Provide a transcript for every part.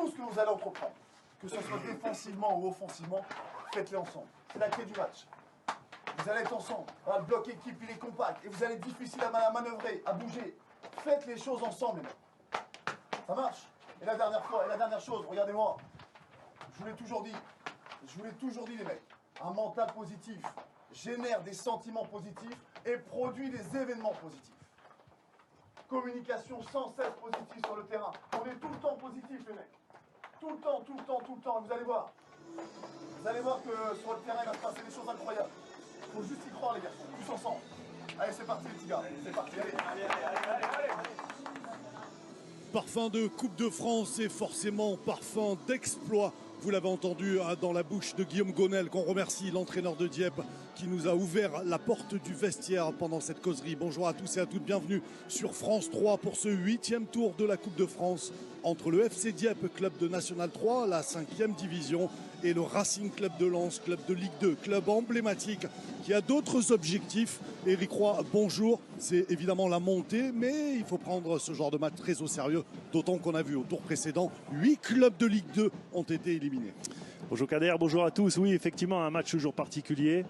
tout ce que vous allez entreprendre, que ce soit défensivement ou offensivement, faites-les ensemble. C'est la clé du match. Vous allez être ensemble. Voilà, le bloc équipe, il est compact. Et vous allez être difficile à manœuvrer, à bouger. Faites les choses ensemble, les mecs. Ça marche? Et la dernière chose, regardez-moi. Je vous l'ai toujours dit, les mecs. Un mental positif génère des sentiments positifs et produit des événements positifs. Communication sans cesse positive sur le terrain. On est tout le temps positif, les mecs. Tout le temps. Vous allez voir. Vous allez voir que sur le terrain, il va se passer des choses incroyables. Il faut juste y croire, les gars. Tous ensemble. Allez, c'est parti, les petits gars. C'est parti. Allez. Parfum de Coupe de France et forcément parfum d'exploit. Vous l'avez entendu dans la bouche de Guillaume Gonel, qu'on remercie, l'entraîneur de Dieppe, qui nous a ouvert la porte du vestiaire pendant cette causerie. Bonjour à tous et à toutes, bienvenue sur France 3 pour ce 8e tour de la Coupe de France entre le FC Dieppe, club de National 3, la 5e division, et le Racing Club de Lens, club de Ligue 2, club emblématique qui a d'autres objectifs. Éric Roy, bonjour. C'est évidemment la montée, mais il faut prendre ce genre de match très au sérieux, d'autant qu'on a vu au tour précédent, 8 clubs de Ligue 2 ont été éliminés. Bonjour Kader, bonjour à tous. Oui, effectivement, un match toujours particulier.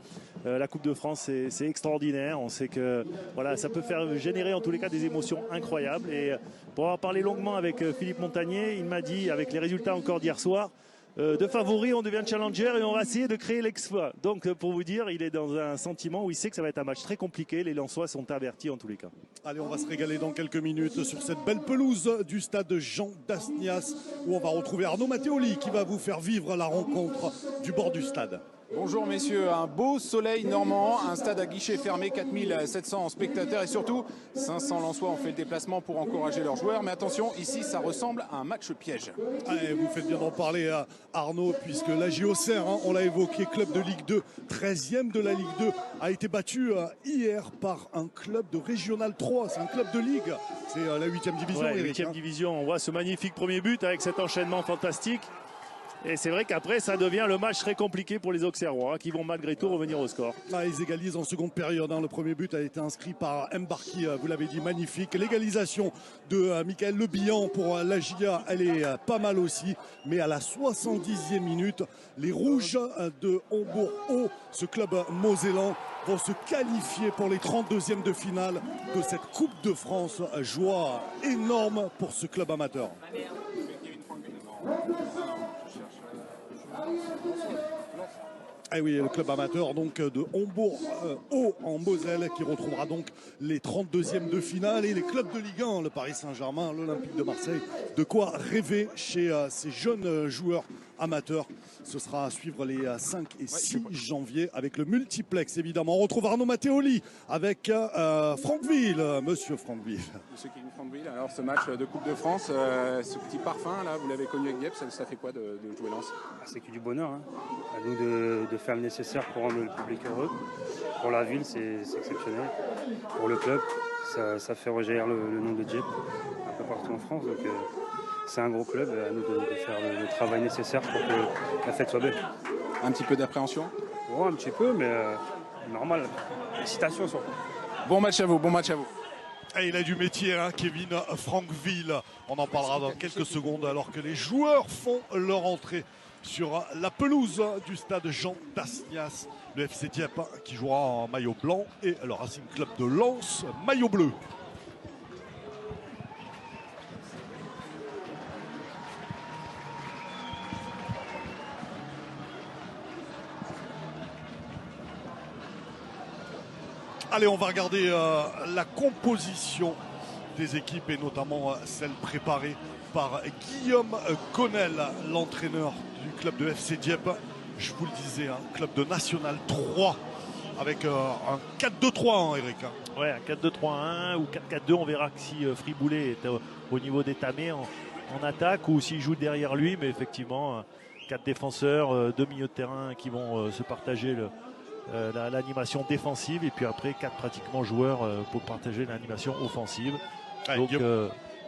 La Coupe de France, c'est extraordinaire. On sait que voilà, ça peut faire générer en tous les cas des émotions incroyables. Et pour avoir parlé longuement avec Philippe Montagnier, il m'a dit, avec les résultats encore d'hier soir, de favori, on devient challenger et on va essayer de créer l'exploit. Donc, pour vous dire, il est dans un sentiment où il sait que ça va être un match très compliqué. Les Lensois sont avertis en tous les cas. Allez, on va se régaler dans quelques minutes sur cette belle pelouse du stade Jean Dasnias, où on va retrouver Arnaud Matteoli qui va vous faire vivre la rencontre du bord du stade. Bonjour messieurs, un beau soleil normand, un stade à guichet fermé, 4700 spectateurs et surtout 500 Lensois ont fait le déplacement pour encourager leurs joueurs. Mais attention, ici ça ressemble à un match piège. Allez, vous faites bien d'en parler à Arnaud, puisque la JOCR, on l'a évoqué, club de Ligue 2, 13e de la Ligue 2, a été battu hier par un club de Régional 3, c'est un club de Ligue, c'est la 8e division. Ouais, 8e division, on voit ce magnifique premier but avec cet enchaînement fantastique. Et c'est vrai qu'après, ça devient le match très compliqué pour les Auxerrois qui vont malgré tout revenir au score. Ils égalisent en seconde période. Le premier but a été inscrit par Mbarki, vous l'avez dit, magnifique. L'égalisation de Michael Le Bihan pour la GIA, elle est pas mal aussi. Mais à la 70e minute, les Rouges de Hombourg-Haut, ce club mosellan, vont se qualifier pour les 32e de finale de cette Coupe de France. Joie énorme pour ce club amateur. Et oui, le club amateur donc de Hombourg-Haut en Moselle qui retrouvera donc les 32e de finale et les clubs de Ligue 1, le Paris Saint-Germain, l'Olympique de Marseille. De quoi rêver chez ces jeunes joueurs amateurs. Ce sera à suivre les 5 et 6 janvier avec le multiplex évidemment. On retrouve Arnaud Matteoli avec Franqueville, monsieur Franqueville. Monsieur Kevin Franqueville, alors ce match de Coupe de France, ce petit parfum là, vous l'avez connu avec Dieppe, ça fait quoi de jouer Lens? C'est que du bonheur, hein. À nous de faire le nécessaire pour rendre le public heureux. Pour la ville, c'est exceptionnel. Pour le club, ça fait rejaillir le nom de Dieppe un peu partout en France. Donc c'est un gros club, à nous de faire le travail nécessaire pour que la fête soit belle. Un petit peu d'appréhension? Ouais, un petit peu, mais normal. Excitation surtout. Bon match à vous, bon match à vous. Et il a du métier, hein, Kevin Franqueville. On en parlera dans quelques secondes alors que les joueurs font leur entrée sur la pelouse du stade Jean Dasnias. Le FC Dieppe qui jouera en maillot blanc et le Racing Club de Lens, maillot bleu. Allez, on va regarder la composition des équipes et notamment celle préparée par Guillaume Gonel, l'entraîneur du club de FC Dieppe. Je vous le disais, un club de National 3 avec un 4-2-3, Eric. Ouais, un 4-2-3-1 ou 4-4-2, on verra que si Friboulet est au niveau des tamés en attaque ou s'il joue derrière lui, mais effectivement, 4 défenseurs, 2 milieux de terrain qui vont se partager l'animation défensive et puis après 4 pratiquement joueurs pour partager l'animation offensive. Donc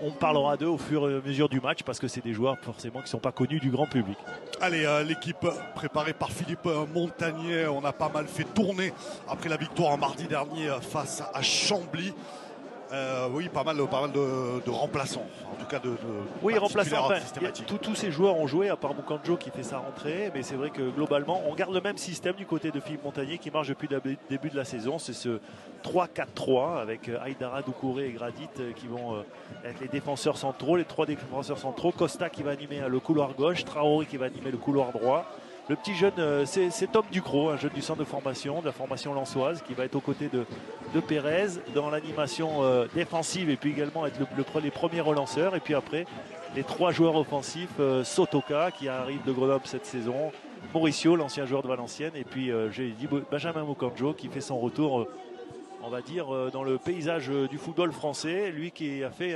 on parlera d'eux au fur et à mesure du match parce que c'est des joueurs forcément qui ne sont pas connus du grand public. Allez, l'équipe préparée par Philippe Montagnier, on a pas mal fait tourner après la victoire en mardi dernier face à Chambly. Oui, pas mal de remplaçants. En tout cas, Oui, remplaçant. Enfin, systématiques. tous ces joueurs ont joué, à part Mukanjo qui fait sa rentrée. Mais c'est vrai que globalement, on garde le même système du côté de Philippe Montagnier qui marche depuis le début de la saison. C'est ce 3-4-3 avec Aïdara, Doucouré et Gradit qui vont être les défenseurs centraux, les 3 défenseurs centraux. Costa qui va animer le couloir gauche, Traoré qui va animer le couloir droit. Le petit jeune, c'est Tom Ducrot, un jeune du centre de formation, de la formation lensoise, qui va être aux côtés de Pérez dans l'animation défensive et puis également être les premiers relanceurs. Et puis après, les 3 joueurs offensifs, Sotoka qui arrive de Grenoble cette saison, Mauricio, l'ancien joueur de Valenciennes, et puis j'ai dit Benjamin Mukanjo qui fait son retour, on va dire, dans le paysage du football français. Lui qui a fait,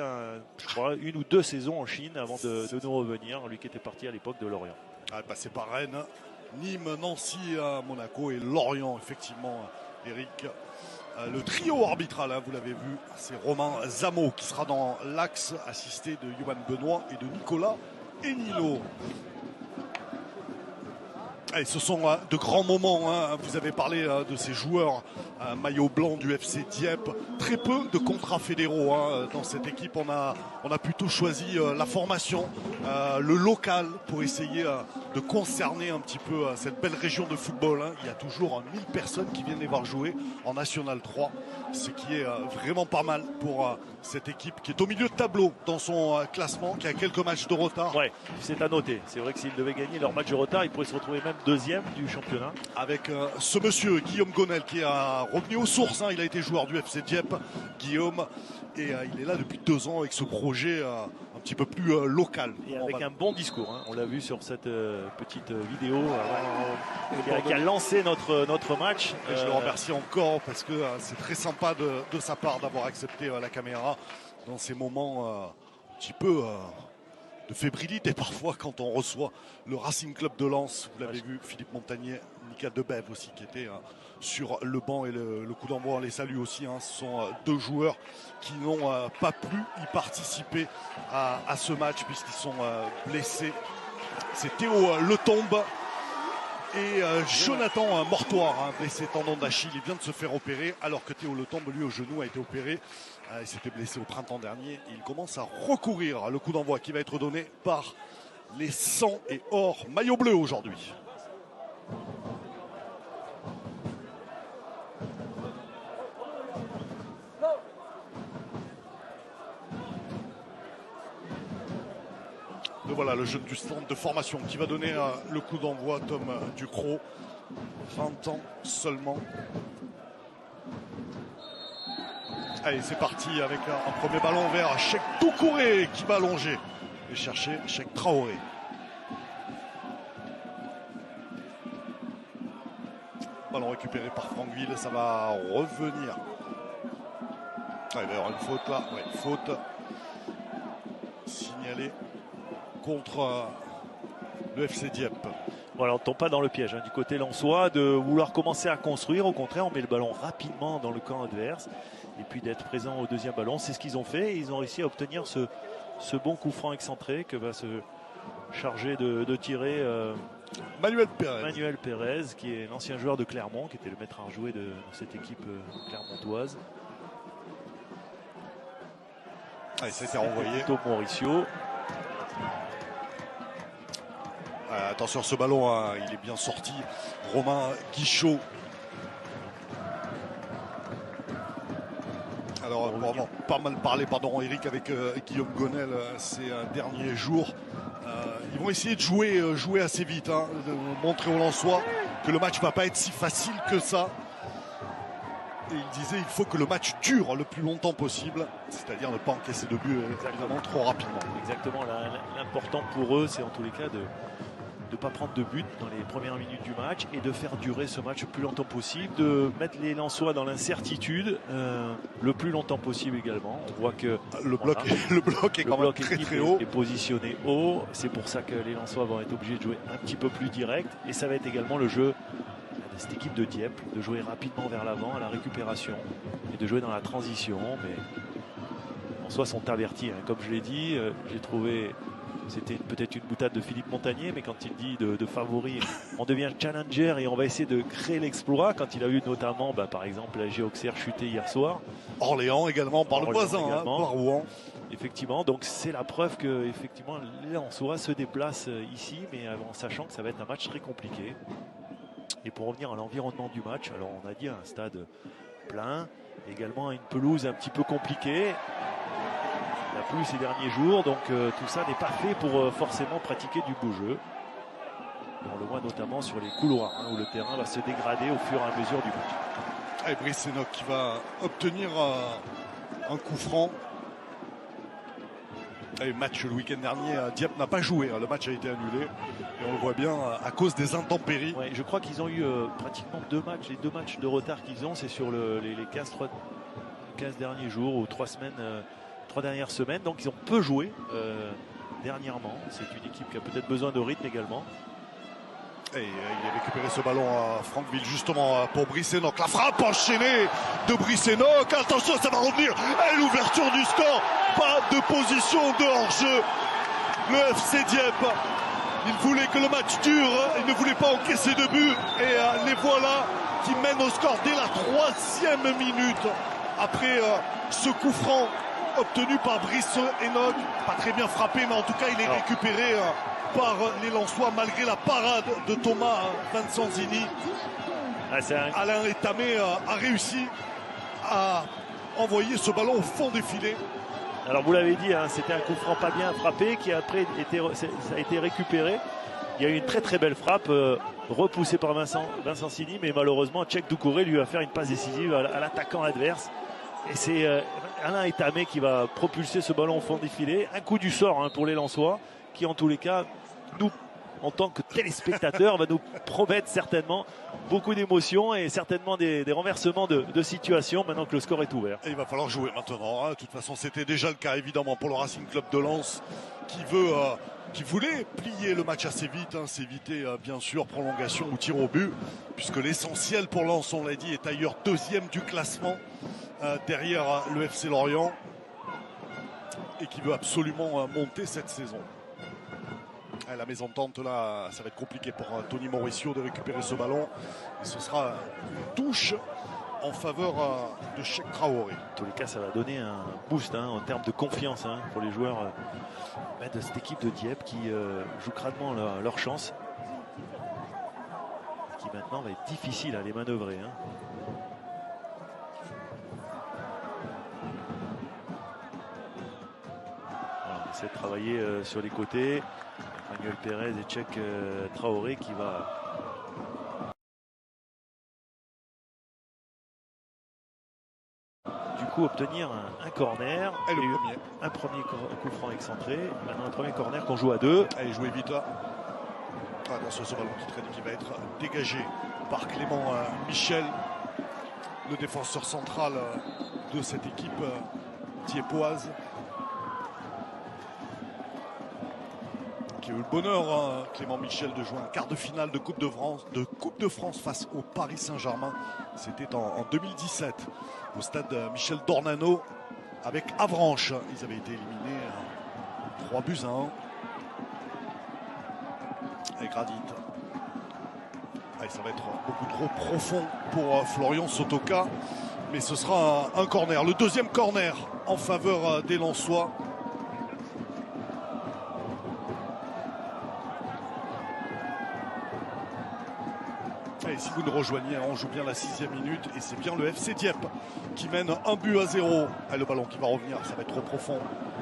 je crois, 1 ou 2 saisons en Chine avant de nous revenir, lui qui était parti à l'époque de Lorient. Passé par Rennes, Nîmes, Nancy, Monaco et Lorient, effectivement, Eric. Le trio arbitral, vous l'avez vu, c'est Romain Zamo qui sera dans l'axe, assisté de Yohan Benoît et de Nicolas Enino. Et ce sont de grands moments. Vous avez parlé de ces joueurs maillot blanc du FC Dieppe. Très peu de contrats fédéraux dans cette équipe. On a plutôt choisi la formation, le local pour essayer de concerner un petit peu cette belle région de football. Il y a toujours 1000 personnes qui viennent les voir jouer en National 3, ce qui est vraiment pas mal pour cette équipe qui est au milieu de tableau dans son classement, qui a quelques matchs de retard. Ouais, c'est à noter. C'est vrai que s'ils devaient gagner leur match de retard, ils pourraient se retrouver même 2e du championnat. Avec ce monsieur, Guillaume Gonel, qui est revenu aux sources. Il a été joueur du FC Dieppe, Guillaume. Et il est là depuis 2 ans avec ce projet un petit peu plus local. Et avec un bon discours. On l'a vu sur cette petite vidéo qui a lancé notre match. Et je le remercie encore parce que c'est très sympa de sa part d'avoir accepté la caméra dans ces moments un petit peu de fébrilité parfois quand on reçoit le Racing Club de Lens. Vous l'avez vu, Philippe Montagnier, Mika Debève aussi qui était sur le banc et le coup d'envoi. On les salue aussi. Ce sont 2 joueurs qui n'ont pas pu y participer à ce match puisqu'ils sont blessés. C'est Théo Letombe et Jonathan Mortoir, blessé tendon d'Achille. Il vient de se faire opérer alors que Théo Letombe, lui, au genou, a été opéré. Il s'était blessé au printemps dernier. Il commence à recourir. Le coup d'envoi qui va être donné par les 100 et or maillot bleu aujourd'hui. Voilà le jeune du stand de formation qui va donner le coup d'envoi, Tom Ducrot, 20 ans seulement. Allez, c'est parti avec un premier ballon vers Cheikh Doucouré qui va allonger et chercher Cheikh Traoré. Ballon récupéré par Franqueville, ça va revenir. Il va y avoir une faute là, faute signalée contre le FC Dieppe. Voilà, on ne tombe pas dans le piège du côté lensois de vouloir commencer à construire. Au contraire, on met le ballon rapidement dans le camp adverse et puis d'être présent au 2e ballon. C'est ce qu'ils ont fait et ils ont réussi à obtenir ce bon coup franc excentré que va se charger de tirer Manuel Pérez, qui est l'ancien joueur de Clermont, qui était le maître à rejouer de cette équipe clermontoise. Allez, ça a été renvoyé. Mauricio. Attention, ce ballon, il est bien sorti. Romain Guichot. Alors, pour avoir pas mal parlé, Eric, avec Guillaume Gonel ces derniers jours, ils vont essayer de jouer assez vite, de montrer aux Lensois que le match ne va pas être si facile que ça. Et il disait il faut que le match dure le plus longtemps possible, c'est-à-dire ne pas encaisser de but évidemment trop rapidement. Exactement, l'important pour eux, c'est en tous les cas de ne pas prendre de but dans les premières minutes du match et de faire durer ce match le plus longtemps possible, de mettre les Lensois dans l'incertitude le plus longtemps possible également. On voit que le bloc est quand même très haut. Est positionné haut. C'est pour ça que les Lensois vont être obligés de jouer un petit peu plus direct. Et ça va être également le jeu de cette équipe de Dieppe, de jouer rapidement vers l'avant à la récupération et de jouer dans la transition. Mais les Lensois sont avertis. Comme je l'ai dit, j'ai trouvé C'était peut-être une boutade de Philippe Montagnier, mais quand il dit de favori, on devient challenger et on va essayer de créer l'exploit. Quand il a eu notamment, par exemple, la Auxerre chuter hier soir. Orléans également, par le voisin, par Rouen. Effectivement, donc c'est la preuve que effectivement les Lensois se déplacent ici, mais en sachant que ça va être un match très compliqué. Et pour revenir à l'environnement du match, alors on a dit un stade plein, également une pelouse un petit peu compliquée. Il a plu ces derniers jours, donc tout ça n'est pas fait pour forcément pratiquer du beau jeu. Et on le voit notamment sur les couloirs, où le terrain va se dégrader au fur et à mesure du match. Et Brice Enoch qui va obtenir un coup franc. Et match le week-end dernier, Dieppe n'a pas joué, le match a été annulé. Et on le voit bien à cause des intempéries. Ouais, je crois qu'ils ont eu pratiquement les deux matchs de retard qu'ils ont, c'est sur les 15 derniers jours ou 3 dernières semaines. Donc ils ont peu joué dernièrement. C'est une équipe qui a peut-être besoin de rythme également. Et il a récupéré ce ballon à Franqueville justement pour Brice Enoch. La frappe enchaînée de Brice Enoch. Attention, ça va revenir. Et l'ouverture du score. Pas de position de hors-jeu. Le FC Dieppe, il voulait que le match dure. Il ne voulait pas encaisser de but. Et les voilà qui mènent au score dès la 3e minute. Après ce coup franc obtenu par Brice Enoch. Pas très bien frappé, mais en tout cas, il est récupéré par les Lensois malgré la parade de Thomas Vincenzini. Alain Etamé a réussi à envoyer ce ballon au fond des filets. Alors vous l'avez dit, c'était un coup franc pas bien frappé qui après ça a été récupéré. Il y a eu une très très belle frappe repoussée par Vincenzini, mais malheureusement Tchèque Doucouré lui va faire une passe décisive à l'attaquant adverse. Et c'est Alain Etamé qui va propulser ce ballon au fond des filets. Un coup du sort pour les Lensois qui en tous les cas, nous, en tant que téléspectateurs, va nous promettre certainement beaucoup d'émotions et certainement des renversements de situation maintenant que le score est ouvert. Et il va falloir jouer maintenant. De toute façon, c'était déjà le cas évidemment pour le Racing Club de Lens qui voulait plier le match assez vite, s'éviter bien sûr prolongation ou tir au but, puisque l'essentiel pour Lens, on l'a dit, est ailleurs 2e du classement derrière le FC Lorient et qui veut absolument monter cette saison. La mésentente là, ça va être compliqué pour Tony Mauricio de récupérer ce ballon. Et ce sera une touche en faveur de Cheikh Traoré. En tous les cas, ça va donner un boost en termes de confiance pour les joueurs de cette équipe de Dieppe qui joue crânement leur chance. Qui maintenant va être difficile à les manœuvrer. Voilà, on essaie de travailler sur les côtés. Manuel Pérez et Cheikh Traoré qui va du coup obtenir un corner et un premier coup franc excentré. Maintenant un premier corner qu'on joue à 2. Allez, jouez vite là. Attention, ce ballon qui traîne qui va être dégagé par Clément Michel, le défenseur central de cette équipe dieppoise. Qui a eu le bonheur, Clément Michel, de jouer un quart de finale de Coupe de France face au Paris Saint-Germain. C'était en 2017 au stade Michel Dornano avec Avranches. Ils avaient été éliminés 3-1 et Gradit. Allez, ça va être beaucoup trop profond pour Florian Sotoka, mais ce sera un corner, le 2e corner en faveur des Lensois. Et si vous nous rejoignez, on joue bien la 6e minute et c'est bien le FC Dieppe qui mène 1-0. Et le ballon qui va revenir, ça va être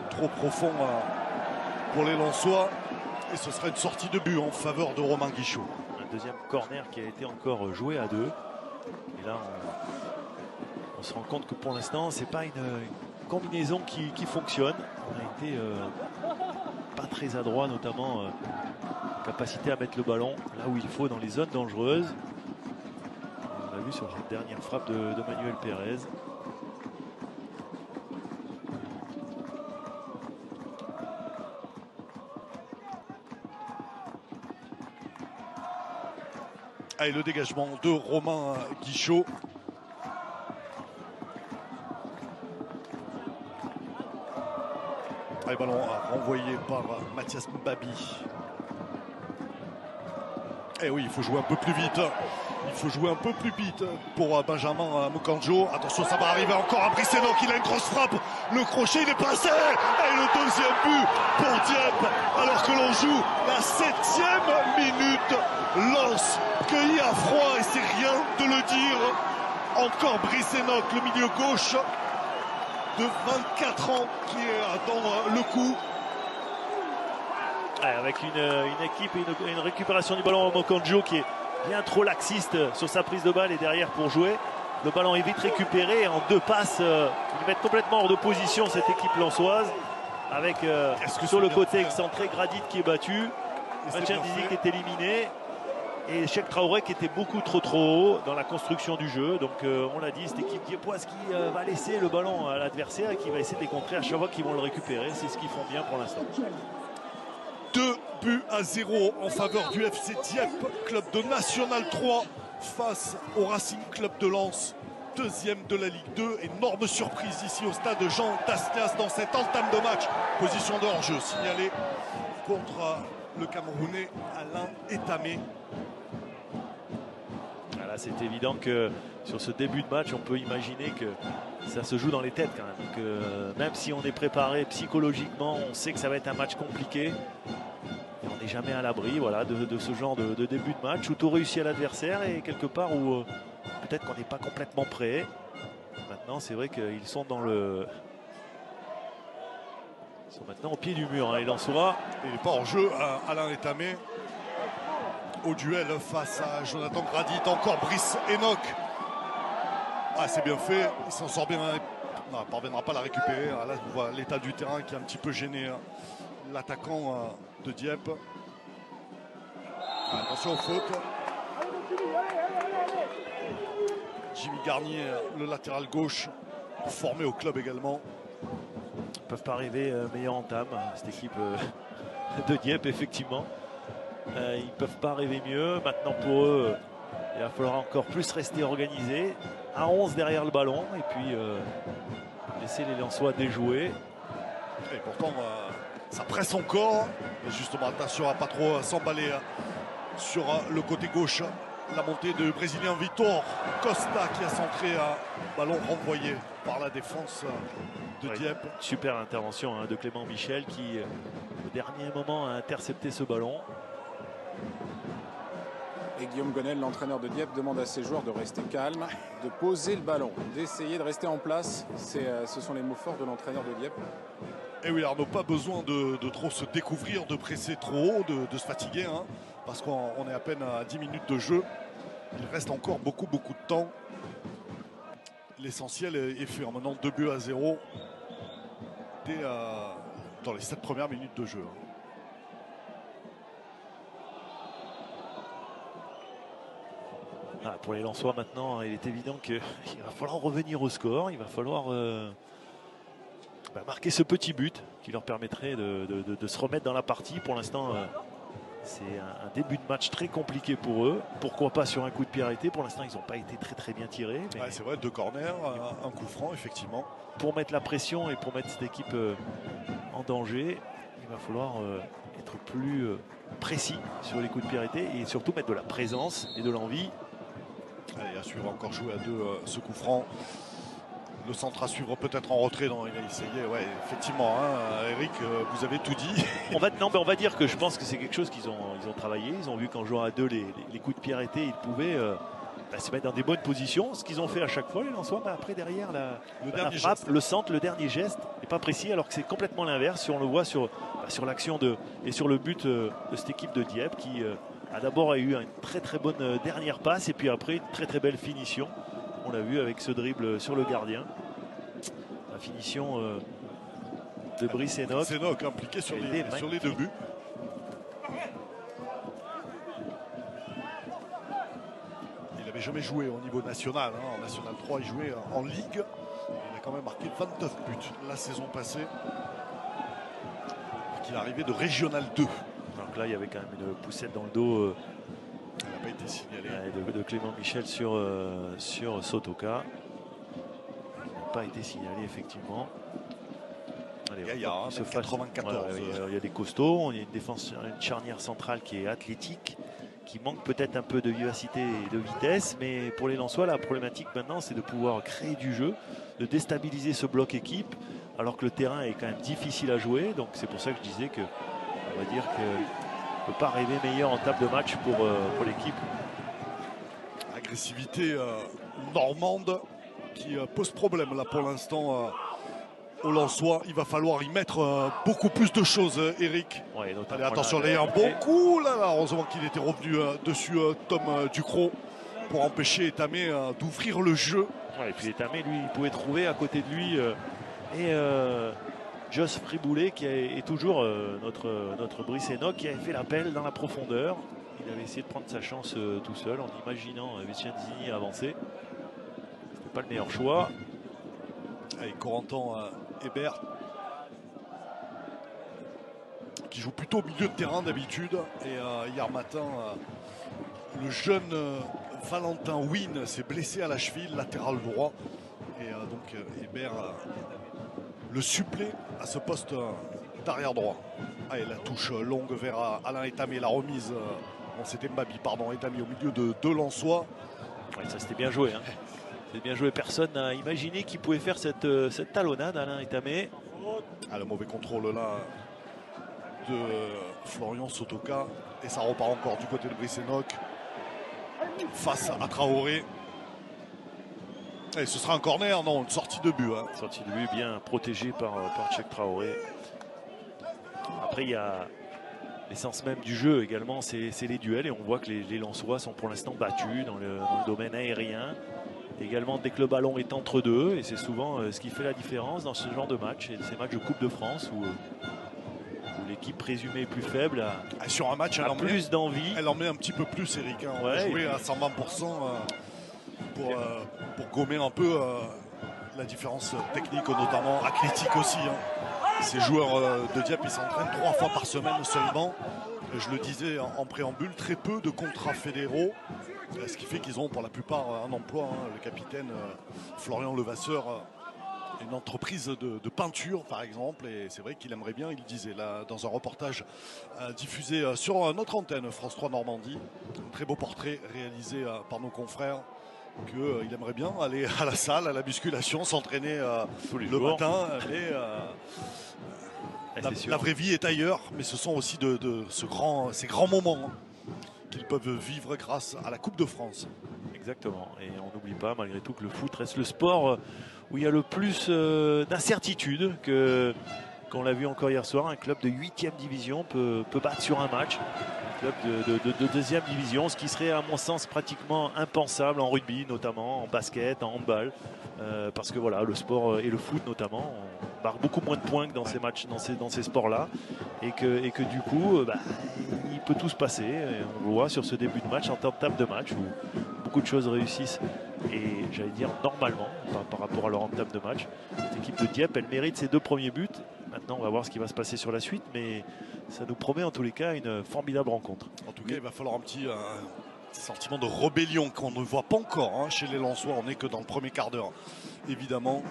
trop profond pour les Lensois. Et ce sera une sortie de but en faveur de Romain Guichot. Un 2e corner qui a été encore joué à 2. Et là, on se rend compte que pour l'instant, c'est pas une combinaison qui fonctionne. On a été pas très adroit, notamment capacité à mettre le ballon là où il faut dans les zones dangereuses. On l'a vu sur cette dernière frappe de Manuel Pérez. Allez, le dégagement de Romain Guichot. Allez, ballon renvoyé par Mathias Mbabi. Et oui, il faut jouer un peu plus vite. Il faut jouer un peu plus vite pour Benjamin Moukandjo. Attention, ça va arriver encore à Bricenok. Il a une grosse frappe. Le crochet, il est passé. Et le deuxième but pour Dieppe. Alors que l'on joue la 7e minute. Lens cueilli à froid. Et c'est rien de le dire. Encore Bricenok, le milieu gauche de 24 ans qui est dans le coup. Ouais, avec une équipe et une récupération du ballon à Moukandjo qui est bien trop laxiste sur sa prise de balle et derrière pour jouer. Le ballon est vite récupéré et en 2 passes, ils mettent complètement hors de position cette équipe lensoise. Avec sur le côté excentré, Gradit qui est battu, Mathieu Dizi qui est éliminé et Cheikh Traoré qui était beaucoup trop haut dans la construction du jeu. Donc on l'a dit, cette équipe diepoise qui va laisser le ballon à l'adversaire et qui va essayer de les contrer à chaque fois qu'ils vont le récupérer. C'est ce qu'ils font bien pour l'instant. 2-0 en faveur du FC Dieppe, club de National 3 face au Racing Club de Lens, 2e de la Ligue 2. Énorme surprise ici au stade Jean Dasnias dans cette entame de match. Position de hors-jeu signalée contre le Camerounais Alain Etamé. Voilà, c'est évident que sur ce début de match, on peut imaginer que ça se joue dans les têtes quand même. Que même si on est préparé psychologiquement, on sait que ça va être un match compliqué. Et on n'est jamais à l'abri voilà, de ce genre de début de match où tout réussit à l'adversaire et quelque part où peut-être qu'on n'est pas complètement prêt. Maintenant, c'est vrai qu'ils sont dans le... Ils sont maintenant au pied du mur, hein, les Lensois. Il n'est pas en jeu, Alain Etamé. Au duel face à Jonathan Gradit, encore Brice Enoch. Ah, c'est bien fait, il s'en sort bien. Non, il ne parviendra pas à la récupérer. Là, on voit l'état du terrain qui est un petit peu gêné. L'attaquant de Dieppe. Attention aux fautes. Jimmy Garnier, le latéral gauche, formé au club également. Ils ne peuvent pas rêver meilleure entame, cette équipe de Dieppe, effectivement. Ils ne peuvent pas rêver mieux. Maintenant, pour eux, il va falloir encore plus rester organisé. À 11 derrière le ballon et puis laisser les Lensois déjouer. Et pourtant, ça presse encore. Mais justement, attention à pas trop s'emballer sur le côté gauche. La montée de Brésilien Vitor Costa qui a centré un ballon renvoyé par la défense de Dieppe. Super intervention de Clément Michel qui, au dernier moment, a intercepté ce ballon. Et Guillaume Gonel, l'entraîneur de Dieppe, demande à ses joueurs de rester calmes, de poser le ballon, d'essayer de rester en place. Ce sont les mots forts de l'entraîneur de Dieppe. Et oui, Arnaud, pas besoin de trop se découvrir, de presser trop haut, de se fatiguer, hein, parce qu'on est à peine à 10 minutes de jeu. Il reste encore beaucoup de temps. L'essentiel est fait en menant 2-0 dans les 7 premières minutes de jeu. Ah, pour les Lensois maintenant, il est évident qu'il va falloir revenir au score. Il va falloir marquer ce petit but qui leur permettrait de se remettre dans la partie. Pour l'instant, c'est un début de match très compliqué pour eux. Pourquoi pas sur un coup de pied arrêté. Pour l'instant, ils n'ont pas été très bien tirés. Ouais, c'est vrai, 2 corners, un coup franc, effectivement. Pour mettre la pression et pour mettre cette équipe en danger, il va falloir être plus précis sur les coups de pied arrêtés et surtout mettre de la présence et de l'envie. Allez, à suivre, encore jouer à 2 ce coup franc. Le centre à suivre peut-être en retrait. Non, il a essayé. Ouais, effectivement, hein, Eric, vous avez tout dit. On va dire que je pense que c'est quelque chose qu'ils ont travaillé. Ils ont vu qu'en jouant à 2, les coups de pied arrêtés, ils pouvaient se mettre dans des bonnes positions. Ce qu'ils ont fait à chaque fois, les Lensois. Mais après, derrière, la frappe, le centre, le dernier geste n'est pas précis, alors que c'est complètement l'inverse. Si on le voit sur l'action et sur le but de cette équipe de Dieppe qui a d'abord eu une très bonne dernière passe et puis après une très belle finition. On l'a vu avec ce dribble sur le gardien. La finition de Brice Enoch. Brice Enoch impliqué sur les 2 buts. Il n'avait jamais joué au niveau national. Hein. En National 3, il jouait en Ligue. Il a quand même marqué 29 buts la saison passée. Il est arrivé de Régional 2. Donc là, il y avait quand même une poussette dans le dos. Elle n'a pas été signalée. De Clément Michel sur Sotoka. Il n'a pas été signalé, effectivement. Allez, Il y a il se fasse- 94. il y a des costauds, on a une défense, une charnière centrale qui est athlétique, qui manque peut-être un peu de vivacité et de vitesse, mais pour les Lensois, la problématique maintenant, c'est de pouvoir créer du jeu, de déstabiliser ce bloc équipe, alors que le terrain est quand même difficile à jouer. Donc c'est pour ça que je disais que, on va dire qu'on ne peut pas rêver meilleur en table de match pour l'équipe. Agressivité normande qui pose problème là pour l'instant au Lensois. Il va falloir y mettre beaucoup plus de choses, Eric. Ouais, notamment Allez, attention, là, là, il y a un bon coup là, heureusement qu'il était revenu dessus, Tom Ducrot, pour empêcher Etamé d'ouvrir le jeu. Ouais, et puis Etamé, lui, il pouvait trouver à côté de lui Joss Friboulet qui est toujours notre Brice Enoch, qui avait fait l'appel dans la profondeur. Il avait essayé de prendre sa chance tout seul en imaginant Vicenzini avancer. C'était pas le meilleur choix. Allez, Corentin Hébert, qui joue plutôt au milieu de terrain d'habitude. Et hier matin, le jeune Valentin Wynne s'est blessé à la cheville, latéral droit. Et donc Hébert le supplée à ce poste d'arrière droit. Allez, la touche longue vers Alain Etamé, la remise. Bon, c'était Mbabi, pardon, Etamé au milieu de deux Lensois. Ouais, ça c'était bien joué. Hein. C'est bien joué. Personne n'a imaginé qu'il pouvait faire cette talonnade, Alain Etamé. Ah, le mauvais contrôle là de Florian Sotoka. Et ça repart encore du côté de Brice Enoch face à Traoré. Et ce sera un corner, non, une sortie de but. Hein. Sortie de but bien protégée par Cheikh Traoré. Après, il y a l'essence même du jeu également, c'est les duels. Et on voit que les Lensois sont pour l'instant battus dans le domaine aérien. Également dès que le ballon est entre deux. Et c'est souvent ce qui fait la différence dans ce genre de match. Et ces matchs de Coupe de France où l'équipe présumée plus faible a, sur un match, a plus d'envie. Elle en met un petit peu plus, Eric. Hein. On Ouais, va jouer à 120% pour gommer un peu la différence technique, notamment athlétique aussi. Hein. Ces joueurs de Dieppe, ils s'entraînent 3 fois par semaine seulement. Je le disais en préambule, très peu de contrats fédéraux. Ce qui fait qu'ils ont pour la plupart un emploi. Hein. Le capitaine Florian Levasseur, une entreprise de peinture par exemple. Et c'est vrai qu'il aimerait bien, il disait là dans un reportage diffusé sur notre antenne France 3 Normandie. Un très beau portrait réalisé par nos confrères. Qu'il aimerait bien aller à la salle, à la musculation, s'entraîner le matin. Mais la vraie vie est ailleurs. Mais ce sont aussi ces grands moments qu'ils peuvent vivre grâce à la Coupe de France. Exactement. Et on n'oublie pas malgré tout que le foot reste le sport où il y a le plus d'incertitude qu'on l'a vu encore hier soir. Un club de 8e division peut battre sur un match. Club de 2e division, ce qui serait à mon sens pratiquement impensable en rugby notamment, en basket, en handball, parce que voilà, le sport et le foot notamment, on marque beaucoup moins de points que dans ces matchs, dans ces sports-là, et que du coup, il peut tout se passer. Et on le voit sur ce début de match, en table de match, où beaucoup de choses réussissent, et j'allais dire normalement, par rapport à leur table de match. Cette équipe de Dieppe, elle mérite ses 2 premiers buts. Maintenant, on va voir ce qui va se passer sur la suite, mais ça nous promet en tous les cas une formidable rencontre. En tout cas, il va falloir un petit sentiment de rébellion qu'on ne voit pas encore chez les Lensois. On n'est que dans le premier quart d'heure, évidemment.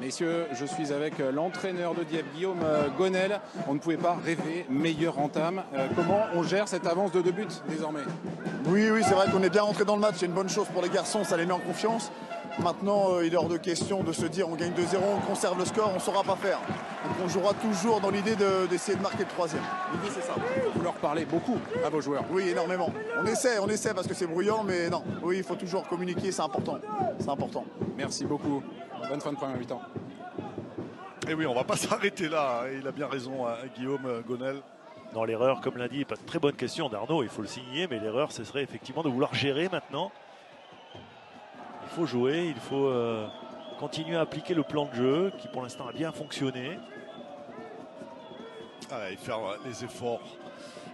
Messieurs, je suis avec l'entraîneur de Dieppe, Guillaume Gonel. On ne pouvait pas rêver meilleure entame. Comment on gère cette avance de 2 buts désormais? Oui, c'est vrai qu'on est bien rentré dans le match. C'est une bonne chose pour les garçons, ça les met en confiance. Maintenant, il est hors de question de se dire on gagne 2-0, on conserve le score, on ne saura pas faire. Donc on jouera toujours dans l'idée d'essayer de marquer le 3e. L'idée c'est ça. Vous leur parlez beaucoup à vos joueurs? Oui, énormément. On essaie parce que c'est bruyant, mais non. Oui, il faut toujours communiquer, c'est important. C'est important. Merci beaucoup. Bonne fin de première mi-temps. Et oui, on ne va pas s'arrêter là. Il a bien raison, Guillaume Gonel. Dans l'erreur, comme l'a dit, pas de très bonne question d'Arnaud, il faut le signer, mais l'erreur, ce serait effectivement de vouloir gérer maintenant. Il faut jouer, il faut continuer à appliquer le plan de jeu qui pour l'instant a bien fonctionné. Et faire les efforts.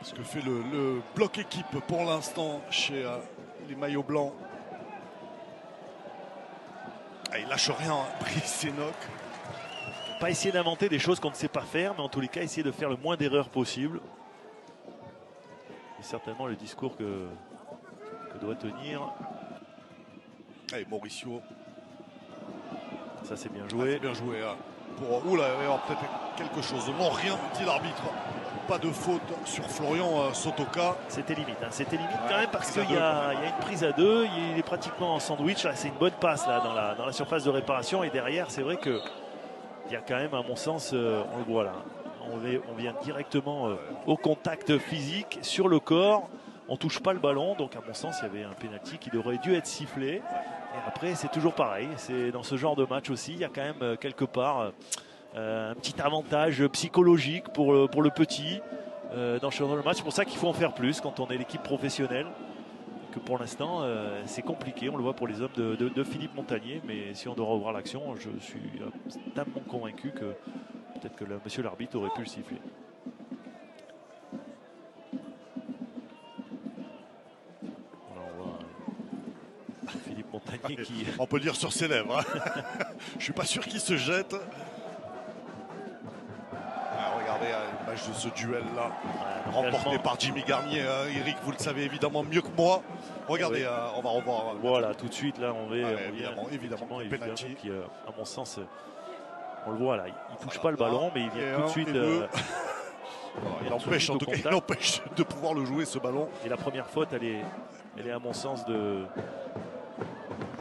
Ce que fait le bloc équipe pour l'instant chez les maillots blancs. Il lâche rien, Brice Enoch. Pas essayer d'inventer des choses qu'on ne sait pas faire, mais en tous les cas essayer de faire le moins d'erreurs possible. C'est certainement le discours que doit tenir. Mauricio. Ça c'est bien joué. C'est bien joué. pour... Oula, il va y avoir peut-être quelque chose. Non, rien, dit l'arbitre. Pas de faute sur Florian Sotoka. C'était limite, hein. C'était limite quand même parce qu'il y a une prise à deux, il est pratiquement en sandwich. C'est une bonne passe là dans la surface de réparation et derrière, c'est vrai que il y a quand même, à mon sens, on le voit là, on vient directement au contact physique sur le corps. On touche pas le ballon, donc à mon sens, il y avait un pénalty qui aurait dû être sifflé. Et après, c'est toujours pareil. C'est dans ce genre de match aussi, il y a quand même quelque part un petit avantage psychologique pour le petit dans ce genre de match. C'est pour ça qu'il faut en faire plus quand on est l'équipe professionnelle. Que pour l'instant, c'est compliqué. On le voit pour les hommes de Philippe Montagnier. Mais si on doit revoir l'action, je suis totalement convaincu que peut-être que monsieur l'arbitre aurait pu le siffler. Philippe Montagnier qui... On peut lire sur ses lèvres. Hein. Je suis pas sûr qu'il se jette. Regardez l'image de ce duel-là, remporté par Jimmy Garnier. Eric, vous le savez évidemment mieux que moi. Regardez, on va revoir. Voilà, tout de suite, là, on va... évidemment, penalty. Qui, à mon sens, on le voit là, il touche pas le ballon, mais il vient tout de suite... il empêche en tout cas, il empêche de pouvoir le jouer, ce ballon. Et la première faute, elle est à mon sens de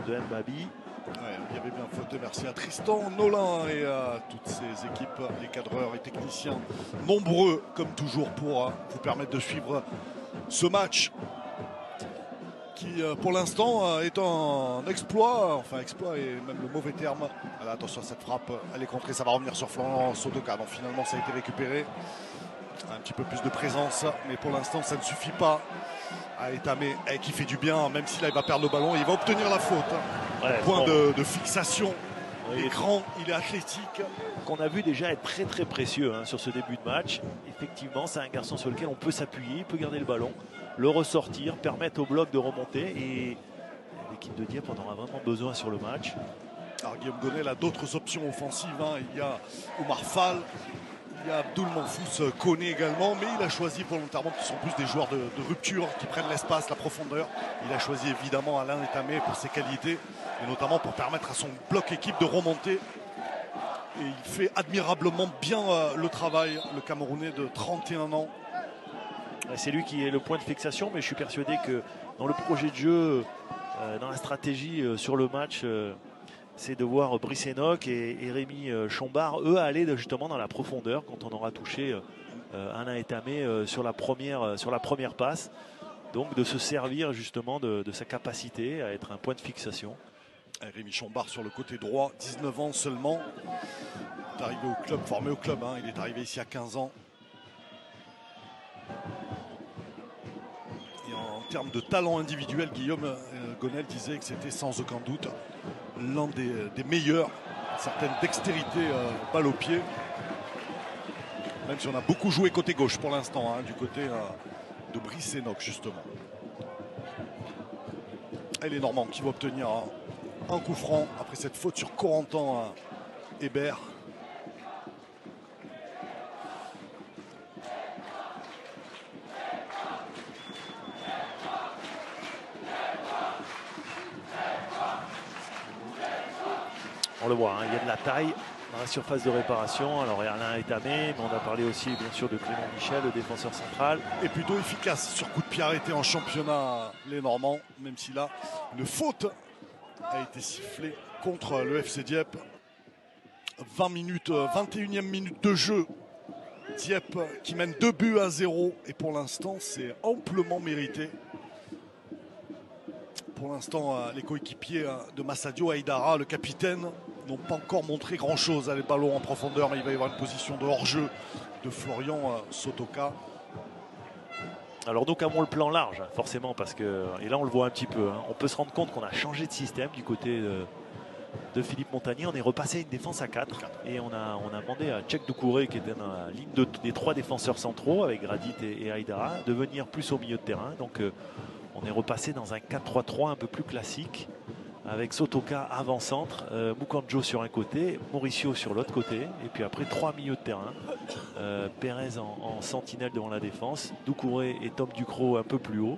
Mbabi. Ouais, il y avait bien faute, merci à Tristan Nolin et à toutes ces équipes, les cadreurs et techniciens, nombreux comme toujours pour vous permettre de suivre ce match qui pour l'instant est un exploit, enfin exploit est même le mauvais terme. Voilà, attention à cette frappe, elle est contrée, ça va revenir sur Florian Sotoka, donc finalement ça a été récupéré. Un petit peu plus de présence, mais pour l'instant ça ne suffit pas. Etamé qui fait du bien, même si là il va perdre le ballon, il va obtenir la faute. Ouais, point de fixation, il est grand, il est athlétique. Qu'on a vu déjà être très très précieux sur ce début de match. Effectivement, c'est un garçon sur lequel on peut s'appuyer, il peut garder le ballon, le ressortir, permettre au bloc de remonter. Et l'équipe de Dieppe en aura vraiment besoin sur le match. Alors Guillaume Gonel a d'autres options offensives. Il y a Omar Fall. Il y a Abdoul Manfous Koné également, mais il a choisi volontairement, qui sont plus des joueurs de rupture, qui prennent l'espace, la profondeur. Il a choisi évidemment Alain Etamé pour ses qualités, et notamment pour permettre à son bloc équipe de remonter. Et il fait admirablement bien le travail, le Camerounais de 31 ans. C'est lui qui est le point de fixation, mais je suis persuadé que dans le projet de jeu, dans la stratégie sur le match, c'est de voir Brice Enoch et Rémi Chombard, eux, aller justement dans la profondeur quand on aura touché Alain Etamé sur la première passe. Donc de se servir justement de sa capacité à être un point de fixation. Rémi Chombard sur le côté droit, 19 ans seulement. Il est arrivé au club, formé au club, il est arrivé ici à 15 ans. Et en termes de talent individuel, Guillaume Gonel disait que c'était sans aucun doute l'un des meilleurs, certaine dextérité balle au pied. Même si on a beaucoup joué côté gauche pour l'instant, du côté de Brice Enoch justement. Et les Normands qui vont obtenir un coup franc après cette faute sur Corentin Hébert. On le voit, il y a de la taille dans la surface de réparation. Alors Alain Etamé, mais on a parlé aussi bien sûr de Clément Michel, le défenseur central. Et plutôt efficace sur coup de pied arrêté en championnat, les Normands, même si là, une faute a été sifflée contre le FC Dieppe. 20 minutes, 21e minute de jeu. Dieppe qui mène 2-0 et pour l'instant, c'est amplement mérité. Pour l'instant, les coéquipiers de Massadio Aïdara, le capitaine, n'ont pas encore montré grand-chose. Les ballons en profondeur, mais il va y avoir une position de hors-jeu de Florian Sotoka. Alors donc avons le plan large, forcément, parce que, et là on le voit un petit peu, on peut se rendre compte qu'on a changé de système du côté de Philippe Montagnier. On est repassé à une défense à 4 et on a demandé à Tchèque Doucouré, qui était dans la ligne des 3 défenseurs centraux avec Gradit et Aïdara, de venir plus au milieu de terrain. Donc on est repassé dans un 4-3-3 un peu plus classique, avec Sotoka avant-centre, Mukanjo sur un côté, Mauricio sur l'autre côté, et puis après 3 milieux de terrain. Pérez en sentinelle devant la défense, Doucouré et Tom Ducrot un peu plus haut.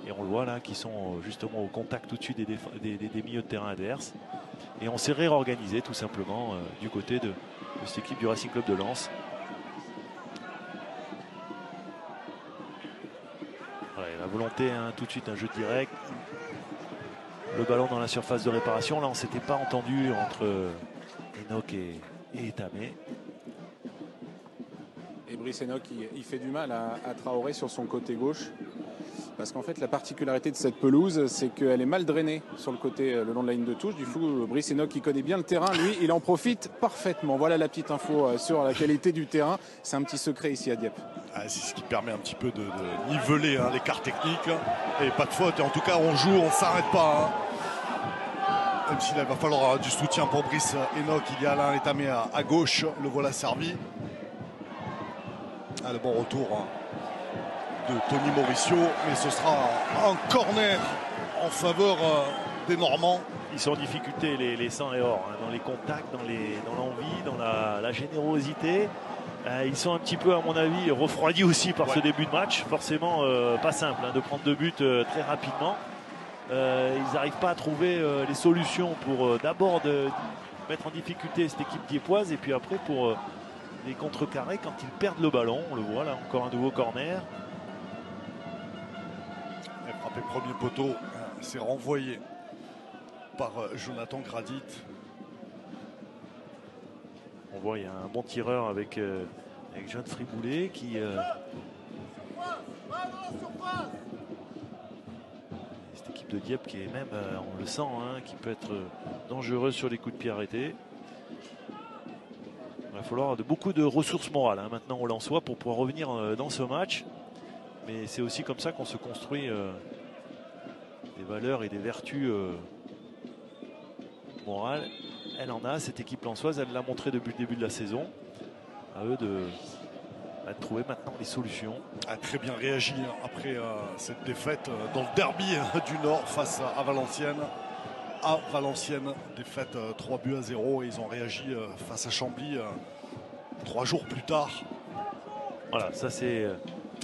Et on le voit là, qui sont justement au contact au-dessus des milieux de terrain adverses. Et on s'est réorganisé tout simplement du côté de cette équipe du Racing Club de Lens. Voilà, la volonté, hein, tout de suite un jeu direct. Le ballon dans la surface de réparation. Là, on ne s'était pas entendu entre Enoch et Etamé. Et Brice Enoch, il fait du mal à Traoré sur son côté gauche. Parce qu'en fait, la particularité de cette pelouse, c'est qu'elle est mal drainée sur le côté, le long de la ligne de touche. Du coup, Brice Enoch, qui connaît bien le terrain, lui, il en profite parfaitement. Voilà la petite info sur la qualité du terrain. C'est un petit secret ici à Dieppe. Ah, c'est ce qui permet un petit peu de niveler l'écart technique. Et pas de faute. Et en tout cas, on joue, on ne s'arrête pas. Même s'il va falloir du soutien pour Brice Enoch. Il y a Alain Etamé à gauche. Le voilà servi. Ah, le bon retour de Tony Mauricio, mais ce sera un corner en faveur des Normands. Ils sont en difficulté les 100 et or, hein, dans les contacts, dans l'envie, dans la générosité. Ils sont un petit peu, à mon avis, refroidis aussi par ce début de match. Forcément pas simple de prendre 2 buts très rapidement. Ils n'arrivent pas à trouver les solutions pour d'abord mettre en difficulté cette équipe diepoise et puis après pour les contrecarrer quand ils perdent le ballon. On le voit là, encore un nouveau corner. Frappé premier poteau, c'est renvoyé par Jonathan Gradit. On voit il y a un bon tireur avec Jean Friboulet qui cette équipe de Dieppe qui est même, on le sent, hein, qui peut être dangereuse sur les coups de pied arrêtés. Il va falloir beaucoup de ressources morales maintenant au Lensois pour pouvoir revenir dans ce match. Mais c'est aussi comme ça qu'on se construit des valeurs et des vertus morales. Elle en a, cette équipe lensoise, elle l'a montré depuis le début de la saison. À eux de trouver maintenant les solutions. A très bien réagi après cette défaite dans le derby du Nord face à Valenciennes. À Valenciennes, défaite 3-0 et ils ont réagi face à Chambly 3 jours plus tard. Voilà, ça c'est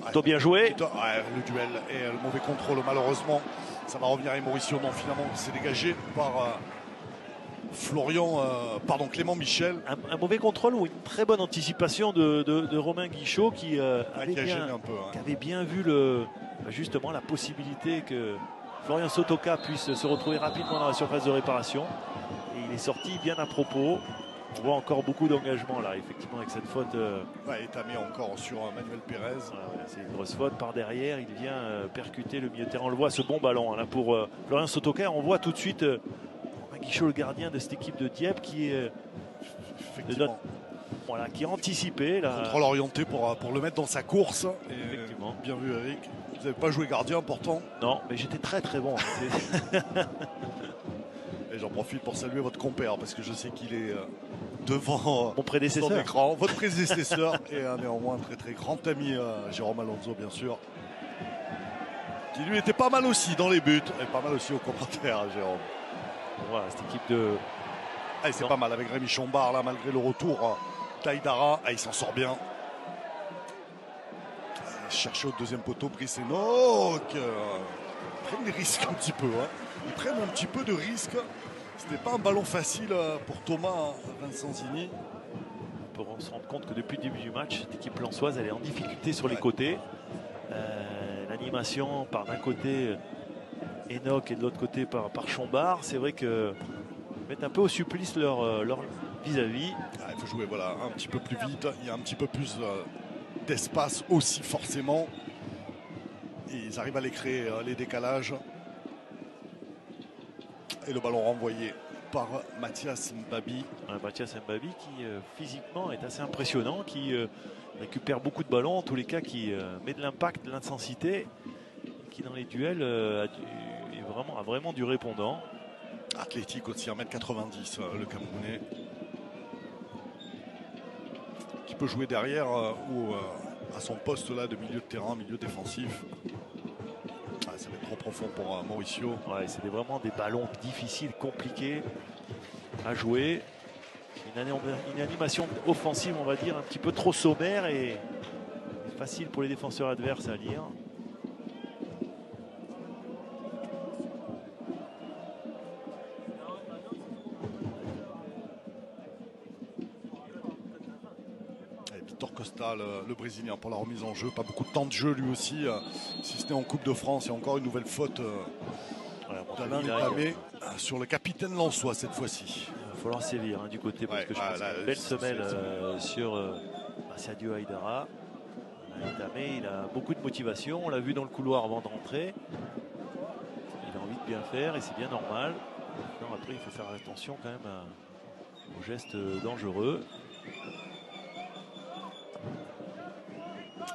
plutôt bien joué. Le duel et le mauvais contrôle, malheureusement. Ça va revenir à Mauricio. Non, finalement, c'est dégagé par Clément Michel. Un mauvais contrôle ou une très bonne anticipation de Romain Guichot qui avait bien vu justement la possibilité que Florian Sotoka puisse se retrouver rapidement dans la surface de réparation. Et il est sorti bien à propos. On voit encore beaucoup d'engagement là, effectivement, avec cette faute. Etamé encore sur Manuel Pérez. C'est une grosse faute par derrière. Il vient percuter le milieu de terrain. On le voit, ce bon ballon là pour Florian Sotoka. On voit tout de suite Guichot, le gardien de cette équipe de Dieppe, qui est qui a anticipé. Contrôle orienté pour le mettre dans sa course. Et effectivement. Bien vu, Eric. Vous n'avez pas joué gardien pourtant. Non, mais j'étais très très bon. Et j'en profite pour saluer votre compère parce que je sais qu'il est devant mon prédécesseur. son écran, votre prédécesseur et néanmoins un très très grand ami, Jérôme Alonso bien sûr, qui lui était pas mal aussi dans les buts et pas mal aussi aux commentaires, Jérôme. Voilà, cette équipe de... c'est pas mal avec Rémi Chombard là, malgré le retour d'Aïdara. Il s'en sort bien. Chercher au deuxième poteau, Brice Enoch. Ils prennent des risques un petit peu. Ils prennent un petit peu de risques. C'était pas un ballon facile pour Thomas Vincenzini. On peut se rendre compte que depuis le début du match, cette équipe lensoise, elle est en difficulté sur les côtés. L'animation par d'un côté Enoch et de l'autre côté par Chombard. C'est vrai que mettent un peu au supplice leur vis-à-vis. Il faut jouer un petit peu plus vite. Il y a un petit peu plus d'espace aussi forcément. Et ils arrivent à les créer, les décalages. Et le ballon renvoyé par Mathias Mbabi. Mathias Mbabi qui physiquement est assez impressionnant, qui récupère beaucoup de ballons, en tous les cas qui met de l'impact, de l'intensité, qui dans les duels a vraiment du répondant. Athlétique aussi, 1m90, le Camerounais. Qui peut jouer derrière ou à son poste là de milieu de terrain, milieu défensif. Ça va être trop profond pour Mauricio. C'est vraiment des ballons difficiles, compliqués à jouer. Une animation offensive, on va dire, un petit peu trop sommaire et facile pour les défenseurs adverses à lire. Victor Costa, le Brésilien, pour la remise en jeu. Pas beaucoup de temps de jeu lui aussi, si ce n'est en Coupe de France. Et encore une nouvelle faute d'Alain Etamé sur le capitaine lensois cette fois-ci. Il va falloir sévir du côté, parce que je pense qu'il y a une belle semelle sur Sadio Haïdara. Etamé, il a beaucoup de motivation. On l'a vu dans le couloir avant de rentrer. Il a envie de bien faire et c'est bien normal. Maintenant, après, il faut faire attention quand même aux gestes dangereux.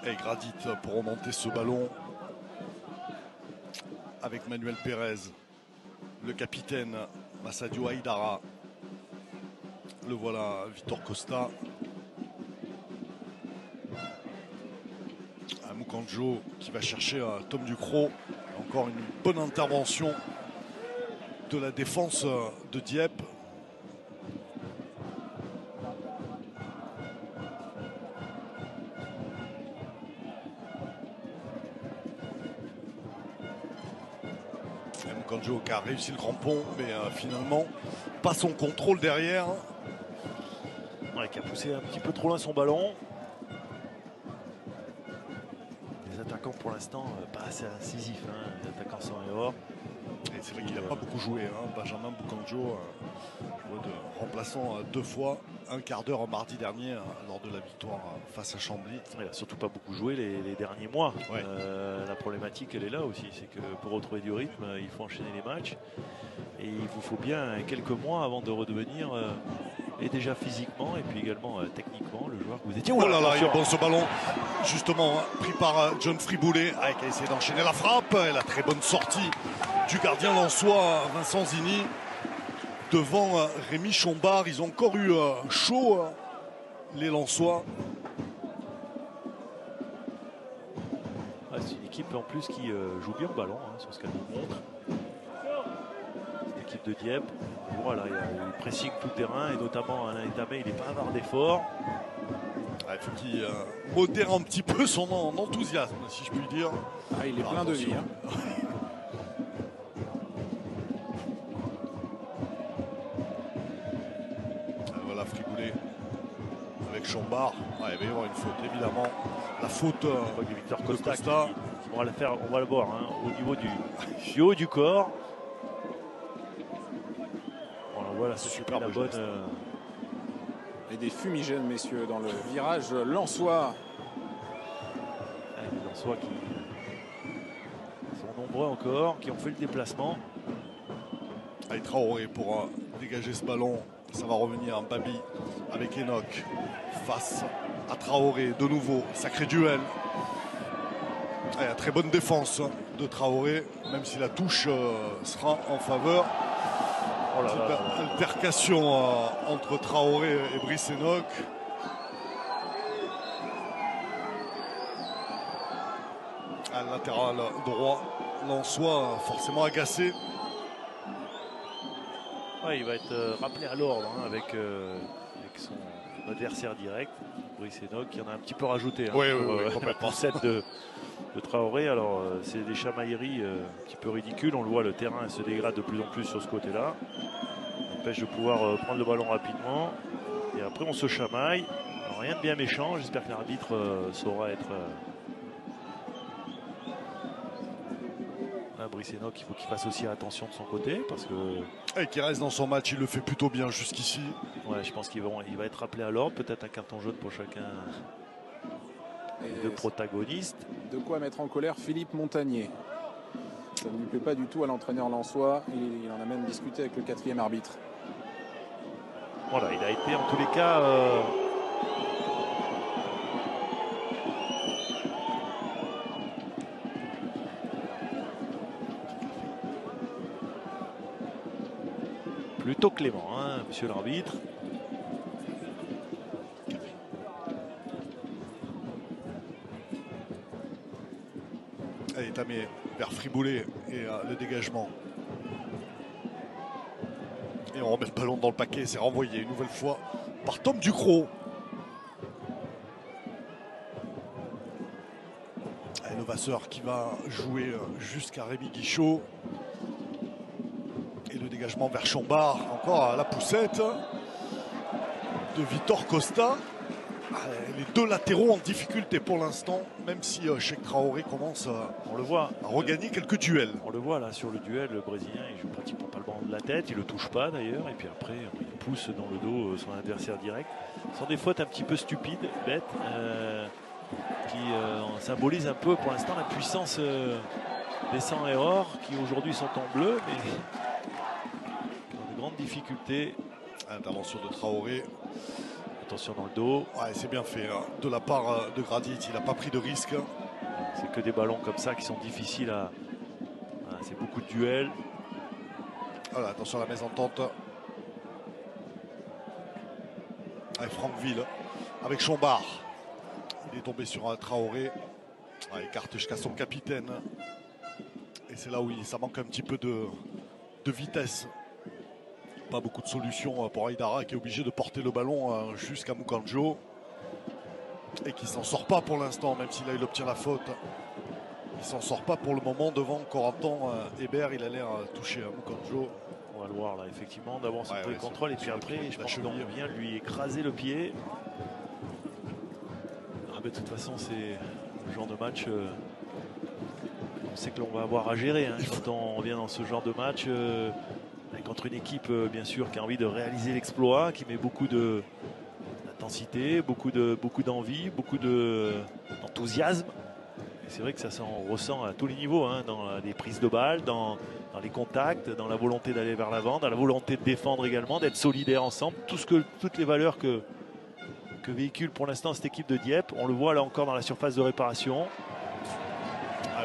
Et Gradit pour remonter ce ballon avec Manuel Pérez, le capitaine Sadio Haïdara. Le voilà, Victor Costa. Mukanjo qui va chercher Tom Ducrot. Encore une bonne intervention de la défense de Dieppe. Mukanjo qui a réussi le crampon, mais finalement pas son contrôle derrière. Ouais, qui a poussé un petit peu trop loin son ballon. Les attaquants pour l'instant pas assez incisifs, les attaquants sont et hors. Et c'est vrai qu'il n'a pas beaucoup joué, Benjamin Mukanjo, joué de remplaçant 2 fois, un quart d'heure mardi dernier lors de la victoire face à Chambly. Il n'a surtout pas beaucoup joué les derniers mois. Ouais. La problématique, elle est là aussi, c'est que pour retrouver du rythme, il faut enchaîner les matchs. Et il vous faut bien quelques mois avant de redevenir, et déjà physiquement et puis également techniquement, le joueur que vous étiez. Oh là là, il est bon ce ballon, justement pris par John Friboulet, qui a essayé d'enchaîner la frappe. Et la très bonne sortie du gardien lensois Vincent Zini devant Rémi Chombard. Ils ont encore eu chaud, les Lensois. C'est une équipe en plus qui joue bien le ballon, sur ce qu'elle nous montre. L'équipe de Dieppe, voilà, il pressing tout le terrain et notamment Alain Etamé, il n'est pas avare d'efforts. Il faut qu'il modère un petit peu son enthousiasme, si je puis dire. Il est plein de vie. Voilà Friboulet avec Chombard. Il va y avoir une faute, évidemment. La faute de Victor Costa. Costa. On va le voir au niveau du haut du corps. Voilà, c'est super la bonne. Et des fumigènes, messieurs, dans le virage lensois. Les Lensois qui sont nombreux encore, qui ont fait le déplacement. Traoré pour dégager ce ballon. Ça va revenir en Babi avec Enoch face à Traoré. De nouveau, sacré duel. Très bonne défense de Traoré, même si la touche sera en faveur. Oh là là. Altercation entre Traoré et Brice Enoch. À latéral droit, Lensois forcément agacé. Il va être rappelé à l'ordre avec son adversaire direct, Brice Enoch, qui en a un petit peu rajouté pour cette de Traoré. Alors c'est des chamailleries un petit peu ridicules. On le voit, le terrain se dégrade de plus en plus sur ce côté-là. Empêche de pouvoir prendre le ballon rapidement. Et après on se chamaille. Alors, rien de bien méchant. J'espère que l'arbitre saura être... Brice Enoch, il faut qu'il fasse aussi attention de son côté parce que... Et qu'il reste dans son match, il le fait plutôt bien jusqu'ici. Ouais, je pense qu'il va être rappelé à l'ordre, peut-être un carton jaune pour chacun des protagonistes. De quoi mettre en colère Philippe Montagnier. Ça ne lui plaît pas du tout à l'entraîneur lensois. Il en a même discuté avec le 4e arbitre. Voilà, il a été en tous les cas... plutôt clément, monsieur l'arbitre. Allez, Tamé vers Friboulet et le dégagement. Et on remet le ballon dans le paquet, c'est renvoyé une nouvelle fois par Tom Ducrot. Et le Vasseur qui va jouer jusqu'à Rémi Guichot. Et le dégagement vers Chombard, encore à la poussette de Victor Costa. Les deux latéraux en difficulté pour l'instant, même si Cheikh Traoré commence On le voit. à regagner quelques duels. On le voit là sur le duel, le Brésilien, il joue pratiquement pas le ballon de la tête, il le touche pas d'ailleurs, et puis après il pousse dans le dos son adversaire direct. Ce sont des fautes un petit peu stupides, bêtes, qui symbolisent un peu pour l'instant la puissance des 100 et or, qui aujourd'hui sont en bleu, mais qui ont de grandes difficultés. Intervention de Traoré. Attention dans le dos. Ouais, c'est bien fait hein. De la part de Gradit, il n'a pas pris de risque. C'est que des ballons comme ça qui sont difficiles à... Voilà, c'est beaucoup de duels. Voilà, attention à la mésentente. Avec Franqueville, avec Chambard. Il est tombé sur un Traoré. Ouais, écarte jusqu'à son capitaine. Et c'est là où ça manque un petit peu de vitesse. Pas beaucoup de solutions pour Aïdara qui est obligé de porter le ballon jusqu'à Mukanjo. Et qui s'en sort pas pour l'instant, même si là il obtient la faute. Il s'en sort pas pour le moment devant Corentin Hébert. Il a l'air touché à Mukanjo. On va le voir là, effectivement. D'abord son Ouais, contrôle et puis après, je pense qu'on vient lui écraser le pied. Ah, mais de toute façon, c'est le genre de match. On sait que l'on va avoir à gérer hein, quand on vient dans ce genre de match. Contre une équipe, bien sûr, qui a envie de réaliser l'exploit, qui met beaucoup d'intensité, beaucoup d'envie, beaucoup d'enthousiasme. C'est vrai que ça s'en ressent à tous les niveaux, hein, dans les prises de balles, dans les contacts, dans la volonté d'aller vers l'avant, dans la volonté de défendre également, d'être solidaires ensemble. Toutes les valeurs que véhicule pour l'instant cette équipe de Dieppe. On le voit là encore dans la surface de réparation.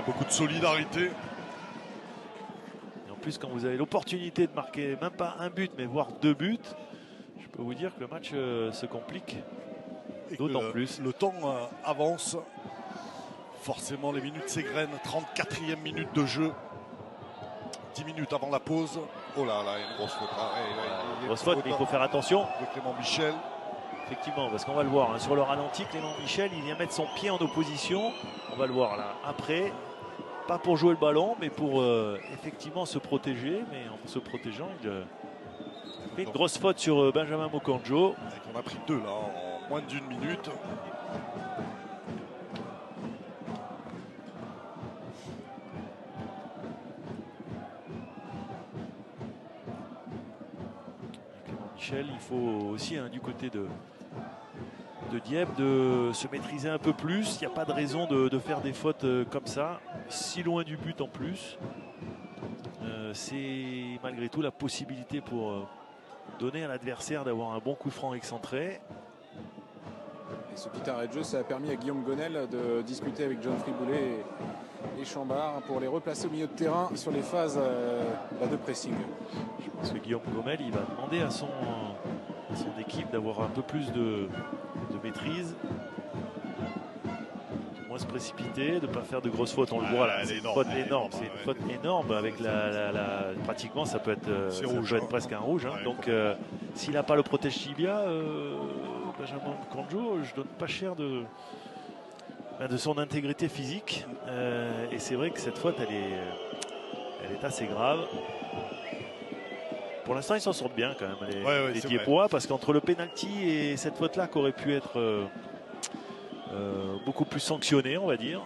Beaucoup de solidarité. Et en plus, quand vous avez l'opportunité de marquer même pas un but, mais voire 2 buts, je peux vous dire que le match se complique d'autant plus. Le temps avance. Forcément, les minutes s'égrènent. 34e minute de jeu. 10 minutes avant la pause. Oh là là, il y a une grosse faute. Grosse faute, mais il faut faire attention. De Clément Michel. Effectivement, parce qu'on va le voir hein, sur le ralenti, Clément Michel, il vient mettre son pied en opposition. On va le voir là. Après, pas pour jouer le ballon, mais pour effectivement se protéger. Mais en se protégeant, il fait une grosse faute sur Benjamin Mukanjo. On a pris 2 là, en moins d'1 minute. Clément Michel, il faut aussi hein, du côté de Dieppe de se maîtriser un peu plus. Il n'y a pas de raison de faire des fautes comme ça, si loin du but en plus. C'est malgré tout la possibilité pour donner à l'adversaire d'avoir un bon coup franc excentré. Et ce petit arrêt de jeu, ça a permis à Guillaume Gonel de discuter avec John Friboulet et Chambard pour les replacer au milieu de terrain sur les phases de pressing. Je pense que Guillaume Gonel, il va demander à son équipe d'avoir un peu plus de maîtrise, de moins se précipiter, de ne pas faire de grosses fautes. On le voit là, c'est une faute énorme. C'est une faute énorme avec pratiquement ça peut être, rouge, presque un rouge. Hein. Ouais, donc s'il n'a pas le protège tibia, Benjamin Mukanjo, je donne pas cher de son intégrité physique. Et c'est vrai que cette faute, elle est assez grave. Pour l'instant, ils s'en sortent bien quand même, les Diepois, parce qu'entre le penalty et cette faute-là, qui aurait pu être beaucoup plus sanctionnée, on va dire.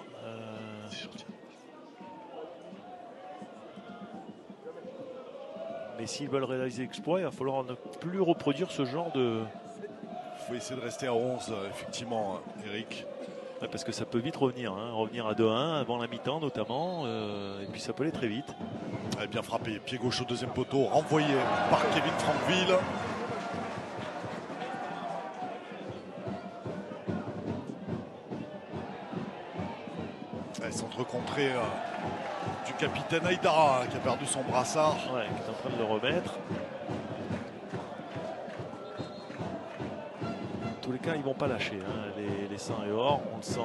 Mais s'ils veulent réaliser l'exploit, il va falloir ne plus reproduire ce genre de... Il faut essayer de rester à 11, effectivement, Eric. Ouais, parce que ça peut vite revenir, hein. Revenir à 2-1 avant la mi-temps notamment, et puis ça peut aller très vite. Bien frappé, pied gauche au deuxième poteau, renvoyé par Kevin Franqueville. Centre contré du capitaine Aïdara qui a perdu son brassard. Ouais, qui est en train de le remettre. En tous les cas, ils ne vont pas lâcher, hein. Les Saints et Or, on le sent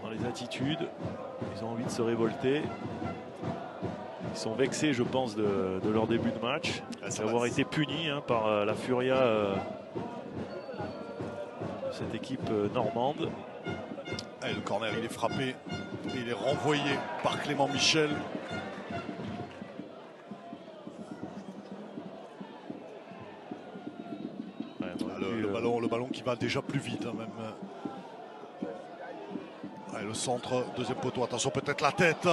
dans les attitudes. Ils ont envie de se révolter. Ils sont vexés, je pense, de leur début de match, d'avoir été punis hein, par la Furia de cette équipe normande. Et le corner, il est frappé et il est renvoyé par Clément Michel. Le ballon qui va déjà plus vite, hein, même. Allez, le centre, deuxième poteau, attention, peut-être la tête.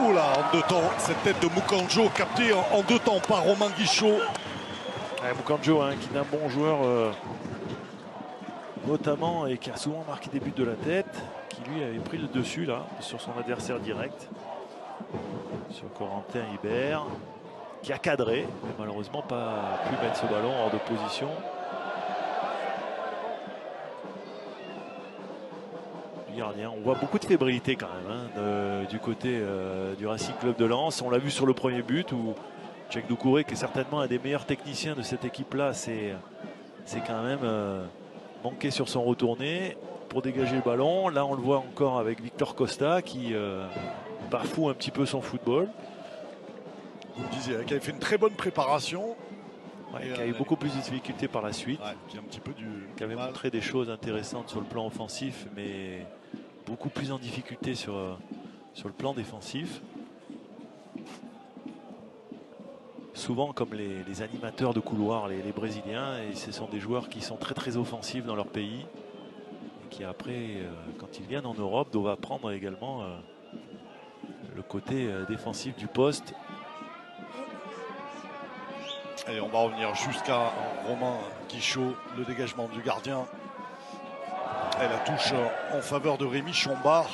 Oula, en 2 temps, cette tête de Mukanjo captée en 2 temps par Romain Guichot. Mukanjo, hein, qui est un bon joueur, notamment, et qui a souvent marqué des buts de la tête, qui lui avait pris le dessus là sur son adversaire direct, sur Corentin Hébert, qui a cadré, mais malheureusement pas pu mettre ce ballon hors de position. Gardien. On voit beaucoup de fébrilité quand même, hein, du côté du Racing Club de Lens. On l'a vu sur le premier but où Tchèque Doucouré, qui est certainement un des meilleurs techniciens de cette équipe-là, c'est quand même manqué sur son retourné pour dégager le ballon. Là, on le voit encore avec Victor Costa qui bafoue un petit peu son football. Vous me disiez qu'il avait fait une très bonne préparation. Ouais, qui a eu beaucoup plus de difficultés par la suite. Ouais, qui, a un petit peu qui avait montré des choses intéressantes sur le plan offensif, mais beaucoup plus en difficulté sur le plan défensif. Souvent, comme les animateurs de couloir, les Brésiliens, et ce sont des joueurs qui sont très très offensifs dans leur pays, et qui après, quand ils viennent en Europe, doivent apprendre également le côté défensif du poste. Et on va revenir jusqu'à Romain Guichot, le dégagement du gardien. Et la touche en faveur de Rémi Chombard.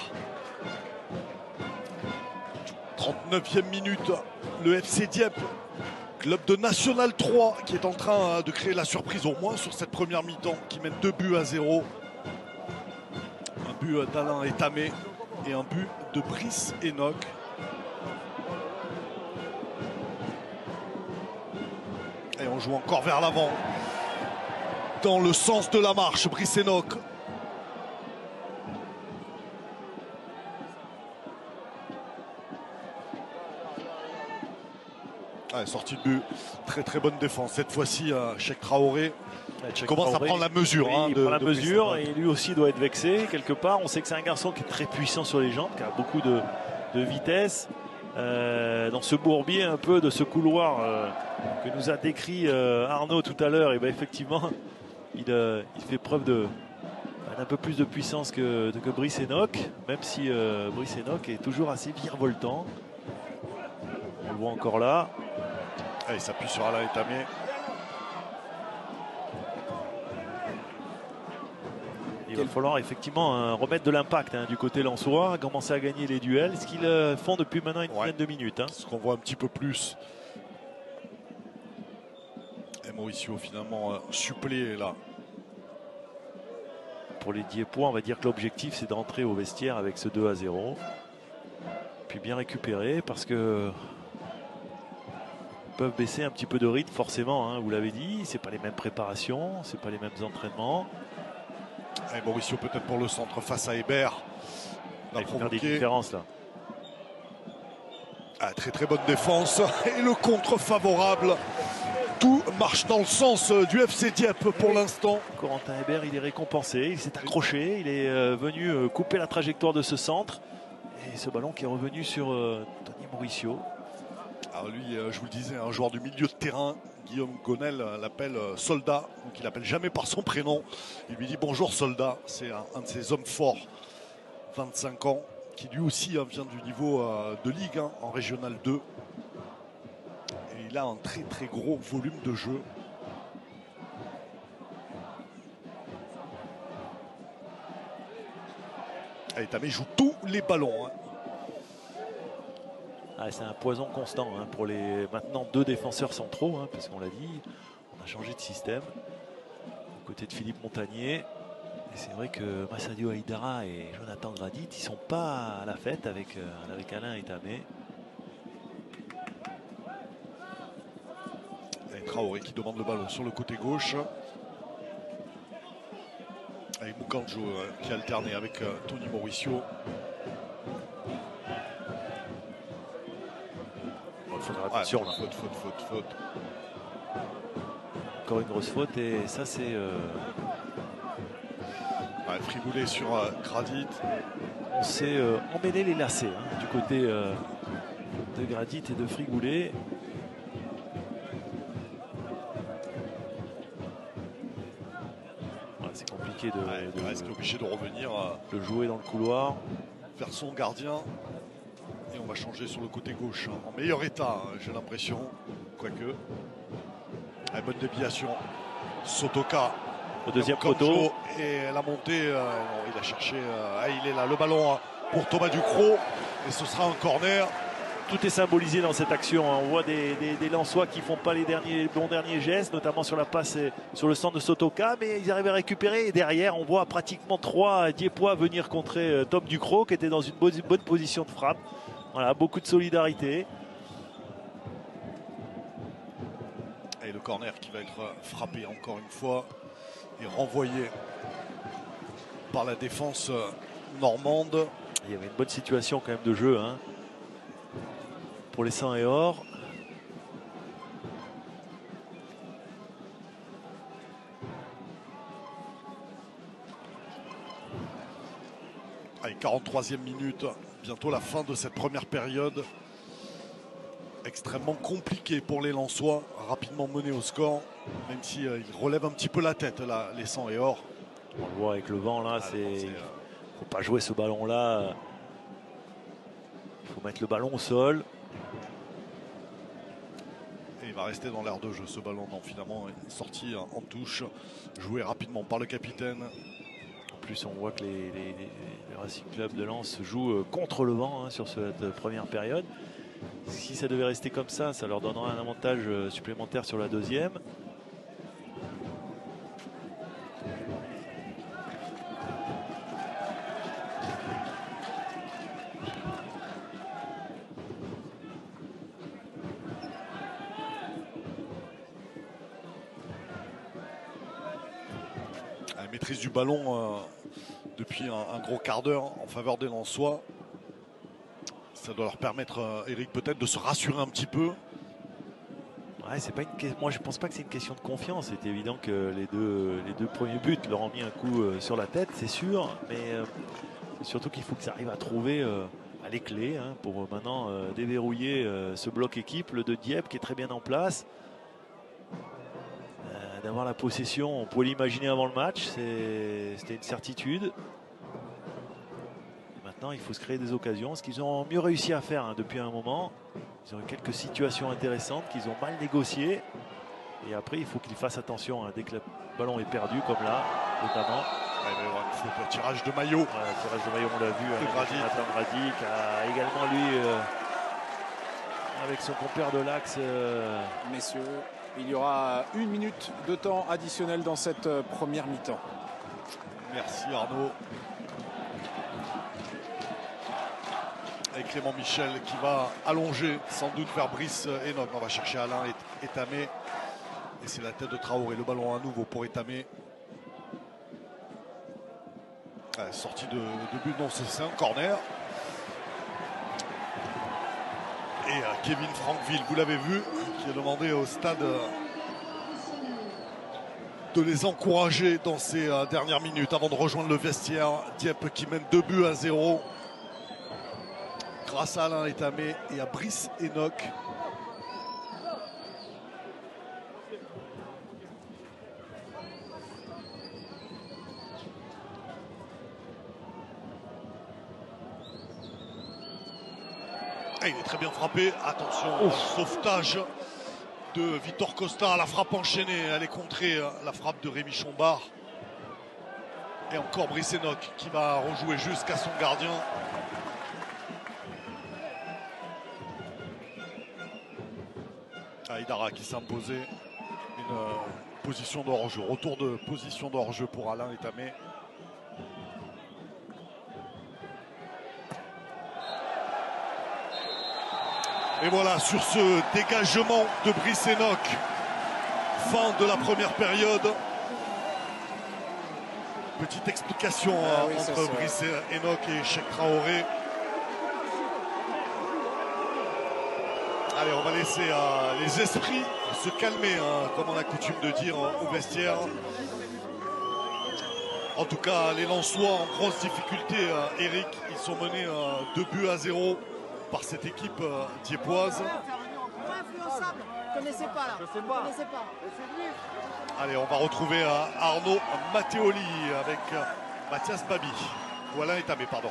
39e minute, le FC Dieppe, club de National 3, qui est en train de créer la surprise au moins sur cette première mi-temps, qui mène 2-0. Un but d'Alain Etamé et un but de Brice Enoch. Et on joue encore vers l'avant. Dans le sens de la marche, Brice Enoch. Ouais, sortie de but. Très très bonne défense. Cette fois-ci, Cheikh Traoré commence à prendre la mesure. Oui, il prend la mesure et lui aussi doit être vexé quelque part. On sait que c'est un garçon qui est très puissant sur les jambes, qui a beaucoup de vitesse. Dans ce bourbier un peu de ce couloir que nous a décrit Arnaud tout à l'heure, et ben effectivement il fait preuve d'un peu plus de puissance que Brice Enoch, même si Brice Enoch est toujours assez virevoltant. On le voit encore là. Ah, il s'appuie sur Alain Etamé. Il va falloir effectivement remettre de l'impact du côté lensois, commencer à gagner les duels, ce qu'ils font depuis maintenant une dizaine de minutes. Ce qu'on voit un petit peu plus. Et Mauricio finalement suppléé là. Pour les Dieppois, on va dire que l'objectif c'est d'entrer au vestiaire avec ce 2-0. Puis bien récupérer parce que ils peuvent baisser un petit peu de rythme forcément, hein, vous l'avez dit, c'est pas les mêmes préparations, c'est pas les mêmes entraînements. Et Mauricio peut-être pour le centre face à Hébert. Il faut faire des différences là. Ah, très très bonne défense et le contre favorable. Tout marche dans le sens du FC Dieppe pour l'instant. Corentin Hébert, il est récompensé, il s'est accroché, il est venu couper la trajectoire de ce centre. Et ce ballon qui est revenu sur Tony Mauricio. Alors lui, je vous le disais, un joueur du milieu de terrain, Guillaume Gonel l'appelle Soldat, donc il l'appelle jamais par son prénom. Il lui dit bonjour Soldat, c'est un de ses hommes forts, 25 ans, qui lui aussi vient du niveau de Ligue en Régional 2. Et il a un très très gros volume de jeu. Et Tamé joue tous les ballons. Ah, c'est un poison constant pour les maintenant 2 défenseurs centraux, parce qu'on l'a dit, on a changé de système. Du côté de Philippe Montagnier. Et c'est vrai que Massadio Aïdara et Jonathan Gradit, ils ne sont pas à la fête avec Alain Etamé. Et Traoré qui demande le ballon sur le côté gauche. Avec Mukanjo qui a alterné avec Tony Mauricio. Attention, faute. Encore une grosse faute et ça c'est Friboulet sur Gradit. On s'est emmêlé les lacets du côté de Gradit et de Friboulet. c'est compliqué Il reste obligé de revenir de jouer dans le couloir. vers son gardien. Et on va changer sur le côté gauche. En meilleur état, j'ai l'impression. Quoique. Une bonne déviation. Sotoka. Au deuxième Comme poteau. Joe. Et la montée, non, il a cherché. Il est là, le ballon pour Thomas Ducrot. Et ce sera un corner. Tout est symbolisé dans cette action. On voit des Lensois qui ne font pas les bons derniers gestes, notamment sur la passe et sur le centre de Sotoka, mais ils arrivent à récupérer. Et derrière, on voit pratiquement 3 Diepois venir contrer Tom Ducrot, qui était dans une bonne position de frappe. Voilà, beaucoup de solidarité. Et le corner qui va être frappé encore une fois et renvoyé par la défense normande. Il y avait une bonne situation quand même de jeu, hein, pour les 100 et or. Allez, 43e minute, bientôt la fin de cette première période. Extrêmement compliqué pour les Lensois, rapidement menés au score, même si ils relèvent un petit peu la tête, là, les 100 et or. On le voit avec le vent là, il ne faut pas jouer ce ballon là. Il faut mettre le ballon au sol. Et il va rester dans l'air de jeu ce ballon. Non, finalement, il est sorti en touche, joué rapidement par le capitaine. En plus, on voit que les Racing Club de Lens jouent contre le vent, hein, sur cette première période. Si ça devait rester comme ça, ça leur donnera un avantage supplémentaire sur la deuxième. La maîtrise du ballon depuis un gros quart d'heure en faveur des Lensois. Ça doit leur permettre, Eric, peut-être de se rassurer un petit peu. Ouais, c'est pas moi, je pense pas que c'est une question de confiance. C'est évident que les deux premiers buts leur ont mis un coup sur la tête, c'est sûr. Mais surtout qu'il faut que ça arrive à trouver les clés, hein, pour maintenant déverrouiller ce bloc équipe, le de Dieppe qui est très bien en place. D'avoir la possession, on pouvait l'imaginer avant le match, c'était une certitude. Maintenant, il faut se créer des occasions, ce qu'ils ont mieux réussi à faire, hein, depuis un moment. Ils ont eu quelques situations intéressantes qu'ils ont mal négociées. Et après, il faut qu'ils fassent attention, hein, dès que le ballon est perdu, comme là, notamment. Il va y avoir un tirage de maillot. Le tirage de maillot, on l'a vu. Nathan Grady qui a également, lui, avec son compère de l'Axe. Messieurs, il y aura 1 minute de temps additionnel dans cette première mi-temps. Merci Arnaud. Et Clément Michel qui va allonger sans doute vers Brice Enoch. On va chercher Alain Etamé. Et c'est la tête de Traoré. Le ballon à nouveau pour Etamé. Sortie de but, non, c'est un corner. Et Kevin Frankville, vous l'avez vu, qui a demandé au stade de les encourager dans ces dernières minutes avant de rejoindre le vestiaire. Dieppe qui mène 2-0 grâce à Alain Etamé et à Brice Enoch. Il est très bien frappé. Attention, sauvetage de Vitor Costa. La frappe enchaînée, elle est contrée. La frappe de Rémi Chombard. Et encore Brice Enoch qui va rejouer jusqu'à son gardien. Aïdara qui s'est imposé une position de hors-jeu. Retour de position de hors-jeu pour Alain Etamé. Et voilà, sur ce dégagement de Brice Enoch, fin de la première période. Petite explication entre Brice Enoch et Cheikh Traoré. Allez, on va laisser les esprits se calmer, hein, comme on a coutume de dire au vestiaire. En tout cas, les Lensois en grosse difficulté, Eric, ils sont menés 2-0 par cette équipe diepoise. Pas influençable. Vous connaissez pas là. Je sais pas. Vous connaissez pas. Allez, on va retrouver Arnaud Matteoli avec Mathias Babi. Ou Alain Etamé, pardon.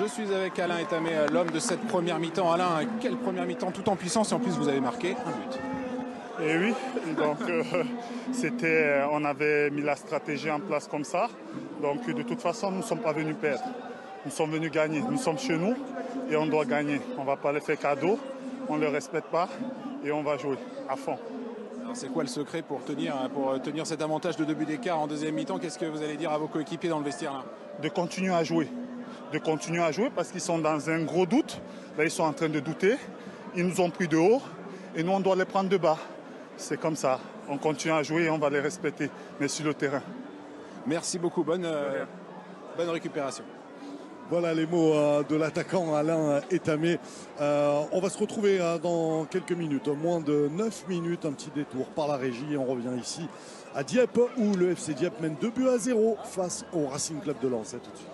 Je suis avec Alain Etamé, l'homme de cette première mi-temps. Alain, quelle première mi-temps, tout en puissance, et en plus vous avez marqué un but. Et oui, donc on avait mis la stratégie en place comme ça. Donc de toute façon, nous ne sommes pas venus perdre. Nous sommes venus gagner. Nous sommes chez nous et on doit gagner. On ne va pas les faire cadeau, on ne les respecte pas et on va jouer à fond. Alors c'est quoi le secret pour tenir cet avantage de 2 buts d'écart en deuxième mi-temps? Qu'est-ce que vous allez dire à vos coéquipiers dans le vestiaire là? De continuer à jouer. De continuer à jouer parce qu'ils sont dans un gros doute. Là, ils sont en train de douter. Ils nous ont pris de haut et nous, on doit les prendre de bas. C'est comme ça. On continue à jouer et on va les respecter, mais sur le terrain. Merci beaucoup. Bonne récupération. Voilà les mots de l'attaquant Alain Etamé. On va se retrouver dans quelques minutes, moins de 9 minutes, un petit détour par la régie. On revient ici à Dieppe où le FC Dieppe mène 2-0 face au Racing Club de Lens. À tout de suite.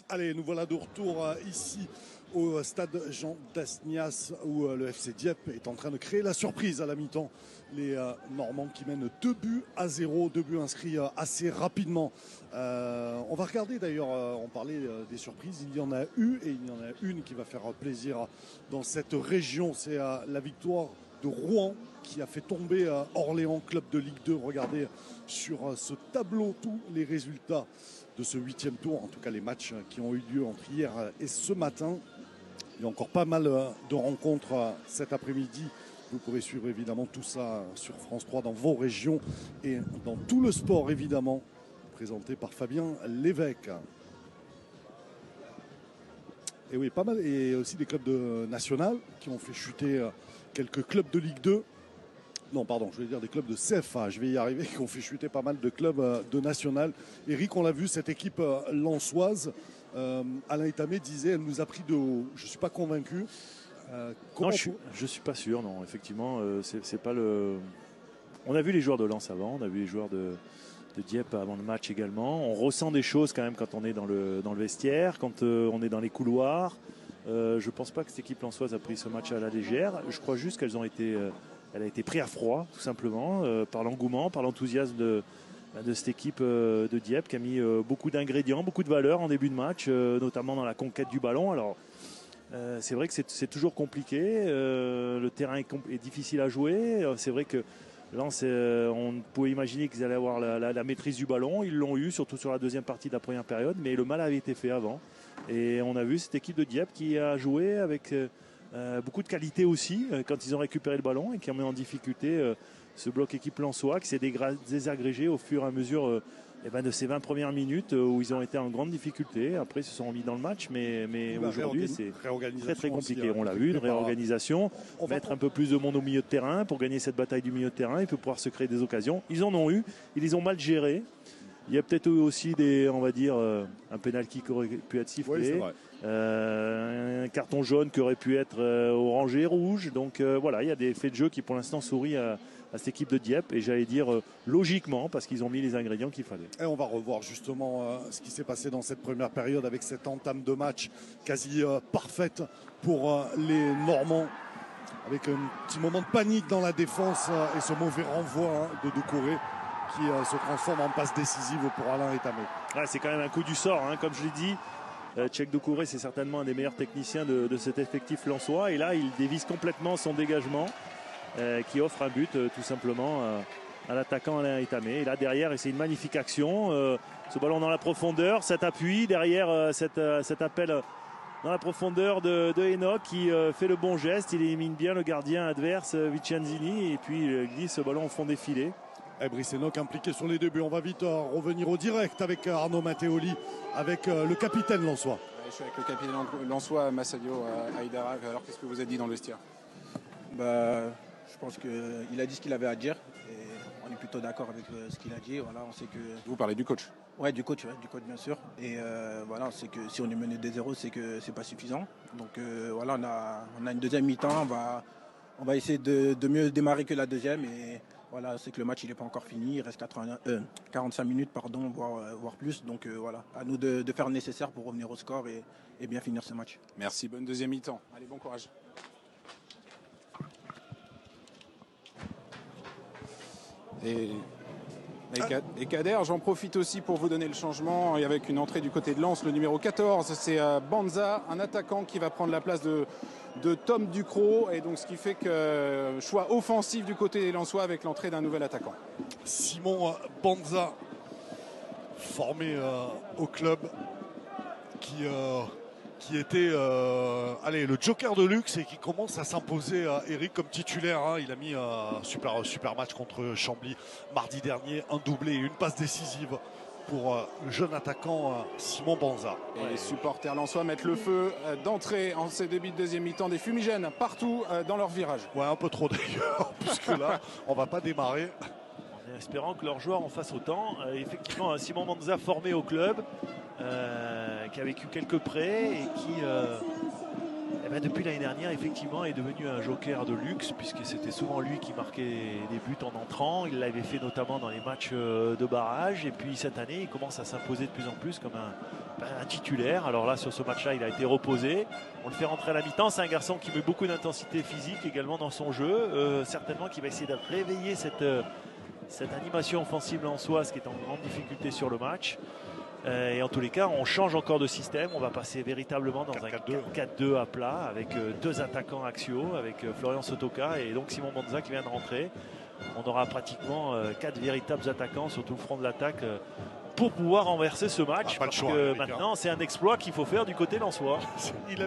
Allez, nous voilà de retour ici au stade Jean Dasnias où le FC Dieppe est en train de créer la surprise à la mi-temps. Les Normands qui mènent 2-0, 2 buts inscrits assez rapidement. On va regarder d'ailleurs, on parlait des surprises, il y en a eu et il y en a une qui va faire plaisir dans cette région. C'est la victoire de Rouen qui a fait tomber Orléans, club de Ligue 2. Regardez sur ce tableau tous les résultats de ce 8e tour, en tout cas les matchs qui ont eu lieu entre hier et ce matin. Il y a encore pas mal de rencontres cet après-midi. Vous pourrez suivre évidemment tout ça sur France 3 dans vos régions et dans tout le sport évidemment, présenté par Fabien Lévesque. Et oui, pas mal. Et aussi des clubs de national qui ont fait chuter quelques clubs de Ligue 2. Non, pardon, je voulais dire des clubs de CFA, je vais y arriver, qui ont fait chuter pas mal de clubs de national. Eric, on l'a vu, cette équipe lensoise, Alain Etamé disait, elle nous a pris de haut. Je ne suis pas convaincu. Non, je ne suis pas sûr, non, effectivement, c'est pas le... On a vu les joueurs de Lens avant, on a vu les joueurs de Dieppe avant le match également. On ressent des choses quand même quand on est dans le vestiaire, quand on est dans les couloirs. Je ne pense pas que cette équipe lensoise a pris ce match à la légère. Je crois juste qu'elles ont été... Elle a été prise à froid, tout simplement, par l'engouement, par l'enthousiasme de cette équipe de Dieppe qui a mis beaucoup d'ingrédients, beaucoup de valeurs en début de match, notamment dans la conquête du ballon. Alors, c'est vrai que c'est toujours compliqué. Le terrain est difficile à jouer. C'est vrai que Lens, on pouvait imaginer qu'ils allaient avoir la maîtrise du ballon. Ils l'ont eu, surtout sur la deuxième partie de la première période, mais le mal avait été fait avant. Et on a vu cette équipe de Dieppe qui a joué avec... beaucoup de qualité aussi quand ils ont récupéré le ballon et qui ont mis en difficulté ce bloc équipe lensois qui s'est désagrégé au fur et à mesure de ces 20 premières minutes où ils ont été en grande difficulté. Après ils se sont remis dans le match mais aujourd'hui c'est très compliqué. On l'a vu, une réorganisation, mettre un peu plus de monde au milieu de terrain pour gagner cette bataille du milieu de terrain et pour pouvoir se créer des occasions. Ils en ont eu, ils les ont mal gérés. Il y a peut-être aussi un penalty qui aurait pu être sifflé. Oui, un carton jaune qui aurait pu être orangé, rouge. Donc voilà, il y a des faits de jeu qui pour l'instant sourient à cette équipe de Dieppe. Et j'allais dire logiquement parce qu'ils ont mis les ingrédients qu'il fallait. Et on va revoir justement ce qui s'est passé dans cette première période avec cette entame de match quasi parfaite pour les Normands. Avec un petit moment de panique dans la défense et ce mauvais renvoi de Doucouré qui se transforme en passe décisive pour Alain Etamé. Ouais, c'est quand même un coup du sort, hein, comme je l'ai dit. Tchèque Doucouré, c'est certainement un des meilleurs techniciens de cet effectif lensois. Et là, il dévisse complètement son dégagement qui offre un but tout simplement à l'attaquant Alain Etamé. Et là, derrière, c'est une magnifique action. Ce ballon dans la profondeur, cet appui. Derrière, cet appel dans la profondeur de Enoch qui fait le bon geste. Il élimine bien le gardien adverse, Vicenzini. Et puis, il glisse ce ballon au fond des filets. Brice Enoch impliqué sur les débuts. On va vite revenir au direct avec Arnaud Matteoli, avec le capitaine lensois. Je suis avec le capitaine lensois, Massadio Haïdara. Alors qu'est-ce que vous avez dit dans le vestiaire? Je pense qu'il a dit ce qu'il avait à dire et on est plutôt d'accord avec ce qu'il a dit. Voilà, on sait que... Vous parlez du coach? Ouais, du coach bien sûr. Et voilà, c'est que si on est mené 2-0, c'est que c'est pas suffisant. Donc voilà, on a une deuxième mi-temps. On va essayer de mieux démarrer que la deuxième et voilà, c'est que le match il n'est pas encore fini, il reste 45 minutes, pardon, voire plus. Donc voilà, à nous de faire le nécessaire pour revenir au score et bien finir ce match. Merci, bonne deuxième mi-temps. Allez, bon courage. Et Kader, j'en profite aussi pour vous donner le changement et avec une entrée du côté de Lens, le numéro 14, c'est Banza, un attaquant qui va prendre la place de Tom Ducrot, et donc ce qui fait que choix offensif du côté des Lensois avec l'entrée d'un nouvel attaquant. Simon Banza, formé au club, qui était le joker de luxe et qui commence à s'imposer à Eric comme titulaire. Hein. Il a mis un super match contre Chambly mardi dernier, un doublé et une passe décisive pour le jeune attaquant Simon Banza. Et les supporters lensois mettent le feu d'entrée en ces débuts de deuxième mi-temps, des fumigènes partout dans leur virage. Ouais, un peu trop d'ailleurs, puisque là, on va pas démarrer. En espérant que leurs joueurs en fassent autant. Effectivement, Simon Banza formé au club, qui a vécu quelques prêts et qui, depuis l'année dernière, effectivement, est devenu un joker de luxe, puisque c'était souvent lui qui marquait des buts en entrant. Il l'avait fait notamment dans les matchs de barrage. Et puis cette année, il commence à s'imposer de plus en plus comme un titulaire. Alors là, sur ce match-là, il a été reposé. On le fait rentrer à la mi-temps. C'est un garçon qui met beaucoup d'intensité physique également dans son jeu. Certainement qu'il va essayer de réveiller cette animation offensive lensoise qui est en grande difficulté sur le match. Et en tous les cas, on change encore de système. On va passer véritablement dans un 4-4-2 à plat avec deux attaquants axiaux, avec Florian Sotoka et donc Simon Banza qui vient de rentrer. On aura pratiquement 4 véritables attaquants sur tout le front de l'attaque pour pouvoir renverser ce match. Pas le choix, maintenant, c'est un exploit qu'il faut faire du côté lensois. Il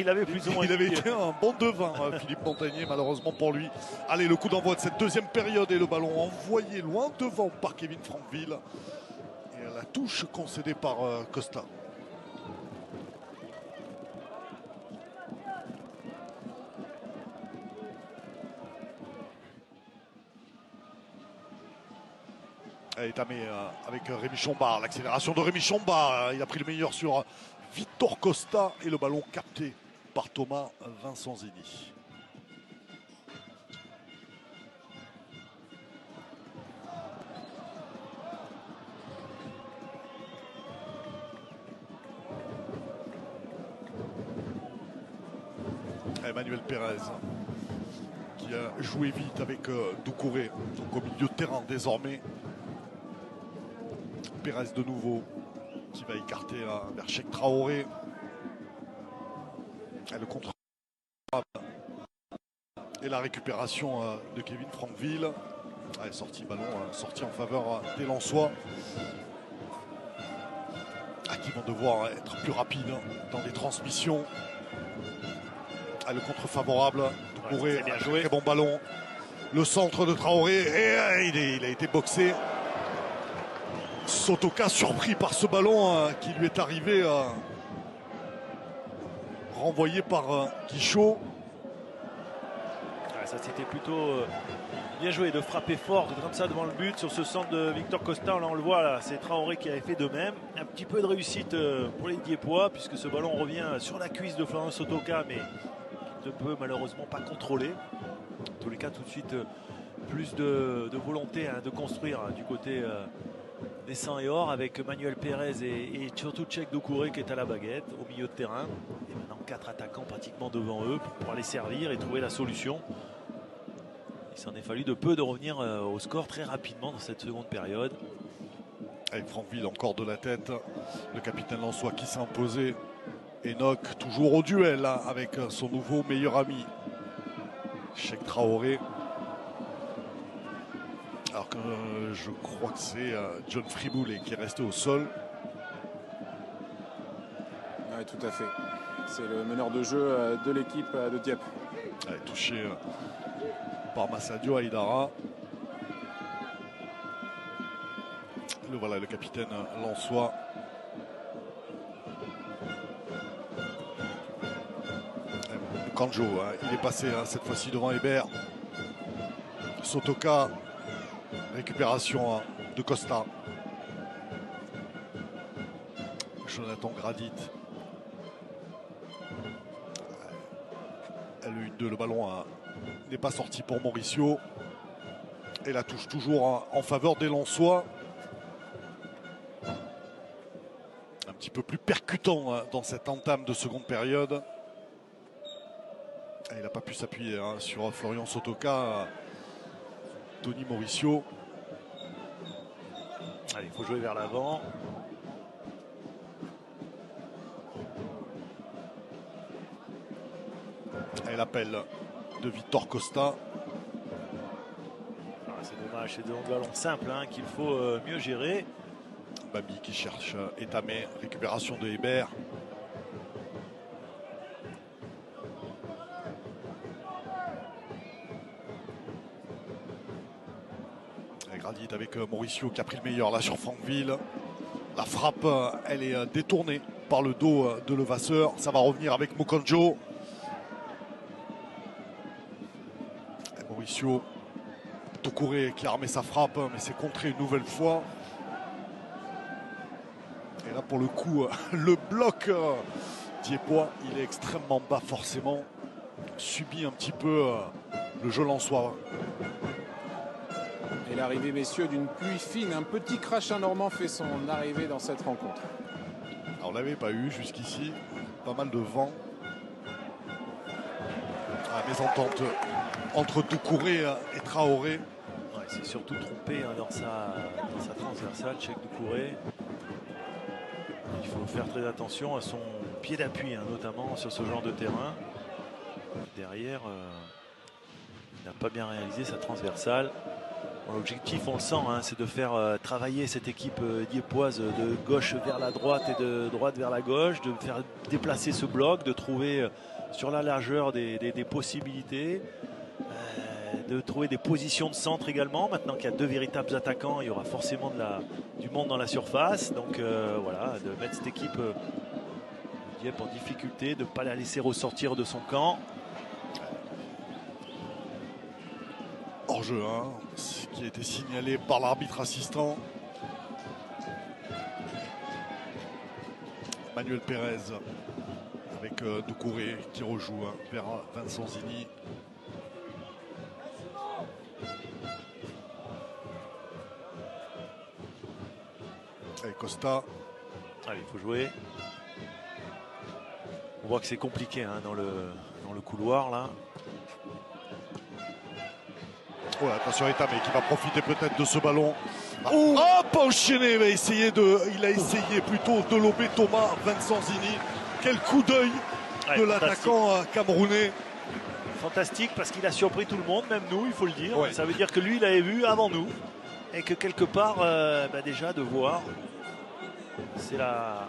avait plus ou moins été un bon devin, Philippe Montagnier, malheureusement pour lui. Allez, le coup d'envoi de cette deuxième période et le ballon envoyé loin devant par Kevin Franqueville. Et la touche concédée par Costa. Et Tamé avec Rémi Chombar, l'accélération de Rémi Chombar, il a pris le meilleur sur Victor Costa et le ballon capté par Thomas Vincenzini. Emmanuel Pérez qui a joué vite avec Doucouré, donc au milieu de terrain désormais. Pérez de nouveau qui va écarter vers Cheikh Traoré. Et le contre et la récupération de Kevin Franqueville. Allez, sortie ballon, sortie en faveur des Lensois. Qui vont devoir être plus rapides dans les transmissions. Le contre favorable. Doucouré, très bon ballon. Le centre de Traoré et il a été boxé. Sotoka surpris par ce ballon qui lui est arrivé, renvoyé par Guichot. Ça c'était plutôt bien joué de frapper fort comme ça devant le but sur ce centre de Victor Costa. Là on le voit, là c'est Traoré qui avait fait de même. Un petit peu de réussite pour les Diepois puisque ce ballon revient sur la cuisse de Florian Sotoka mais qui ne peut malheureusement pas contrôler. En tous les cas tout de suite plus de volonté de construire du côté des 100 et or avec Manuel Pérez et surtout Cheikh Doucouré qui est à la baguette au milieu de terrain. Et maintenant 4 attaquants pratiquement devant eux pour pouvoir les servir et trouver la solution. Il s'en est fallu de peu de revenir au score très rapidement dans cette seconde période. Avec Franqueville encore de la tête, le capitaine lensois qui s'est imposé. Enoch toujours au duel là, avec son nouveau meilleur ami Cheikh Traoré. Alors que je crois que c'est John Friboulet qui est resté au sol. Oui, tout à fait. C'est le meneur de jeu de l'équipe de Dieppe. Touché par Massadio Aïdara. Voilà le capitaine lensois. Kanjo, il est passé cette fois-ci devant Hébert. Sotoka. Récupération de Costa. Jonathan Gradit. Le 1-2, le ballon n'est pas sorti pour Mauricio. Et la touche toujours en faveur des Lensois. Un petit peu plus percutant dans cette entame de seconde période. Et il n'a pas pu s'appuyer sur Florian Sotoka. Tony Mauricio. Allez, il faut jouer vers l'avant. Et l'appel de Victor Costa. C'est dommage, c'est des ballons simples qu'il faut mieux gérer. Babi qui cherche Etamé, récupération de Hébert. Et Gradit avec Mauricio qui a pris le meilleur là sur Franqueville. La frappe, elle est détournée par le dos de Levasseur. Ça va revenir avec Mokonjo. Et Mauricio Tokouré qui a armé sa frappe, mais c'est contré une nouvelle fois. Et là, pour le coup, le bloc diepois, il est extrêmement bas forcément. Subit un petit peu le jeu lensois. Et l'arrivée, messieurs, d'une pluie fine. Un petit crachin normand fait son arrivée dans cette rencontre. Alors, on l'avait pas eu jusqu'ici. Pas mal de vent. Mésentente entre Doucouré et Traoré. Ouais, il s'est surtout trompé dans sa transversale, Cheikh Doucouré. Il faut faire très attention à son pied d'appui, notamment sur ce genre de terrain. Derrière, il n'a pas bien réalisé sa transversale. Bon, l'objectif, on le sent, c'est de faire travailler cette équipe diepoise de gauche vers la droite et de droite vers la gauche, de faire déplacer ce bloc, de trouver sur la largeur des possibilités, de trouver des positions de centre également. Maintenant qu'il y a deux véritables attaquants, il y aura forcément du monde dans la surface. Donc voilà, de mettre cette équipe Dieppe en difficulté, de ne pas la laisser ressortir de son camp. Hors-jeu, qui a été signalé par l'arbitre assistant. Manuel Pérez avec Doucouré qui rejoue vers Vincent Zini. Et Costa. Allez, il faut jouer. On voit que c'est compliqué dans le couloir là. Oh, attention Etamé qui va profiter peut-être de ce ballon. Pas enchaîné, il a essayé plutôt de lober Thomas Vincent Zini. Quel coup d'œil de l'attaquant camerounais. Fantastique parce qu'il a surpris tout le monde, même nous, il faut le dire. Ouais. Ça veut dire que lui, il avait vu avant nous. Et que quelque part, déjà de voir, c'est la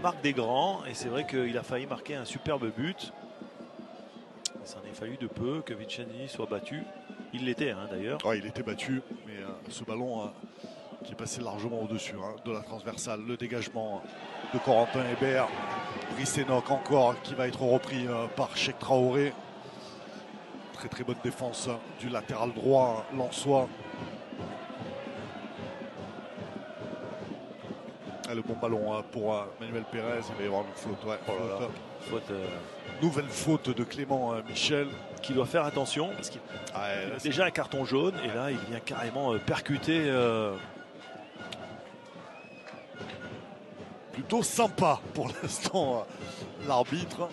marque des grands. Et c'est vrai qu'il a failli marquer un superbe but. Il s'en est fallu de peu que Vincenzini soit battu. Il l'était d'ailleurs. Ouais, il était battu, mais ce ballon qui est passé largement au-dessus de la transversale. Le dégagement de Corentin Hébert. Brice Enoch encore qui va être repris par Cheikh Traoré. Très très bonne défense du latéral droit lensois. Le bon ballon pour Manuel Pérez. Il va y avoir une faute. Ouais, Faute, nouvelle faute de Clément Michel. Qui doit faire attention parce qu'il a déjà un carton jaune et là il vient carrément percuter. Plutôt sympa pour l'instant l'arbitre.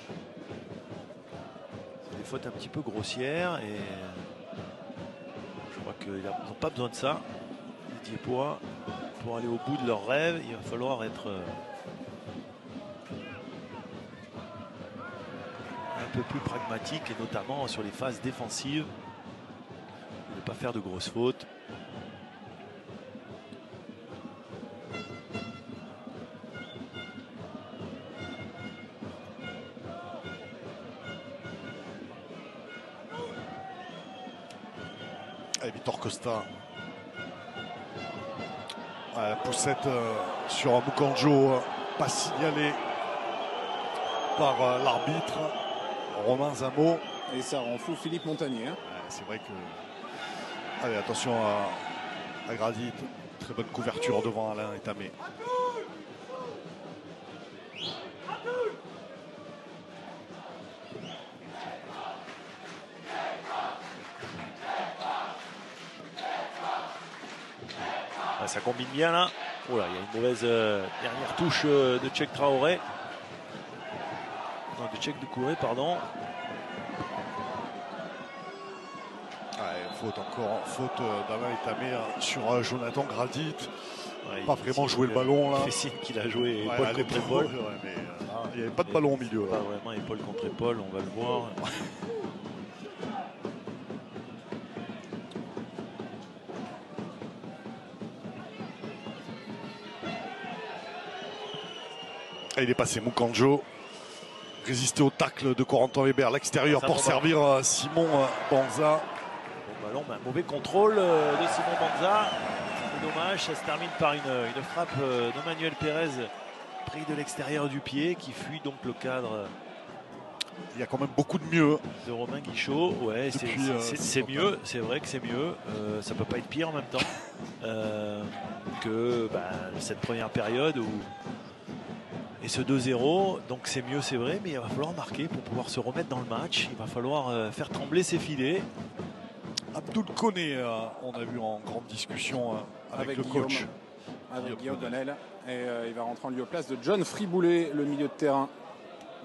C'est des fautes un petit peu grossières et je crois qu'ils n'ont pas besoin de ça. Les Diepois, pour aller au bout de leur rêve, il va falloir être un peu plus pragmatique et notamment sur les phases défensives. Ne pas faire de grosses fautes. Et Victor Costa. Poussette sur Mokonjo, pas signalé par l'arbitre. Romain Zamo. Et ça rend fou Philippe Montagnier. C'est vrai que... Allez, attention à Gradit. Très bonne couverture devant Alain Etamé. Ah, ça combine bien là. Oh là, il y a une mauvaise dernière touche de Tchèque Traoré. Non, de Tchèque Doucouré, pardon. Faute encore, faute d'Alain Etamé sur Jonathan Gradit. Ouais, pas vraiment joué le ballon là. Il fait signe qu'il a joué épaule à contre l'épaule, épaule. mais il n'y avait pas de ballon au milieu. Pas vraiment épaule contre épaule, on va le voir. Et il est passé Moukanjo. Résister au tacle de Corentin Weber à l'extérieur pour servir Simon Banza. Bon ballon, un mauvais contrôle de Simon Banza. C'est dommage, ça se termine par une frappe de Manuel Pérez pris de l'extérieur du pied qui fuit donc le cadre. Il y a quand même beaucoup de mieux. De Romain Guichot, ouais, c'est mieux, c'est vrai que c'est mieux. Ça peut pas être pire en même temps que cette première période où. Et ce 2-0, donc c'est mieux, c'est vrai, mais il va falloir marquer pour pouvoir se remettre dans le match. Il va falloir faire trembler ses filets. Abdoul Koné, on a vu en grande discussion avec le coach. Avec Guillaume Donnel. Et il va rentrer en lieu place de John Friboulet, le milieu de terrain,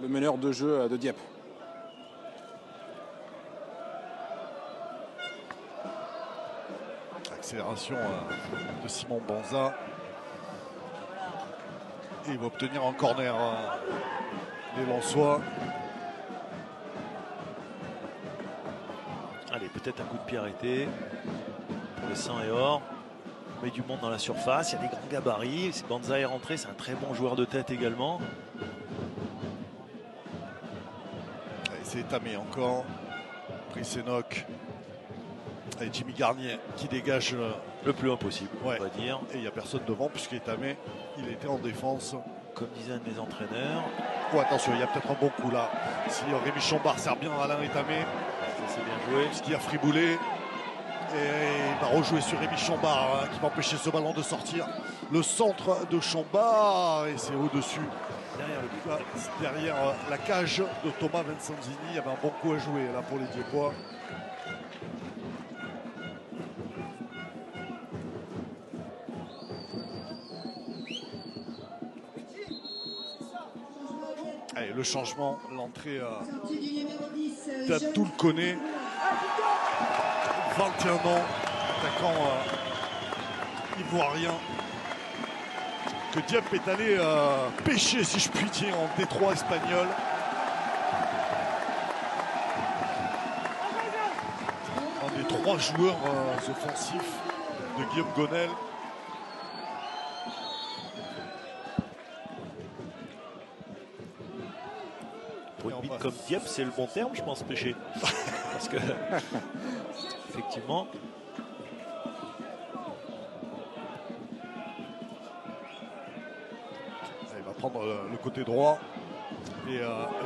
le meneur de jeu de Dieppe. Accélération de Simon Banza. Et il va obtenir un corner les Lensois. Allez, peut-être un coup de pied arrêté pour le 100 et or. On met du monde dans la surface, il y a des grands gabarits. Si Banza est rentré, c'est un très bon joueur de tête également. C'est Etamé encore. Prisenok. Et Jimmy Garnier qui dégage le plus loin possible, on va dire. Et il n'y a personne devant puisqu'Etamé, il était en défense. Comme disaient un de mes entraîneurs. Oh, attention, il y a peut-être un bon coup là. Si Rémi Chambard sert bien à Alain Etamé. C'est bien joué. Puisqu'il y a Friboulet. Et il va rejouer sur Rémi Chambard qui va empêcher ce ballon de sortir. Le centre de Chambard et c'est au-dessus. Derrière la cage de Thomas Vincenzini. Il y avait un bon coup à jouer là pour les Diepois. Allez, le changement, l'entrée d'Abdoul Koné, 21 ans, attaquant ivoirien, que Dieppe est allé pêcher, si je puis dire, en détroit espagnol. Un des 3 joueurs offensifs de Guillaume Gonel. Pour une bite comme Dieppe, c'est le bon terme, je pense, pêcher. Parce que, effectivement, il va prendre le côté droit. Et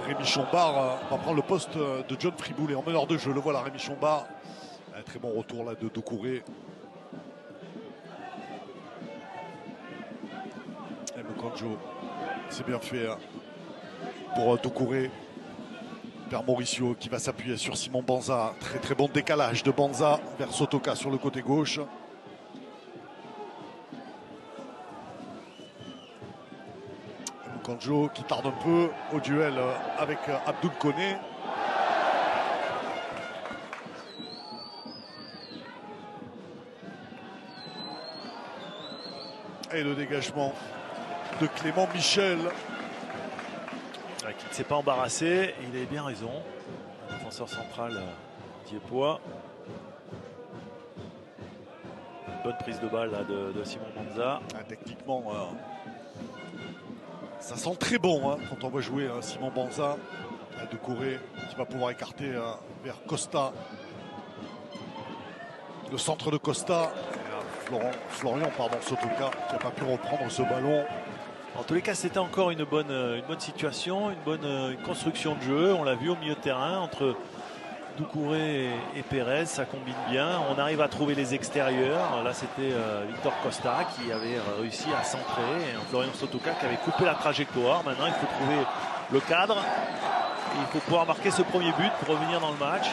Rémi Chambard va prendre le poste de John Friboulet en meneur de jeu. Le voilà, Rémi Chambard. Un très bon retour là de Doucouré. Et Moukanjo, c'est bien fait pour Doucouré. Vers Mauricio qui va s'appuyer sur Simon Banza. Très très bon décalage de Banza vers Sotoka sur le côté gauche. Moukanjo qui tarde un peu au duel avec Abdoul Koné. Et le dégagement de Clément Michel. Qui ne s'est pas embarrassé, il avait bien raison. Un défenseur central Diepois. Une bonne prise de balle là, de Simon Banza. Techniquement, ça sent très bon quand on va jouer Simon Banza. Doucouré qui va pouvoir écarter vers Costa. Le centre de Costa. Florian Sotoka qui n'a pas pu reprendre ce ballon. En tous les cas, c'était encore une bonne situation, une construction de jeu. On l'a vu au milieu de terrain entre Doucouré et Pérez, ça combine bien. On arrive à trouver les extérieurs. Là, c'était Victor Costa qui avait réussi à centrer. Et Florian Sotoka qui avait coupé la trajectoire. Maintenant, il faut trouver le cadre. Et il faut pouvoir marquer ce premier but pour revenir dans le match.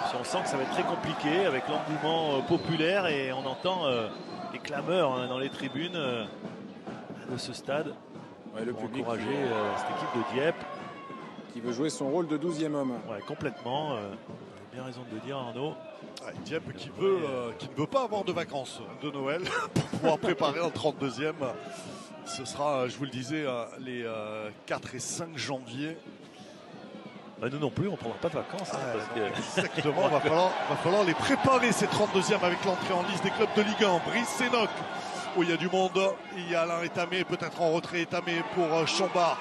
Option on sent que ça va être très compliqué avec l'engouement populaire et on entend les clameurs dans les tribunes de ce stade. Ouais, le pour public encourager cette équipe de Dieppe. qui veut jouer son rôle de 12e homme. Ouais, complètement. Bien raison de le dire, Arnaud. Ouais, Dieppe qui ne veut pas avoir de vacances de Noël pour pouvoir préparer un 32e. Ce sera, je vous le disais, les 4 et 5 janvier. Bah, nous non plus, on ne prendra pas de vacances. Exactement, va falloir les préparer ces 32e avec l'entrée en liste des clubs de Ligue 1. Brice Sénoc, où il y a du monde. Il y a Alain Etamé, peut-être en retrait Etamé pour Chambard.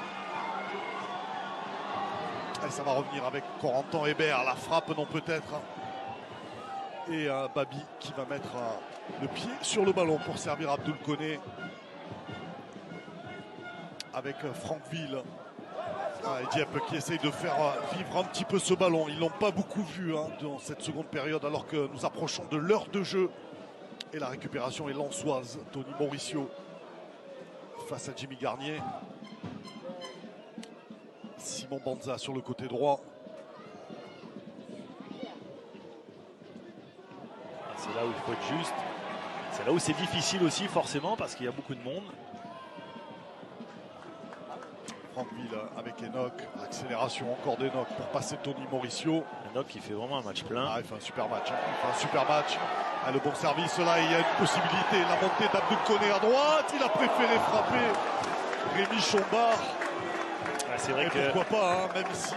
Et ça va revenir avec Corentin Hébert. La frappe, non peut-être. Et Babi qui va mettre le pied sur le ballon pour servir Abdoul Koné. Avec Franqueville. Et Dieppe qui essaye de faire vivre un petit peu ce ballon. Ils ne l'ont pas beaucoup vu dans cette seconde période alors que nous approchons de l'heure de jeu. Et la récupération est lensoise. Tony Mauricio face à Jimmy Garnier. Simon Banza sur le côté droit. C'est là où il faut être juste. C'est là où c'est difficile aussi forcément parce qu'il y a beaucoup de monde. Franqueville avec Enoch, l'accélération encore d'Enoch pour passer Tony Mauricio. Enoch qui fait vraiment un match plein. Il fait un super match. Le bon service là, il y a une possibilité. La montée d'Abdoul Koné à droite. Il a préféré frapper Rémi Chambard. C'est vrai que pourquoi pas, même si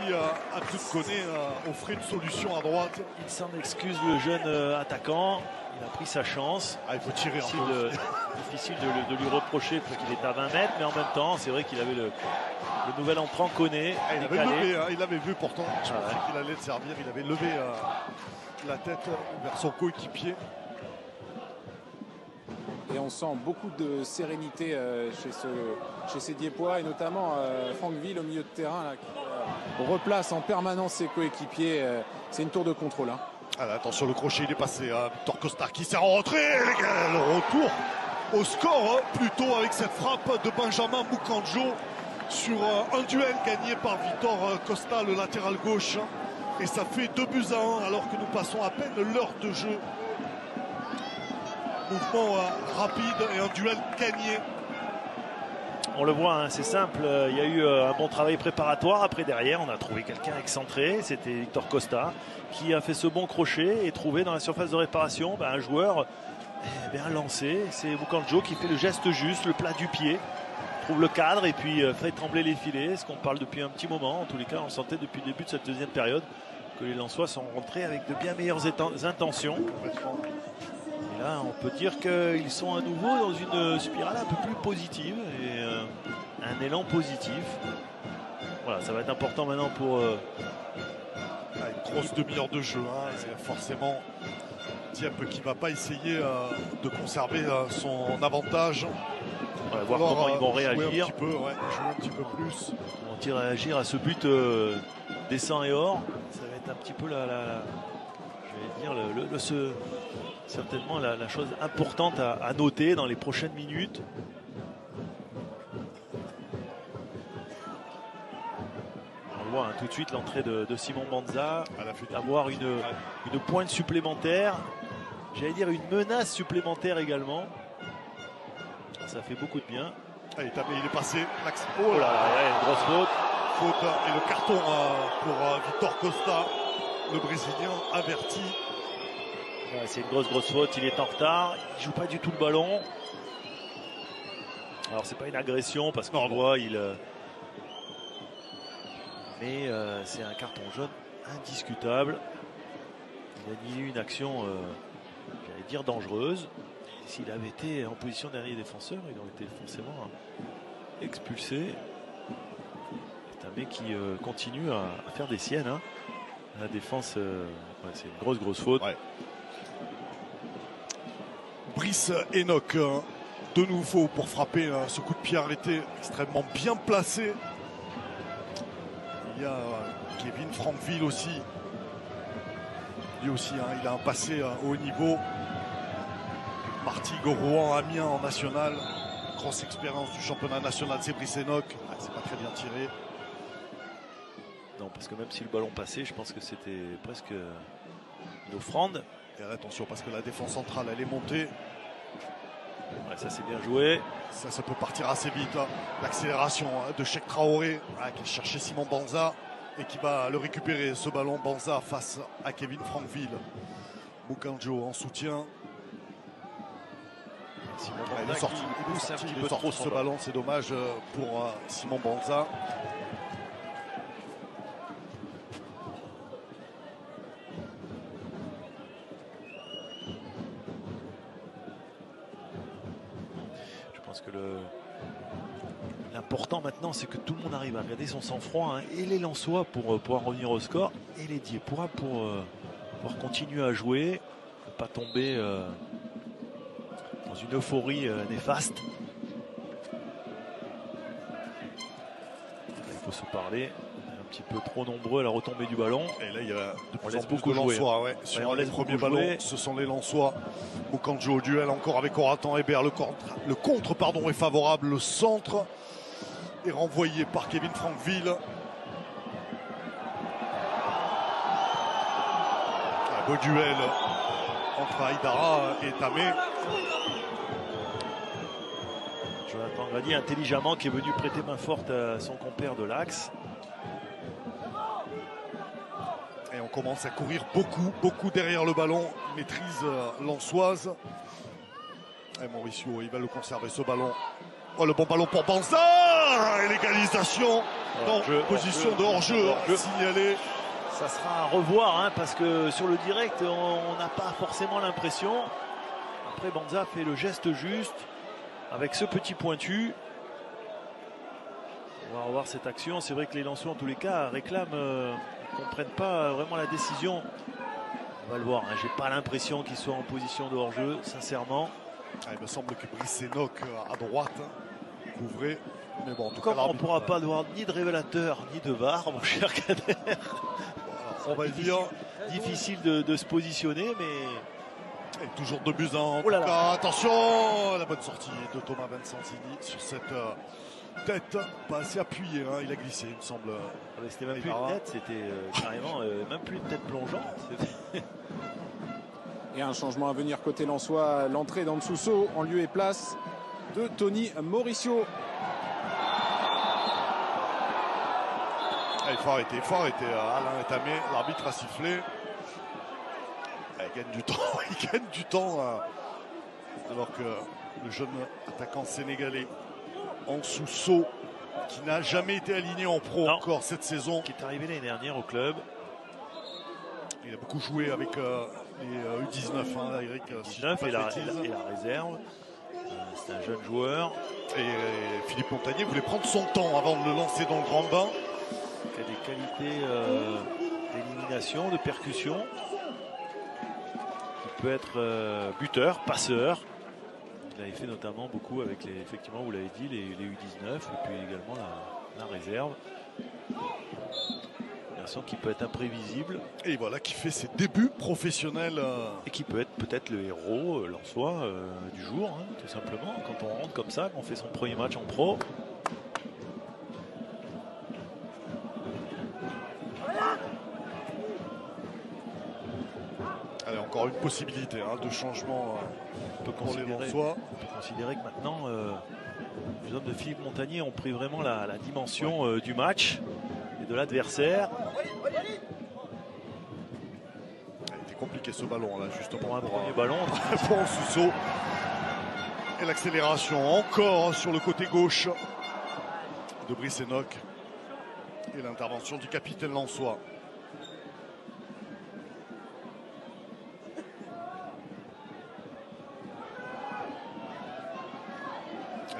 Abdoul Koné offrait une solution à droite. Il s'en excuse, le jeune attaquant. Il a pris sa chance. Il faut tirer difficile de lui reprocher parce qu'il est à 20 mètres, mais en même temps, c'est vrai qu'il avait le nouvel entrant Koné. Il avait vu pourtant. Je pensais qu'il allait le servir. Il avait levé la tête vers son coéquipier. Et on sent beaucoup de sérénité chez ces Diepois et notamment Franqueville au milieu de terrain là, qui replace en permanence ses coéquipiers. C'est une tour de contrôle. Attention, le crochet il est passé. Victor Costa qui sert en retrait. Le retour au score plutôt avec cette frappe de Benjamin Mukanjo sur un duel gagné par Victor Costa, le latéral gauche. Et ça fait 2-1 alors que nous passons à peine l'heure de jeu. Mouvement rapide et un duel gagné. On le voit, c'est simple. Il y a eu un bon travail préparatoire. Après, derrière, on a trouvé quelqu'un excentré. C'était Victor Costa qui a fait ce bon crochet et trouvé dans la surface de réparation un joueur lancé. C'est Mukanjo qui fait le geste juste, le plat du pied, trouve le cadre et puis fait trembler les filets. Ce qu'on parle depuis un petit moment. En tous les cas, on sentait depuis le début de cette deuxième période que les Lensois sont rentrés avec de bien meilleures intentions. Et là, on peut dire qu'ils sont à nouveau dans une spirale un peu plus positive et un élan positif. Voilà, ça va être important maintenant pour... une grosse demi-heure de jeu. C'est forcément Dieppe qui ne va pas essayer de conserver son avantage. On va voir comment ils vont réagir. Jouer un petit peu plus. Vont-ils réagir à ce but descend et hors? Ça va être un petit peu certainement la chose importante à noter dans les prochaines minutes. On voit tout de suite l'entrée de Simon Banza, avoir une pointe supplémentaire, j'allais dire une menace supplémentaire également. Ça fait beaucoup de bien. Allez, il est passé. Oh là, grosse faute. Et le carton pour Victor Costa, le Brésilien averti. Ouais, c'est une grosse faute, il est en retard, il joue pas du tout le ballon. Alors c'est pas une agression parce qu'on voit mais c'est un carton jaune indiscutable. Il a ni eu une action j'allais dire dangereuse. S'il avait été en position dernier défenseur, il aurait été forcément expulsé. C'est un mec qui continue à faire des siennes. La défense, c'est une grosse faute. Ouais. Brice Enoch de nouveau pour frapper ce coup de pied arrêté extrêmement bien placé. Il y a Kevin Franqueville aussi. Lui aussi, il a un passé au haut niveau. Martigues, Rouen, Amiens en national. Grosse expérience du championnat national, c'est Brice Enoch. C'est pas très bien tiré. Non, parce que même si le ballon passait, je pense que c'était presque une offrande. Et attention parce que la défense centrale elle est montée. Ouais, ça c'est bien joué. Ça peut partir assez vite. Hein. L'accélération de Cheikh Traoré qui cherchait Simon Banza et qui va le récupérer ce ballon. Banza face à Kevin Frankville. Boukandjo en soutien. Simon Il Banza est sorti, qui pousse un petit peu trop trop ce son ballon. C'est dommage pour Simon Banza. Que l'important maintenant c'est que tout le monde arrive à garder son sang-froid, hein, et les Lensois pour pouvoir revenir au score et les Diepois pour pouvoir continuer à jouer, ne pas tomber dans une euphorie néfaste. Il faut se parler, un petit peu trop nombreux à la retombée du ballon. Et là il y a de plus en laisse plus beaucoup de jouer. Lensois. Ouais. Sur les premiers ballons, ce sont les Lensois. Boukandjo au duel encore avec Oratan Hébert. Le contre est favorable. Le centre est renvoyé par Kevin Frankville. Un beau duel entre Aïdara et Tamé. Jonathan Grady intelligemment qui est venu prêter main forte à son compère de l'Axe. Et on commence à courir beaucoup derrière le ballon. Maîtrise lensoise. Et Mauricio, il va le conserver ce ballon. Oh, le bon ballon pour Banza. Et l'égalisation dans position de hors-jeu signalé. Ça sera à revoir, hein, parce que sur le direct, on n'a pas forcément l'impression. Après, Banza fait le geste juste avec ce petit pointu. On va revoir cette action. C'est vrai que les Lensois, en tous les cas, réclament, ne comprennent pas vraiment la décision. On va le voir. Hein. J'ai pas l'impression qu'il soit en position de hors-jeu, sincèrement. Il me semble que Brice Enoch à droite couvrait. Mais bon, en tout cas, on ne pourra pas avoir ni de révélateur ni de VAR, mon cher Kader. On va dire difficile de se positionner, mais et toujours 2 buts en oh là tout là. cas. Attention, la bonne sortie de Thomas Vincenzini sur cette tête pas assez appuyée. Hein. Il a glissé, il me semble. C'était même plus une tête, c'était carrément même plus une tête plongeante. Et un changement à venir côté Lensois, l'entrée d'Ansousso en lieu et place de Tony Mauricio. Il faut arrêter, Alain Tamé, l'arbitre a sifflé. Il gagne du temps, alors que le jeune attaquant sénégalais Ansousso, qui n'a jamais été aligné en pro encore cette saison, qui est arrivé l'année dernière au club. Il a beaucoup joué avec les U19, hein, Eric. Et la réserve. C'est un jeune joueur. Et Philippe Montagnier voulait prendre son temps avant de le lancer dans le grand bain. Qui a des qualités d'élimination, de percussion. Qui peut être buteur, passeur. Il avait fait notamment beaucoup avec les, effectivement, vous l'avez dit, les U19 et puis également la réserve. Garçon qui peut être imprévisible. Et voilà, qui fait ses débuts professionnels. Et qui peut être peut-être le héros lensois du jour, hein, tout simplement. Quand on rentre comme ça, qu'on fait son premier match en pro. Allez, encore une possibilité de changement pour les Lensois. On peut considérer que maintenant, les hommes de Philippe Montagnier ont pris vraiment la dimension du match et de l'adversaire. Il était compliqué ce ballon là, justement. Pour un premier ballon. Pour Ansousso. Et l'accélération encore sur le côté gauche de Brice Enoch. Et l'intervention du capitaine lensois.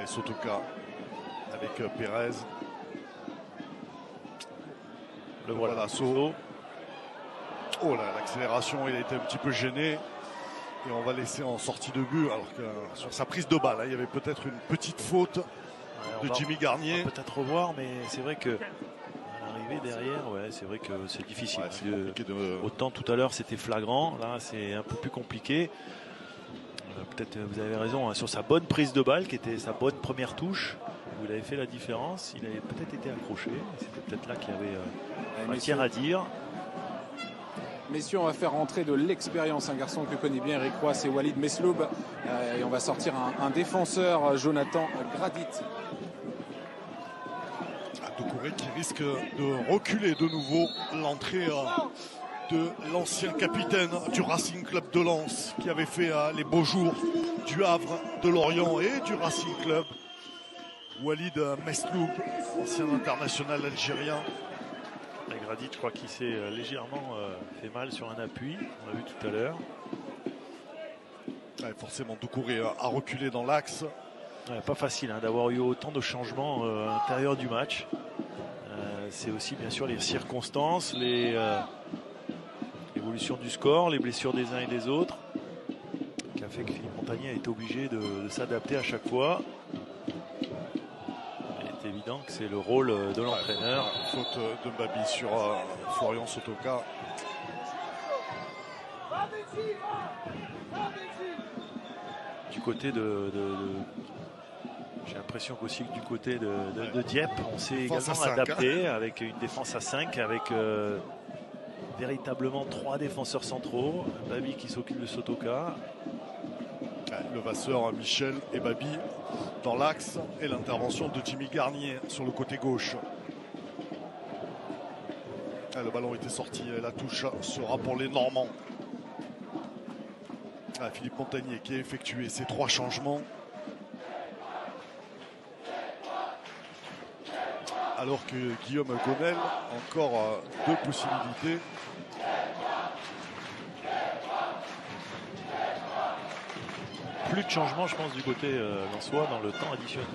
Et Sotoka avec Pérez. Le voilà, Saut. Oh là, l'accélération, il a été un petit peu gêné. Et on va laisser en sortie de but. Alors que sur sa prise de balle, il y avait peut-être une petite faute de Jimmy Garnier. On va peut-être revoir, mais c'est vrai que à l'arrivée derrière, c'est vrai que c'est difficile. Autant tout à l'heure c'était flagrant, là c'est un peu plus compliqué. Peut-être vous avez raison, sur sa bonne prise de balle, qui était sa bonne première touche, où il avait fait la différence. Il avait peut-être été accroché. C'était peut-être là qu'il y avait matière à dire. Messieurs, on va faire rentrer de l'expérience, un garçon que connaît bien Eric Roy, c'est Walid Mesloub. Et on va sortir un défenseur, Jonathan Gradit. Doucouré qui risque de reculer de nouveau. L'entrée de l'ancien capitaine du Racing Club de Lens, qui avait fait les beaux jours du Havre, de Lorient et du Racing Club. Walid Mesloub, ancien international algérien. Gradit, je crois qu'il s'est légèrement fait mal sur un appui, on l'a vu tout à l'heure. Ouais, forcément, Doucouré a reculé dans l'axe. Ouais, pas facile hein, d'avoir eu autant de changements à l'intérieur du match. C'est aussi bien sûr les circonstances, l'évolution du score, les blessures des uns et des autres, qui a fait que Philippe Montagnier a été obligé de s'adapter à chaque fois. Il est évident que c'est le rôle de l'entraîneur. Faute de Mbabi sur Florian Sotoka. Du côté j'ai l'impression qu'aussi que du côté de Dieppe, on s'est également adapté avec une défense à 5, avec véritablement 3 défenseurs centraux. Babi qui s'occupe de Sotoka. Le Vasseur, Michel et Babi dans l'axe, et l'intervention de Jimmy Garnier sur le côté gauche. Le ballon était sorti et la touche sera pour les Normands. Philippe Montagnier qui a effectué ces 3 changements. Alors que Guillaume Gonel, encore 2 possibilités. Plus de changements, je pense, du côté lensois dans le temps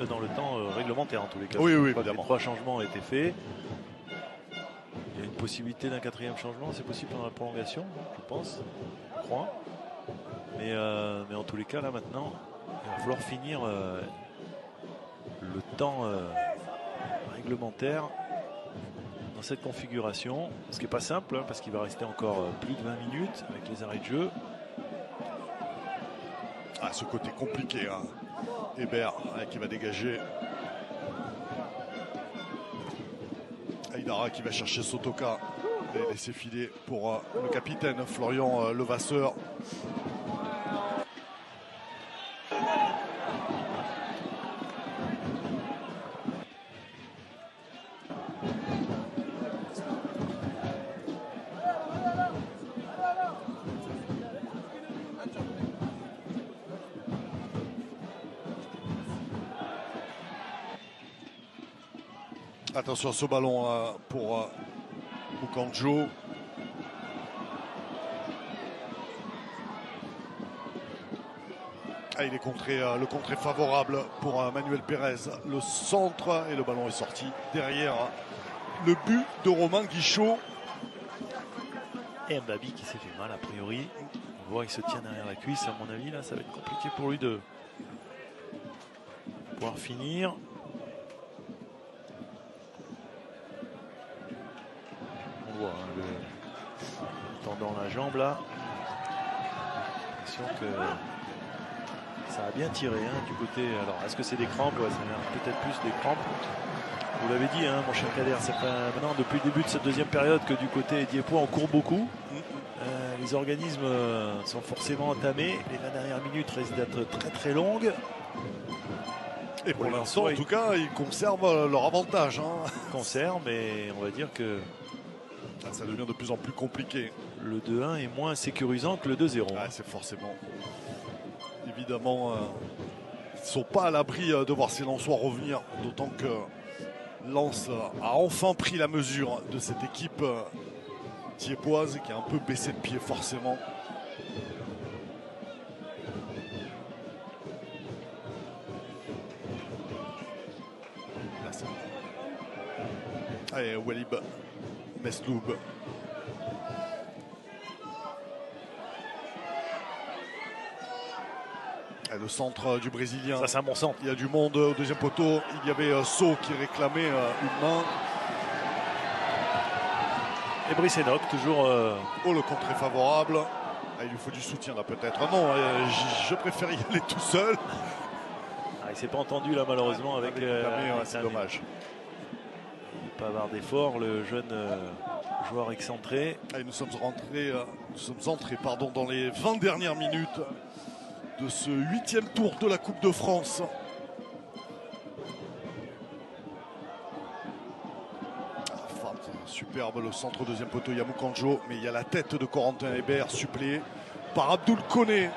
dans le temps réglementaire en tous les cas. Oui, oui, évidemment. Les 3 changements ont été faits. Il y a une possibilité d'un 4e changement, c'est possible pendant la prolongation, je pense, je crois. Mais en tous les cas, là maintenant, il va falloir finir le temps réglementaire dans cette configuration, ce qui n'est pas simple hein, parce qu'il va rester encore plus de 20 minutes avec les arrêts de jeu. Ce côté compliqué, hein. Hébert qui va dégager. Aïdara qui va chercher Sotoka et laisser filer pour le capitaine Florian Levasseur. Attention à ce ballon pour Mukanjo. Il est contré, le contre est favorable pour Manuel Pérez. Le centre et le ballon est sorti derrière le but de Romain Guichot. Et Mbabi qui s'est fait mal a priori. On voit qu'il se tient derrière la cuisse. À mon avis, là, ça va être compliqué pour lui de pouvoir finir. On voit hein, le tendant la jambe là. J'ai l'impression que ça a bien tiré hein, du côté. Alors, est-ce que c'est des crampes? Ouais, ça a l'air peut-être plus des crampes. Vous l'avez dit, hein, mon cher Kader, c'est pas maintenant depuis le début de cette deuxième période que du côté diepois on court beaucoup. Les organismes sont forcément entamés. Les 20 dernières minutes risquent d'être très très longues. Et pour l'instant, en tout cas, ils conservent leur avantage. Hein. Ils conservent, mais on va dire que ça devient de plus en plus compliqué. Le 2-1 est moins sécurisant que le 2-0. C'est forcément. Évidemment, ils ne sont pas à l'abri de voir ces Lensois revenir. D'autant que Lens a enfin pris la mesure de cette équipe diepoise qui a un peu baissé de pied forcément. Allez, Walid Mesloub. Le centre du Brésilien. Ça, c'est un bon centre. Il y a du monde au deuxième poteau. Il y avait Sceaux qui réclamait une main. Et Brice Enoch, toujours. Oh, le contre est favorable. Il lui faut du soutien là peut-être. Non, je préfère y aller tout seul. Il ne s'est pas entendu là malheureusement avec c'est dommage. Il ne peut pas avoir d'effort, le jeune joueur excentré. Allez, nous sommes entrés dans les 20 dernières minutes de ce 8e tour de la Coupe de France. Superbe le centre deuxième poteau, Yamou Kandjo, mais il y a la tête de Corentin Hébert suppléée par Abdoul Koné.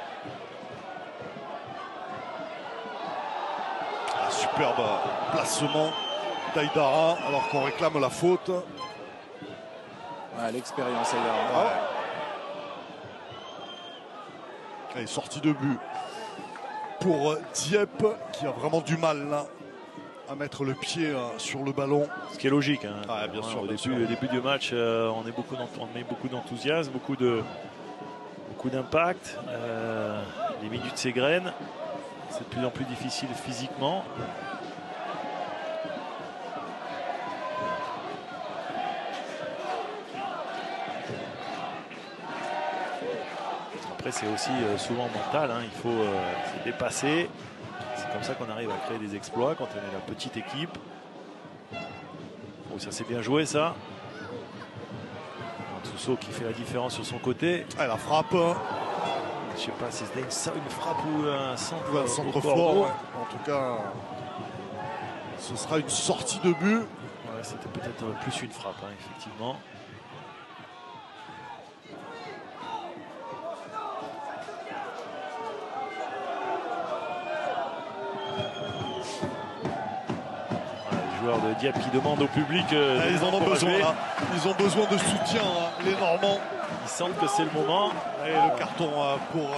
Superbe placement d'Aïdara alors qu'on réclame la faute. L'expérience Aïdara. Allez, sortie de but pour Dieppe qui a vraiment du mal là à mettre le pied sur le ballon. Ce qui est logique. Hein. Ouais, bien sûr, Au bien sûr. début du match, on met beaucoup d'enthousiasme, beaucoup d'impact. Les minutes s'égrènent. C'est de plus en plus difficile physiquement. Après, c'est aussi souvent mental. Hein. Il faut se dépasser. C'est comme ça qu'on arrive à créer des exploits quand on est la petite équipe. Oh, ça c'est bien joué ça. Sousso qui fait la différence sur son côté. Ah, la frappe. Je sais pas si c'était une frappe ou un centre, Un centre fort. Ouais. En tout cas, ce sera une sortie de but. Ouais, c'était peut-être plus une frappe, hein, effectivement. De Dieppe qui demande au public. Ils en ont besoin là. Ils ont besoin de soutien, hein, les Normands. Ils sentent que c'est le moment. Et le carton pour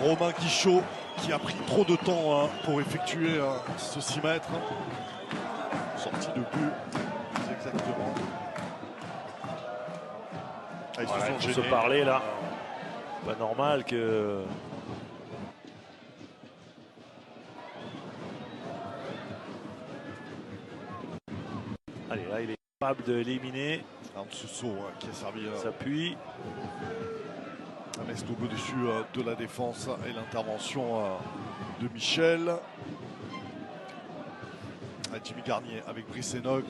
Romain Guichot qui a pris trop de temps pour effectuer ce 6 mètres. Sortie de but, exactement. Ils Voilà, se il sont faut se gênés. parler là. Pas normal que. Allez, là, il est capable de l'éliminer. Sousso qui a servi S'appuie. à mettre au-dessus de la défense et l'intervention de Michel. Jimmy Garnier avec Brice Enoch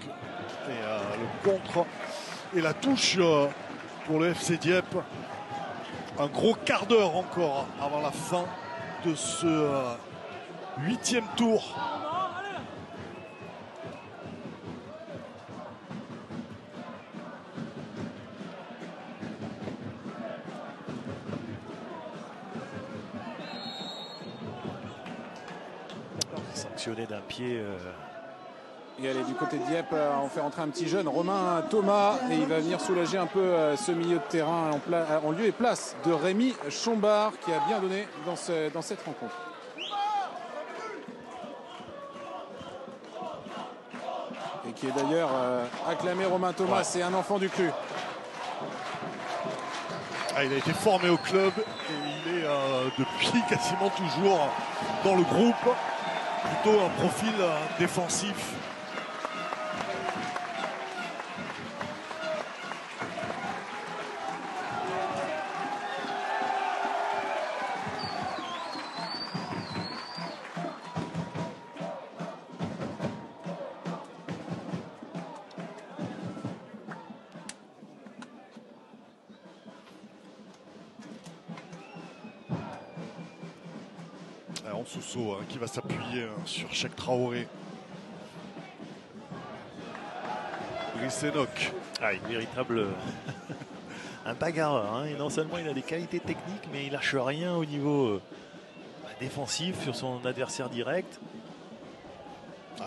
et le contre et la touche pour le FC Dieppe. Un gros quart d'heure encore avant la fin de ce 8e tour. Sanctionné d'un pied. Et allez, du côté de Dieppe, on fait rentrer un petit jeune, Romain Thomas, et il va venir soulager un peu ce milieu de terrain en lieu et place de Rémi Chombard qui a bien donné dans cette rencontre. Et qui est d'ailleurs acclamé, Romain Thomas, c'est un enfant du cru. Il a été formé au club et il est depuis quasiment toujours dans le groupe. Plutôt un profil défensif. Sousso qui va s'appuyer sur Cheikh Traoré. Brice Enoch. Une véritable un bagarreur. Hein. Et non seulement il a des qualités techniques, mais il lâche rien au niveau défensif sur son adversaire direct.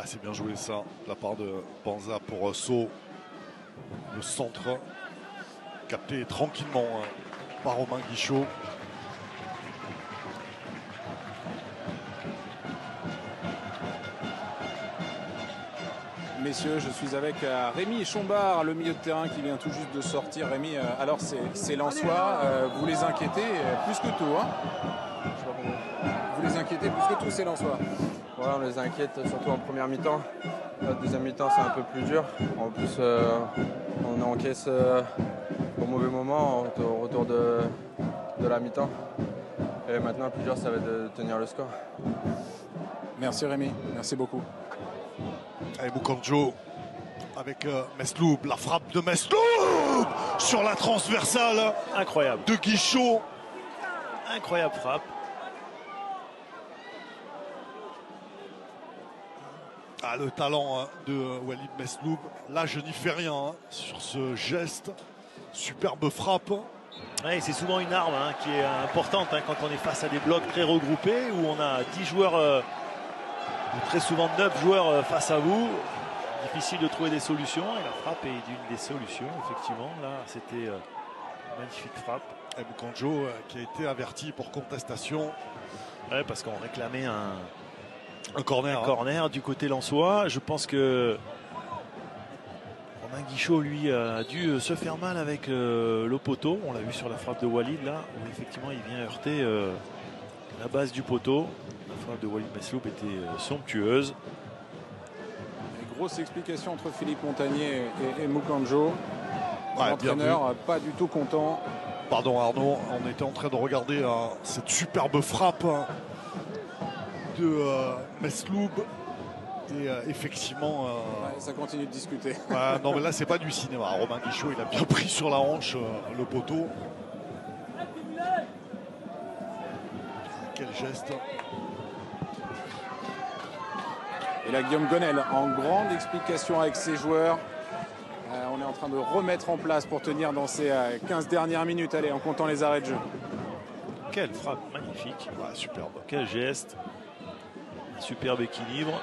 C'est bien joué ça, de la part de Banza pour So. Le centre capté tranquillement par Romain Guichot. Messieurs, je suis avec Rémi Chombard, le milieu de terrain qui vient tout juste de sortir. Rémi, alors c'est Lensois, vous les inquiétez plus que tout, hein? Vous les inquiétez plus que tout, c'est Lensois. Ouais, on les inquiète surtout en première mi-temps. La deuxième mi-temps, c'est un peu plus dur. En plus, on encaisse au mauvais moment au retour de la mi-temps. Et maintenant, le plus dur, ça va être de tenir le score. Merci Rémi, merci beaucoup. Et Moukandjo avec Mesloub, la frappe de Mesloub sur la transversale. Incroyable. De Guichot. Incroyable frappe. Ah, le talent de Walid Mesloub. Là, je n'y fais rien sur ce geste. Superbe frappe. Ouais, c'est souvent une arme qui est importante quand on est face à des blocs très regroupés où on a 10 joueurs, ou très souvent 9 joueurs face à vous. Difficile de trouver des solutions et la frappe est d'une des solutions, effectivement. Là, c'était une magnifique frappe. Et Moukanjo qui a été averti pour contestation. Ouais, parce qu'on réclamait un corner. corner du côté lensois. Je pense que Romain Guichot, lui, a dû se faire mal avec le poteau. On l'a vu sur la frappe de Walid, là, où effectivement il vient heurter la base du poteau. La frappe de Walid Mesloub était somptueuse. Grosse explication entre Philippe Montagnier et Moukanjo. Ouais, L'entraîneur pas du tout content. Pardon Arnaud, on était en train de regarder cette superbe frappe de Mesloub. Et effectivement... ça continue de discuter. Non mais là c'est pas du cinéma. Romain Guichot il a bien pris sur la hanche le poteau. Quel geste. Et là, Guillaume Gonel en grande explication avec ses joueurs. On est en train de remettre en place pour tenir dans ces 15 dernières minutes. Allez, en comptant les arrêts de jeu. Quelle frappe magnifique. Ouais, superbe. Quel geste. Un superbe équilibre.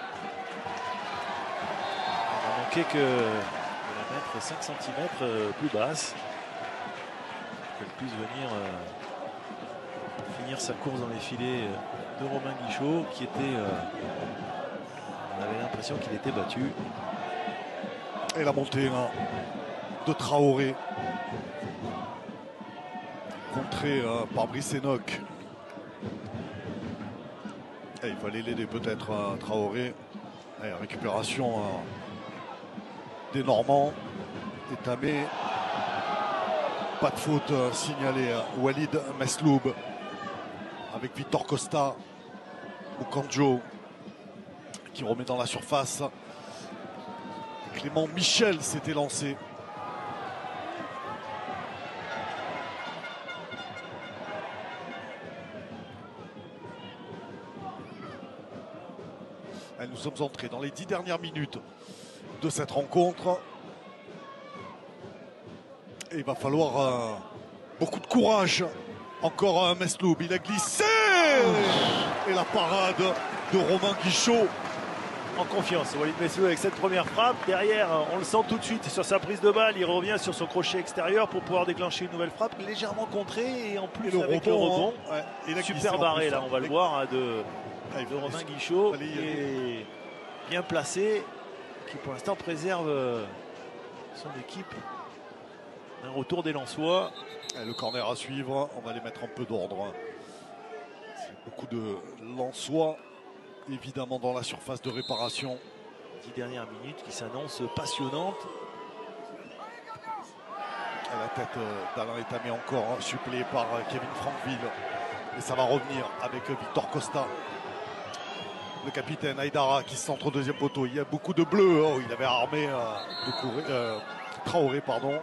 Il a manqué que de la mettre 5 cm plus basse. Pour qu'elle puisse venir finir sa course dans les filets de Romain Guichot qui était... on avait l'impression qu'il était battu. Et la montée de Traoré. Contré par Brice Enoch. Et il fallait l'aider peut-être Traoré. Et récupération des Normands. Étamé. Pas de faute signalée à Walid Mesloub. Avec Victor Costa. Moukanjo qui remet dans la surface. Clément Michel s'était lancé. Et nous sommes entrés dans les 10 dernières minutes de cette rencontre. Et il va falloir beaucoup de courage. Encore Mesloub, il a glissé. Et la parade de Romain Guichot. En confiance, Walid Mesloub avec cette première frappe. Derrière, on le sent tout de suite sur sa prise de balle. Il revient sur son crochet extérieur pour pouvoir déclencher une nouvelle frappe légèrement contrée et en plus le avec rebond, le rebond. Ouais. Et Super barré là, on va le voir de Romain Guichot Allez, qui est bien placé, qui pour l'instant préserve son équipe. Un retour des Lensois. Le corner à suivre, on va les mettre un peu d'ordre. C'est beaucoup de Lensois. Évidemment dans la surface de réparation. 10 dernières minutes qui s'annoncent passionnantes. À la tête d'Alain Étamé encore suppléé par Kevin Franqueville. Et ça va revenir avec Victor Costa. Le capitaine Aïdara qui centre au deuxième poteau. Il y a beaucoup de bleus. Oh, il avait armé Traoré, pardon.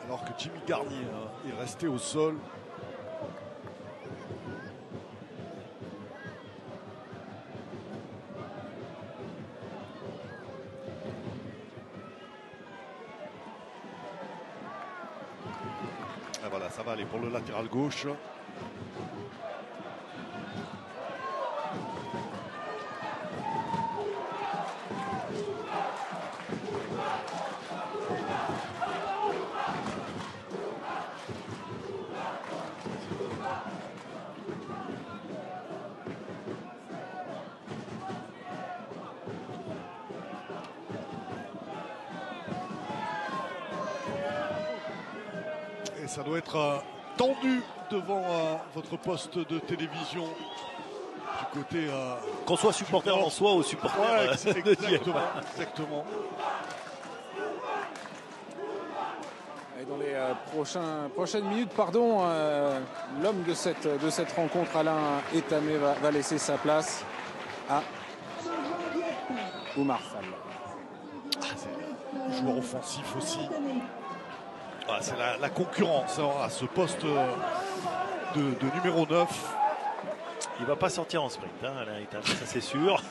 Alors que Jimmy Garnier est resté au sol. Et voilà, ça va aller pour le latéral gauche. Et ça doit être tendu devant votre poste de télévision du côté... Qu'on soit supporter en soi ou supporter de Dieppe. Exactement. Et dans les prochaines minutes, l'homme de cette rencontre, Alain Étamé, va laisser sa place à Oumar Fall. C'est joueur offensif aussi. Ah, c'est la concurrence hein, à ce poste de numéro 9. Il va pas sortir en sprint, hein, ça c'est sûr.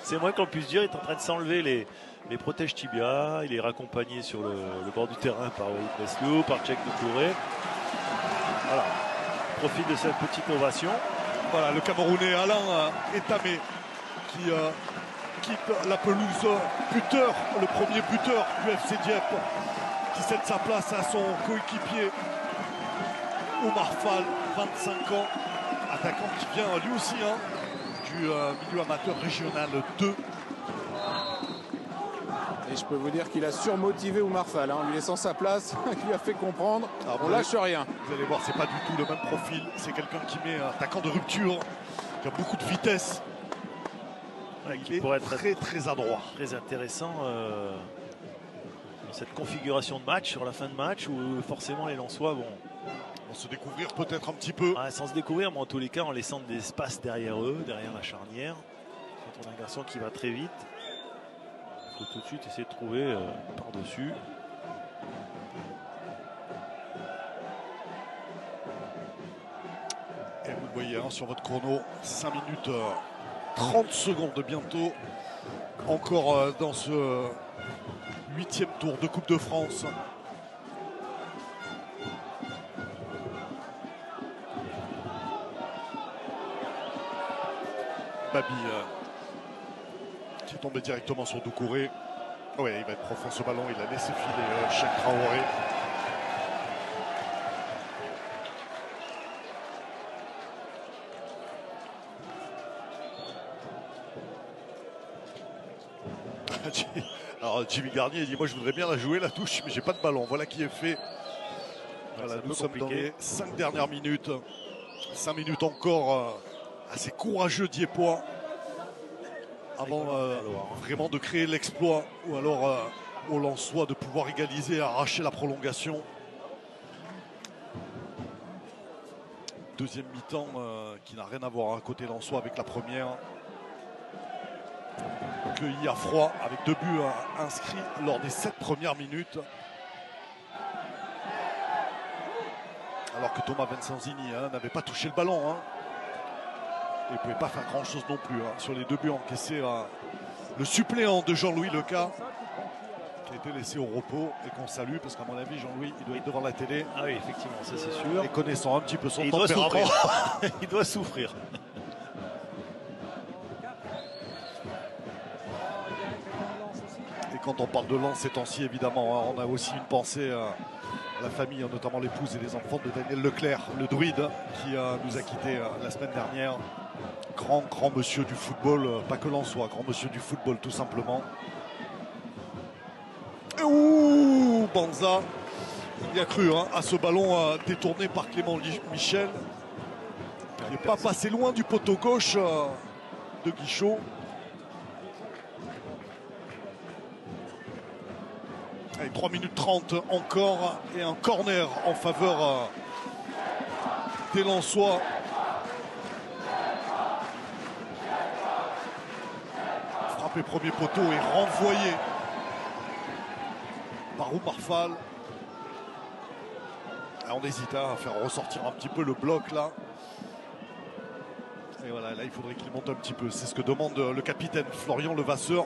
C'est moins qu'on puisse dire. Il est en train de s'enlever les protèges tibia. Il est raccompagné sur le bord du terrain par Walid Mesloub, par Djek Doucouré. Voilà. Profite de cette petite ovation. Voilà, le Camerounais Alain Etamé qui quitte la pelouse. Buteur, le premier buteur du FC Dieppe, qui cède sa place à son coéquipier Oumar Fall, 25 ans, attaquant qui vient lui aussi hein, du milieu amateur régional 2. Et je peux vous dire qu'il a surmotivé Oumar Fall, hein, en lui laissant sa place, qui lui a fait comprendre, on lâche rien. Vous allez voir, c'est pas du tout le même profil. C'est quelqu'un qui met un attaquant de rupture, qui a beaucoup de vitesse. Ouais, Il est très très adroit. Très intéressant dans cette configuration de match, sur la fin de match, où forcément les Lensois vont se découvrir peut-être un petit peu. Sans se découvrir, mais en tous les cas en laissant des espaces derrière eux, derrière la charnière. Quand on a un garçon qui va très vite, il faut tout de suite essayer de trouver par-dessus. Et vous le voyez hein, sur votre chrono, 5 minutes 30 secondes bientôt. Encore dans ce 8e tour de Coupe de France. Babi qui est tombé directement sur Doucouré. Ouais, il va être profond ce ballon, il a laissé filer Cheikh Traoré. Alors Jimmy Garnier dit moi je voudrais bien la jouer la touche mais j'ai pas de ballon. Voilà qui est fait. Voilà, nous sommes dans les 5 dernières minutes. 5 minutes encore assez courageux Diepois avant vraiment de créer l'exploit ou alors au Lensois de pouvoir égaliser, arracher la prolongation. Deuxième mi-temps qui n'a rien à voir à côté Lensois avec la première. Cueilli à froid avec 2 buts inscrits lors des 7 premières minutes. Alors que Thomas Vincenzini n'avait pas touché le ballon. Hein. Il ne pouvait pas faire grand chose non plus hein, sur les 2 buts encaissés. Le suppléant de Jean-Louis Leca qui a été laissé au repos et qu'on salue parce qu'à mon avis Jean-Louis il doit être devant la télé. Ah oui effectivement ça c'est sûr. Et connaissant un petit peu son et tempérament. Il doit souffrir. Et quand on parle de Lens ces temps-ci évidemment hein, on a aussi une pensée à la famille, notamment l'épouse et les enfants de Daniel Leclerc, le druide qui nous a quittés la semaine dernière. Grand monsieur du football, pas que Lensois, grand monsieur du football tout simplement. Et ouh, Banza, il y a cru hein, à ce ballon détourné par Clément Michel. Il n'est pas passé loin du poteau gauche de Guichot. Allez, 3 minutes 30 encore et un corner en faveur des Lensois. Frappé premier poteau et renvoyé par Oumar Fall. On hésite à faire ressortir un petit peu le bloc là. Et voilà, là il faudrait qu'il monte un petit peu. C'est ce que demande le capitaine Florian Levasseur.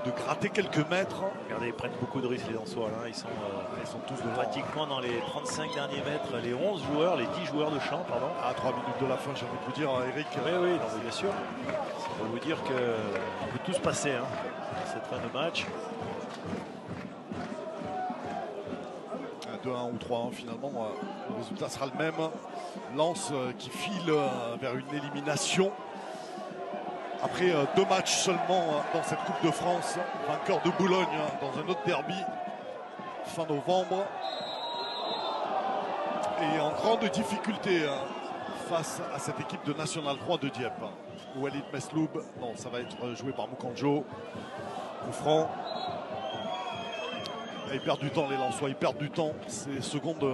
De gratter quelques mètres. Regardez, ils prennent beaucoup de risques les Lensois là. Ils sont tous pratiquement dans les 35 derniers mètres. Les 11 joueurs, les 10 joueurs de champ, pardon. À 3 minutes de la fin, j'ai envie de vous dire, Eric. Oui, non, bien sûr. C'est pour vous dire que peut tout se passer hein, cette fin de match. 2-1 ou 3-1 finalement, le résultat sera le même. Lens qui file vers une élimination. Après 2 matchs seulement dans cette Coupe de France, vainqueur de Boulogne dans un autre derby fin novembre. Et en grande difficulté face à cette équipe de National 3 de Dieppe. Walid Mesloub, non, ça va être joué par Moukanjo. Coup franc. Et ils perdent du temps les Lensois, ils perdent du temps. Ces secondes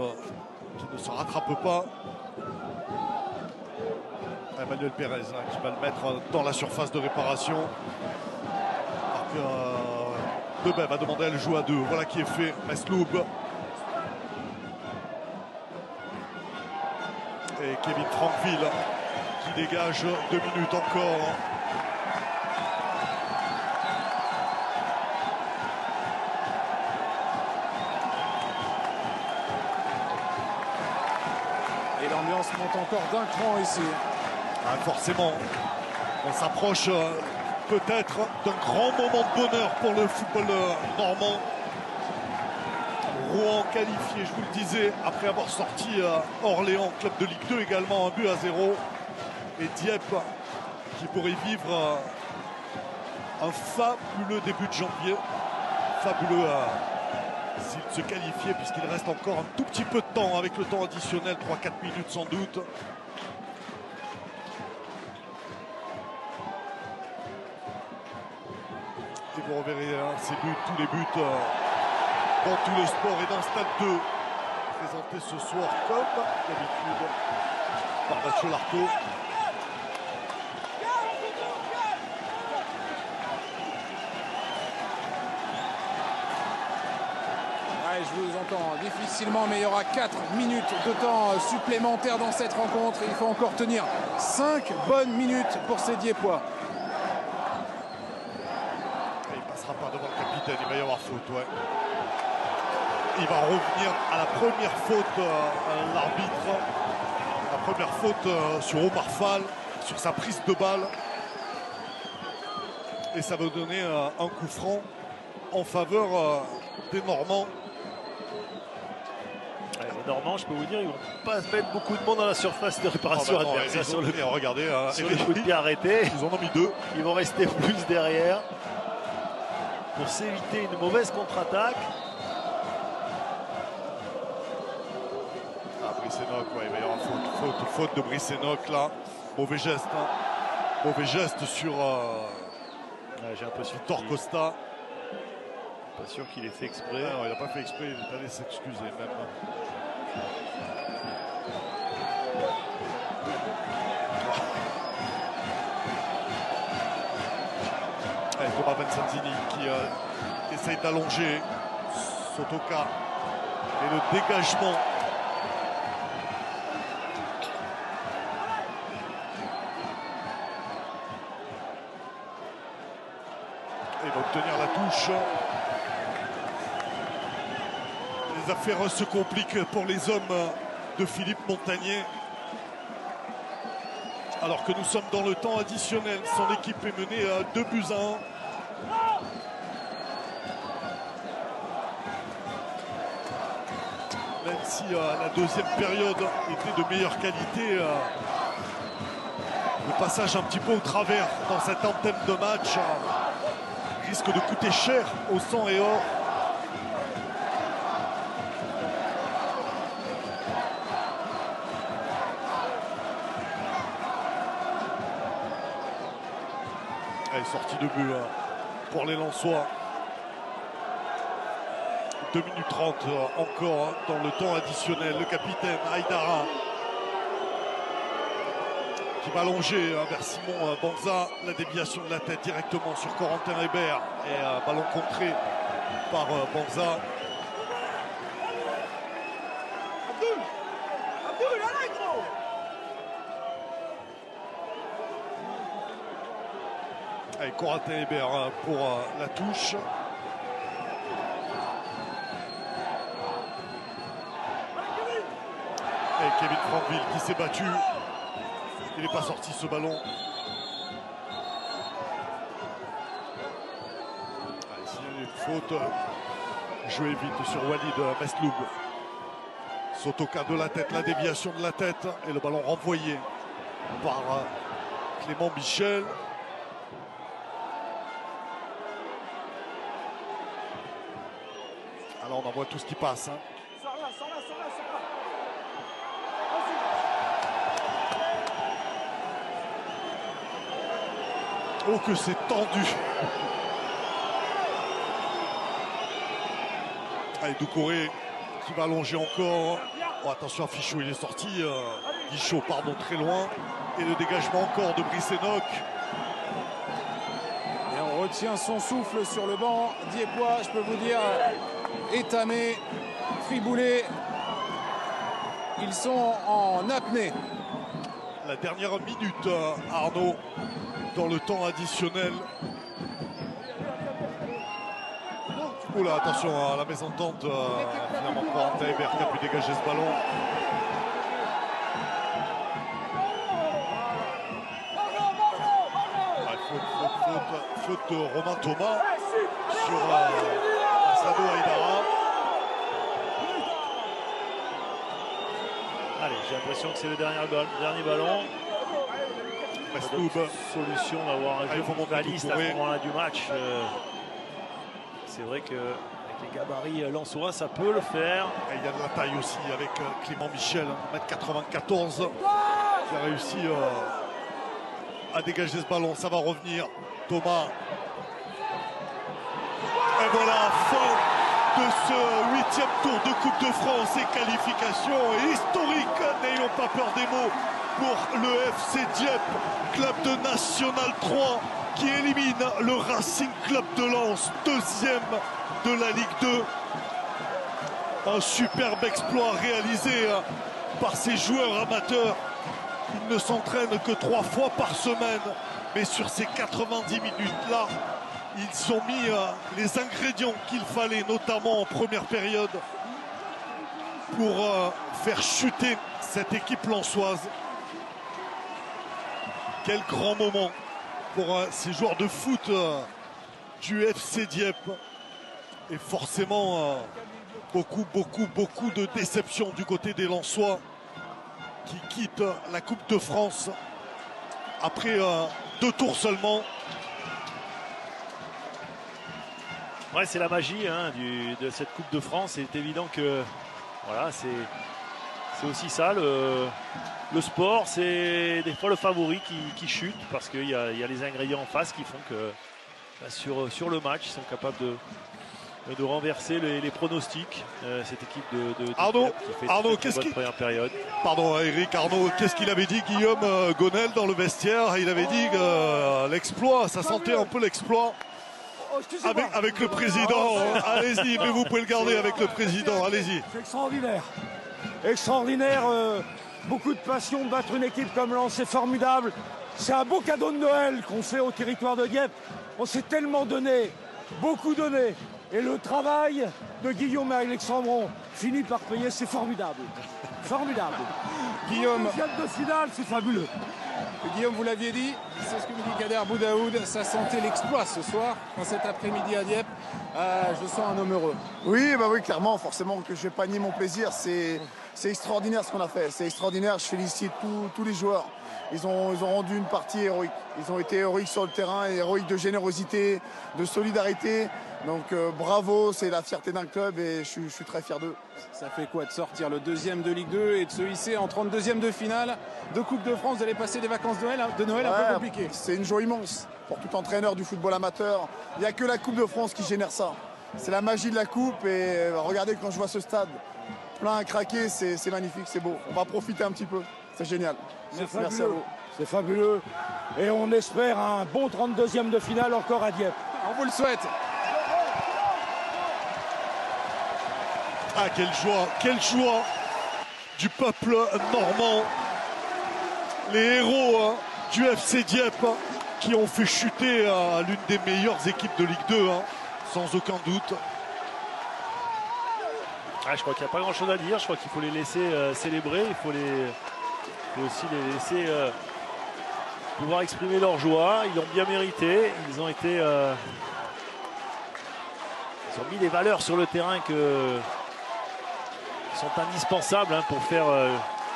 qui ne se rattrapent pas. Emmanuel Pérez qui va le mettre dans la surface de réparation. Debay va demander à le jouer à 2. Voilà qui est fait. Mesloub. Et Kevin Frankville qui dégage 2 minutes encore. Et l'ambiance monte encore d'un cran ici. Ah, forcément, on s'approche peut-être d'un grand moment de bonheur pour le football normand. Rouen qualifié, je vous le disais, après avoir sorti Orléans, club de Ligue 2 également, 1-0. Et Dieppe qui pourrait vivre un fabuleux début de janvier. Fabuleux s'il se qualifiait, puisqu'il reste encore un tout petit peu de temps avec le temps additionnel, 3-4 minutes sans doute. Et vous reverrez ces buts, tous les buts dans tout le sport et dans Stade 2, présenté ce soir comme d'habitude par Mathieu Lartaud. Ouais, je vous entends difficilement, mais il y aura 4 minutes de temps supplémentaire dans cette rencontre. Il faut encore tenir 5 bonnes minutes pour ces Diepois. Il passera pas devant le capitaine, il va y avoir faute, ouais. Il va revenir à la première faute, l'arbitre. La première faute sur Omar Fall, sur sa prise de balle. Et ça va donner un coup franc en faveur des Normands. Ouais, les Normands, je peux vous dire, ils vont pas se mettre beaucoup de monde dans la surface de réparation adversaire sur le regardez, sur les coups de pied arrêtés. Ils en ont mis 2. Ils vont rester plus derrière pour s'éviter une mauvaise contre-attaque. Brice-Enoch, ouais, il va y avoir faute de Brice-Enoch là. Mauvais geste, hein. Mauvais geste sur J'ai un peu su Torcosta. Pas sûr qu'il ait fait exprès. Ah non, il n'a pas fait exprès, il est allé s'excuser même. Allez, Thomas Vincenzini qui essaye d'allonger Sotoka. Et le dégagement et d'obtenir la touche. Les affaires se compliquent pour les hommes de Philippe Montagnier. Alors que nous sommes dans le temps additionnel, son équipe est menée à 2-1. Même si la deuxième période était de meilleure qualité, le passage un petit peu au travers dans cette antenne de match risque de coûter cher au sang et or. Allez, sortie de but pour les Lensois. 2 minutes 30 encore dans le temps additionnel. Le capitaine Aïdara qui va allonger vers Simon Banza. La déviation de la tête directement sur Corentin Hébert. Et ballon contré par Banza. Allez, Corentin Hébert pour la touche. Et Kevin Frankville qui s'est battu. Il n'est pas sorti ce ballon. Allez, s'il y a une faute, jouez vite sur Walid Mesloub. Sotoka de la tête, la déviation de la tête. Et le ballon renvoyé par Clément Michel. Alors on en voit tout ce qui passe. Oh, que c'est tendu. Allez, Doucouré qui va allonger encore. Oh, attention à Fichot, il est sorti. Guichot, pardon, très loin. Et le dégagement encore de Brice-Enoch. Et on retient son souffle sur le banc diepois, je peux vous dire, Étamé, Friboulet, ils sont en apnée. La dernière minute, Arnaud, dans le temps additionnel. Oh là, attention à la mésentente, finalement Corentin Hébert qui a pu dégager ce ballon. Faute de Romain Thomas sur Sado Aïdara. Allez, j'ai l'impression que c'est le dernier ballon. Solution d'avoir un jeu focaliste à ce moment-là du match. C'est vrai qu'avec les gabarits lensois, ça peut le faire. Et il y a de la taille aussi avec Clément Michel, 1m94, qui a réussi à dégager ce ballon. Ça va revenir. Thomas. Et voilà, fin de ce 8e tour de Coupe de France et qualification historique, n'ayons pas peur des mots, pour le FC Dieppe, club de National 3, qui élimine le Racing Club de Lens, 2e de la Ligue 2. Un superbe exploit réalisé par ces joueurs amateurs. Ils ne s'entraînent que 3 fois par semaine, mais sur ces 90 minutes-là, ils ont mis les ingrédients qu'il fallait, notamment en première période, pour faire chuter cette équipe lensoise. Quel grand moment pour ces joueurs de foot du FC Dieppe. Et forcément, beaucoup de déception du côté des Lensois qui quittent la Coupe de France après 2 tours seulement. Ouais, c'est la magie de cette Coupe de France. C'est évident que voilà, c'est aussi ça le sport. C'est des fois le favori qui chute parce qu'il y a les ingrédients en face qui font que sur le match, ils sont capables de renverser les pronostics. Cette équipe de Arnaud, qui fait Arnaud, une bonne première période. Pardon Eric, Arnaud, qu'est-ce qu'il avait dit Guillaume Gonel dans le vestiaire? Il avait dit que l'exploit, ça sentait un peu l'exploit. Avec le président, allez-y, mais vous pouvez le garder avec le président, allez-y. C'est extraordinaire. Extraordinaire, beaucoup de passion de battre une équipe comme Lens, c'est formidable. C'est un beau cadeau de Noël qu'on fait au territoire de Dieppe. On s'est tellement donné, beaucoup donné. Et le travail de Guillaume et Alexandron finit par payer, c'est formidable. Formidable. Guillaume. De finale, c'est fabuleux. Guillaume, vous l'aviez dit, c'est ce que me dit Kader Boudaoud, ça sentait l'exploit ce soir, dans cet après-midi à Dieppe. Je sens un homme heureux. Oui, clairement, forcément que je vais pas nier mon plaisir. C'est extraordinaire ce qu'on a fait. C'est extraordinaire. Je félicite tous les joueurs. Ils ont rendu une partie héroïque. Ils ont été héroïques sur le terrain, héroïques de générosité, de solidarité. Donc bravo, c'est la fierté d'un club et je suis très fier d'eux. Ça fait quoi de sortir le 2e de Ligue 2 et de se hisser en 32e de finale de Coupe de France, d'aller passer des vacances de Noël un peu compliquées? C'est une joie immense pour tout entraîneur du football amateur. Il n'y a que la Coupe de France qui génère ça. C'est la magie de la Coupe et regardez quand je vois ce stade plein à craquer, c'est magnifique, c'est beau. On va profiter un petit peu, c'est génial. Merci à vous. C'est fabuleux. Et on espère un bon 32e de finale encore à Dieppe. On vous le souhaite. Ah, quelle joie du peuple normand. Les héros du FC Dieppe qui ont fait chuter l'une des meilleures équipes de Ligue 2, sans aucun doute. Je crois qu'il n'y a pas grand-chose à dire. Je crois qu'il faut les laisser célébrer. Il faut aussi les laisser pouvoir exprimer leur joie. Ils l'ont bien mérité. Ils ont mis des valeurs sur le terrain qui sont indispensables pour faire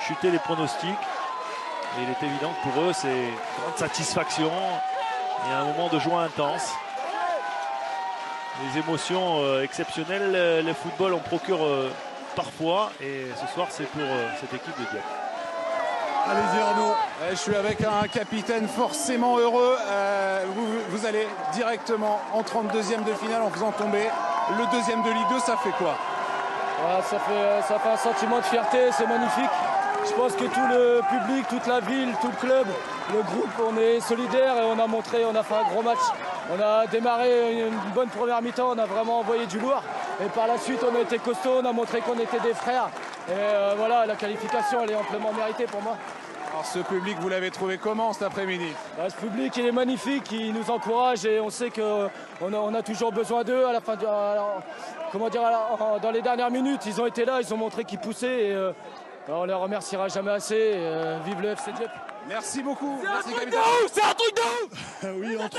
chuter les pronostics. Et il est évident que pour eux, c'est une grande satisfaction et un moment de joie intense. Des émotions exceptionnelles, le football en procure parfois. Et ce soir, c'est pour cette équipe de Dieppe. Allez-y Arnaud. Je suis avec un capitaine forcément heureux. Vous allez directement en 32e de finale en faisant tomber le 2e de Ligue 2. Ça fait quoi? Ça fait un sentiment de fierté, c'est magnifique. Je pense que tout le public, toute la ville, tout le club, le groupe, on est solidaires et on a fait un gros match On a démarré une bonne première mi-temps, on a vraiment envoyé du lourd. Et par la suite, on a été costaud, on a montré qu'on était des frères. Et voilà, la qualification, elle est amplement méritée pour moi. Alors ce public, vous l'avez trouvé comment cet après-midi? Ce public, il est magnifique, il nous encourage et on sait qu'on a toujours besoin d'eux. À la fin, dans les dernières minutes, ils ont été là, ils ont montré qu'ils poussaient. Et, on les remerciera jamais assez. Vive le FC Dieppe. Merci beaucoup. C'est un truc de ouf. Oui, un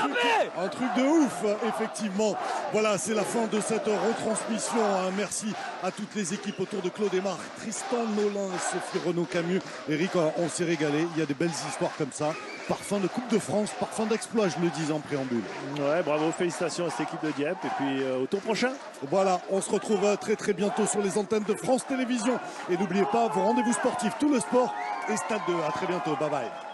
truc de ouf, effectivement. Voilà, c'est la fin de cette retransmission. Merci à toutes les équipes autour de Claude Aymar, Tristan Nolin, Sophie Renaud-Camus. Eric, on s'est régalé. Il y a des belles histoires comme ça. Parfum de Coupe de France, parfum d'exploit, je le dis en préambule. Ouais, bravo, félicitations à cette équipe de Dieppe. Et puis au tour prochain. Voilà, on se retrouve très très bientôt sur les antennes de France Télévisions. Et n'oubliez pas, vos rendez-vous sportifs, tout le sport et Stade 2. À très bientôt, bye bye.